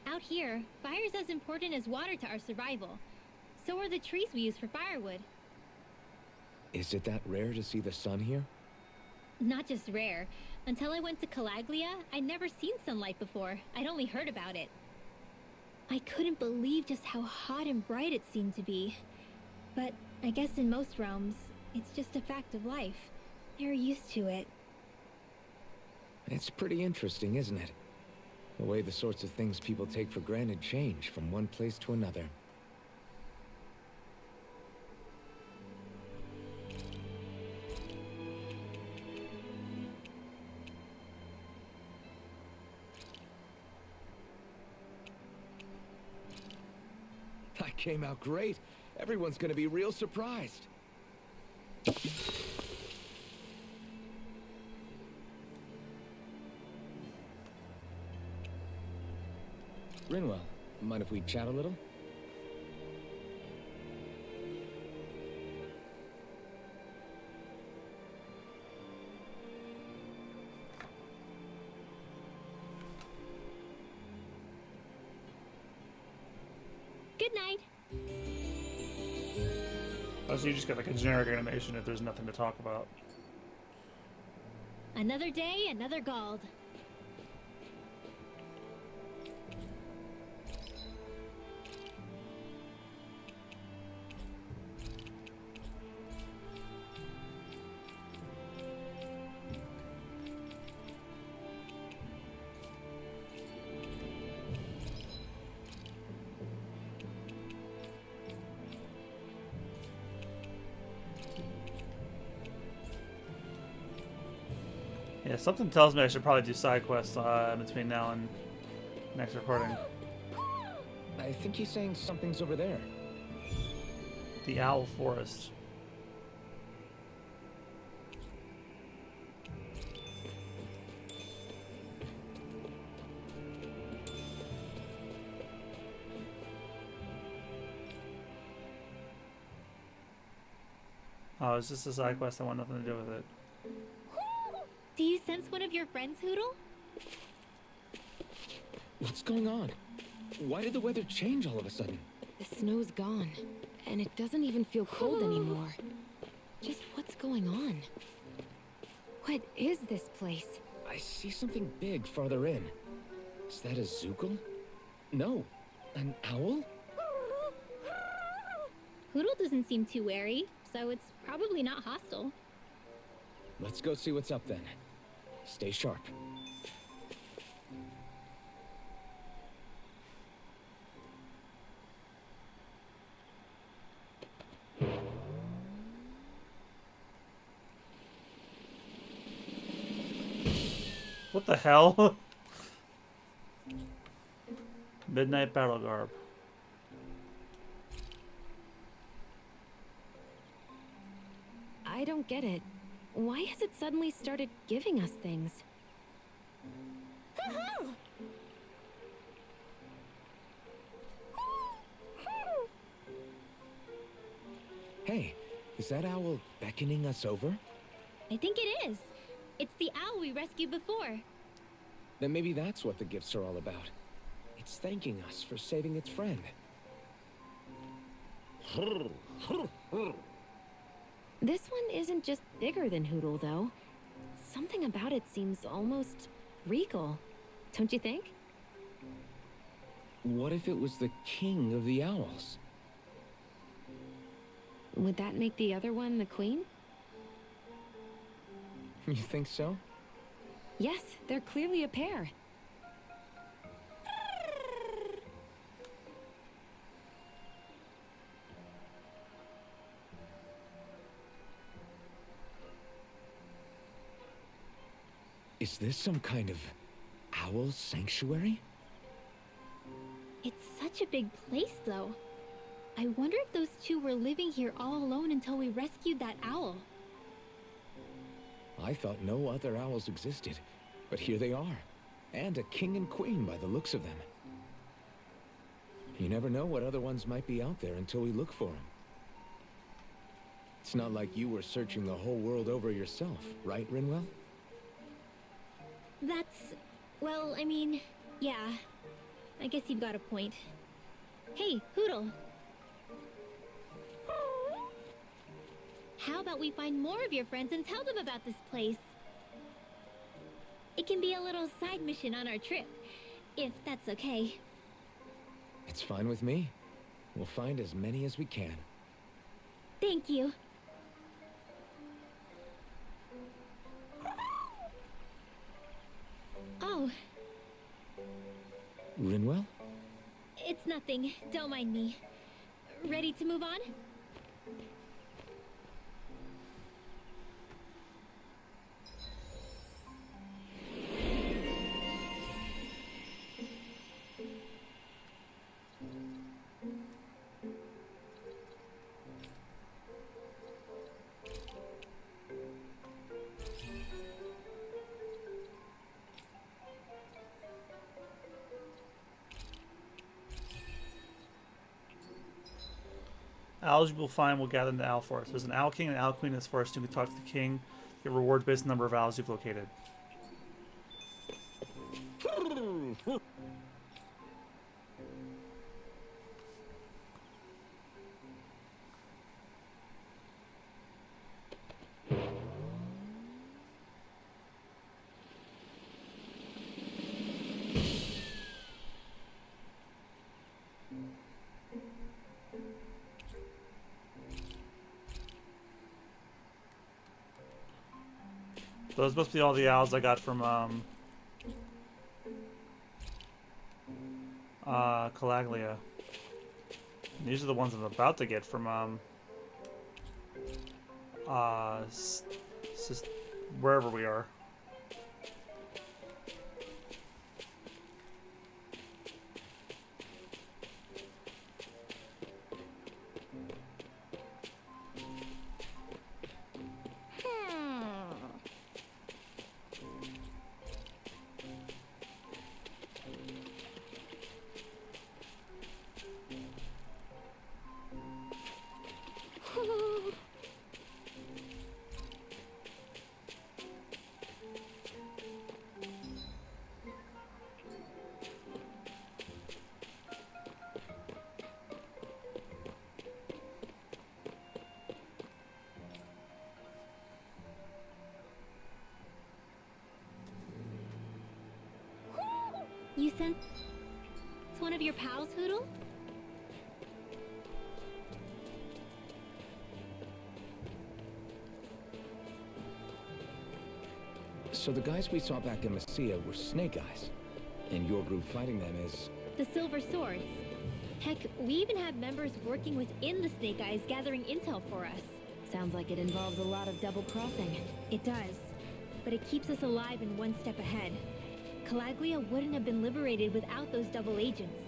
Out here, fire's as important as water to our survival. So are the trees we use for firewood. Is it that rare to see the sun here? Not just rare. Until I went to Calaglia, I'd never seen sunlight before. I'd only heard about it. I couldn't believe just how hot and bright it seemed to be. But I guess in most realms, it's just a fact of life. They're used to it. It's pretty interesting, isn't it? The way the sorts of things people take for granted change from one place to another. That came out great. Everyone's gonna be real surprised. Rinwell, mind if we chat a little? Good night. Oh, so you just get like a generic animation if there's nothing to talk about. Another day, another Gald. Yeah, something tells me I should probably do side quests between now and Next recording. I think he's saying something's over there. The Owl Forest. Oh, it's just a side quest. I want nothing to do with it. Do you sense one of your friends, Hoodle? What's going on? Why did the weather change all of a sudden? The snow's gone, and it doesn't even feel cold anymore. Just what's going on? What is this place? I see something big farther in. Is that a Zookle? No, an owl? Hoodle doesn't seem too wary, so it's probably not hostile. Let's go see what's up then. Stay sharp. What the hell? Midnight battle garb. I don't get it. Why has it suddenly started giving us things? Hey, is that owl beckoning us over? I think it is. It's the owl we rescued before. Then maybe that's what the gifts are all about. It's thanking us for saving its friend. This one isn't just bigger than Hoodle, though. Something about it seems almost regal. Don't you think? What if it was the king of the owls? Would that make the other one the queen? You think so? Yes, they're clearly a pair. Is this some kind of owl sanctuary? It's such a big place, though. I wonder if those two were living here all alone until we rescued that owl. I thought no other owls existed, but here they are. And a king and queen by the looks of them. You never know what other ones might be out there until we look for them. It's not like you were searching the whole world over yourself, right, Rinwell? Well, I mean, yeah. I guess you've got a point. Hey, Hoodle. How about we find more of your friends and tell them about this place? It can be a little side mission on our trip, if that's okay. It's fine with me. We'll find as many as we can. Thank you. Oh, Rinwell? it's nothing. Don't mind me. Ready to move on? Owls you will find will gather in the Owl Forest. There's an Owl King and an Owl Queen in this forest. You can talk to the king. Get rewards based on the number of owls you've located. Those must be all the owls I got from Calaglia. And these are the ones I'm about to get from wherever we are. sense it's one of your pals, Hoodle? So the guys we saw back in Messia were Snake Eyes, and your group fighting them is... The Silver Swords. Heck, we even have members working within the Snake Eyes gathering intel for us. Sounds like it involves a lot of double crossing. It does, but it keeps us alive and one step ahead. Calaglia wouldn't have been liberated without those double agents.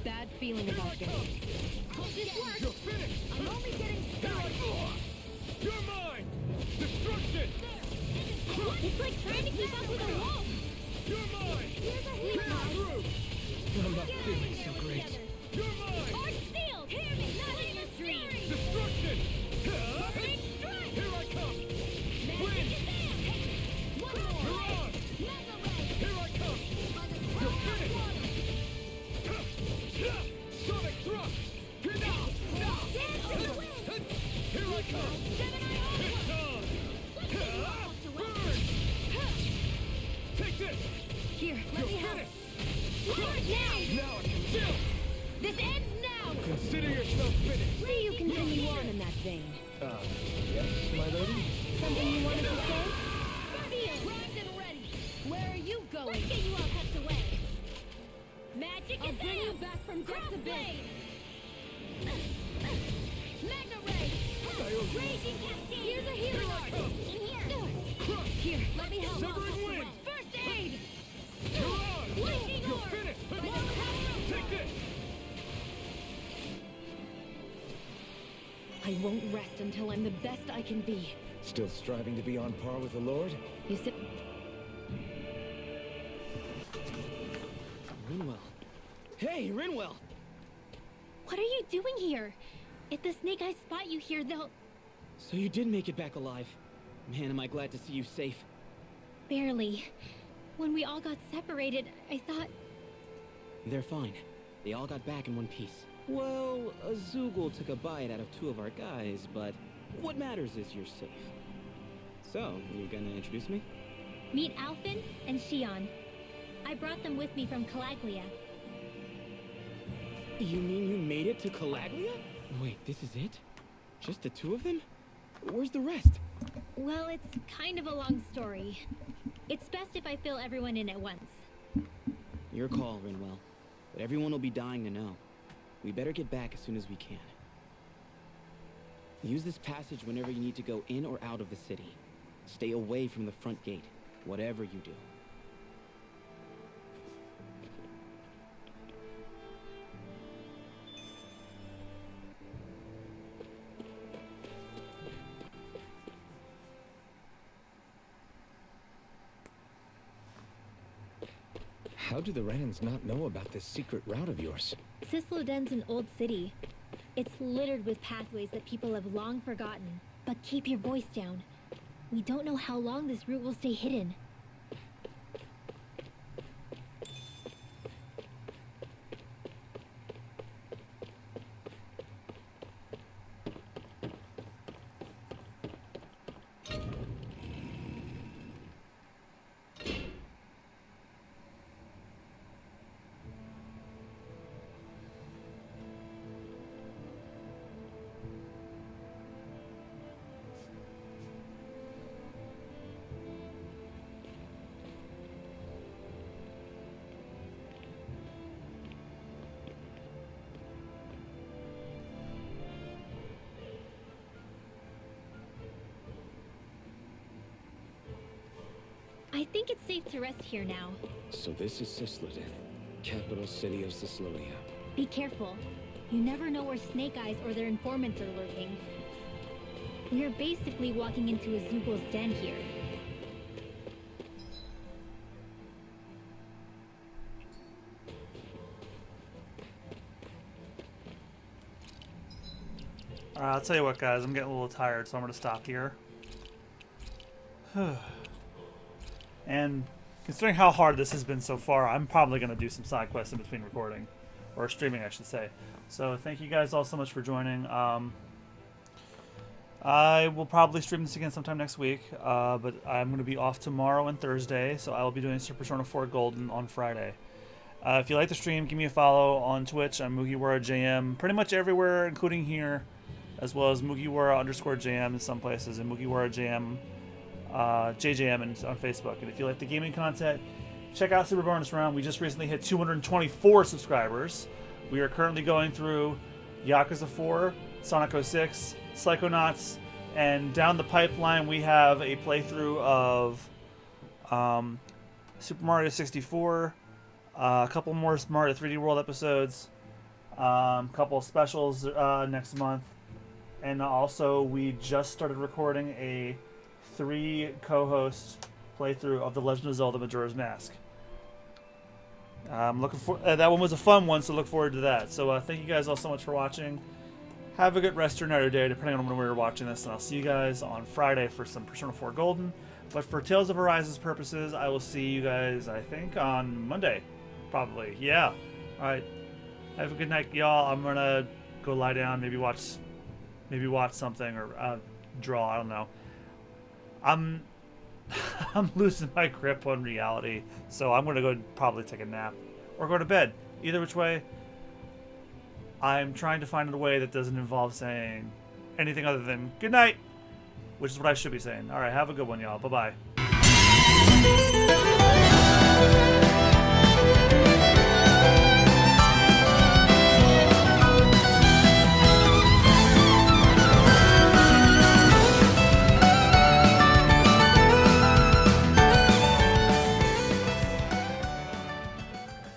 Bad feeling about this. You're finished! I'm only getting started! You're mine! Destruction! It's like trying to keep up with a wolf! You're mine! I'm not feeling so great. You're mine! Or steel! Hear me! Not in your dreams! Destruction! Big strike! Here I come! Magic is there! One more! You're on! Here I come! You're finished! Sonic thrust! Here now! Dance in the wind! Here I come! It's on! Burn! Take this! Here, let me help! Finished! Now! Now I can still! This ends now! Consider yourself finished! See you continue on in that vein. Yes, my lady? Something you wanted to say? Steel, primed and ready. Where are you going? Let's get you all tucked away! Magic I'll is bring there! you back from death to Crossblade! base. Mega Ray! Raging Cascade! Here's a healing art! In here! Here, let me help. Zephyr and Rinwell! First aid! You're on! Lightning You're orb! finished! More Take this! I won't rest until I'm the best I can be. Still striving to be on par with the Lord? You sit. Rinwell. Hey, Rinwell! What are you doing here? If the Snake Eyes spot you here, they'll... So you did make it back alive. Man, am I glad to see you safe. Barely. When we all got separated, I thought... They're fine. They all got back in one piece. Well, Azugul took a bite out of 2 of our guys, but what matters is you're safe. So, you gonna introduce me? Meet Alphen and Shionne. I brought them with me from Calaglia. You mean you made it to Calaglia? Wait, this is it? Just the 2 of them? Where's the rest? Well, it's kind of a long story. It's best if I fill everyone in at once. Your call, Rinwell. But everyone will be dying to know. We better get back as soon as we can. Use this passage whenever you need to go in or out of the city. Stay away from the front gate, whatever you do. How do the Renans not know about this secret route of yours? Cyslodia's an old city. It's littered with pathways that people have long forgotten. But keep your voice down. We don't know how long this route will stay hidden. I think it's safe to rest here now. So this is Cyslodia, capital city of Cyslodia. Be careful. You never know where Snake Eyes or their informants are lurking. We are basically walking into a Zugul's den here. Alright, I'll tell you what, guys. I'm getting a little tired, so I'm going to stop here. And considering how hard this has been so far, I'm probably going to do some side quests in between recording. Or streaming, I should say. So thank you guys all so much for joining. I will probably stream this again sometime next week. But I'm going to be off tomorrow and Thursday, so I will be doing Super Persona 4 Golden on Friday. If you like the stream, give me a follow on Twitch. I'm MugiwaraJM. Pretty much everywhere, including here. As well as Mugiwara_JM in some places, and MugiwaraJM, JJM on Facebook. And if you like the gaming content, check out Super Bonus Round. We just recently hit 224 subscribers. We are currently going through Yakuza 4, Sonic 06, Psychonauts, and down the pipeline we have a playthrough of Super Mario 64, a couple more Mario 3D World episodes, a couple of specials next month. And also, we just started recording a 3 co-host playthrough of The Legend of Zelda: Majora's Mask. I'm looking for that one was a fun one, so look forward to that. So thank you guys all so much for watching. Have a good rest of your night or day, depending on when we're watching this, and I'll see you guys on Friday for some Persona 4 Golden. But for Tales of Arise's purposes, I will see you guys, I think, on Monday, probably. Yeah. All right. Have a good night, y'all. I'm gonna go lie down, maybe watch something or draw. I don't know. I'm losing my grip on reality, so I'm gonna go probably take a nap or go to bed. Either which way, I'm trying to find a way that doesn't involve saying anything other than good night, which is what I should be saying. All right, have a good one, y'all. Bye bye.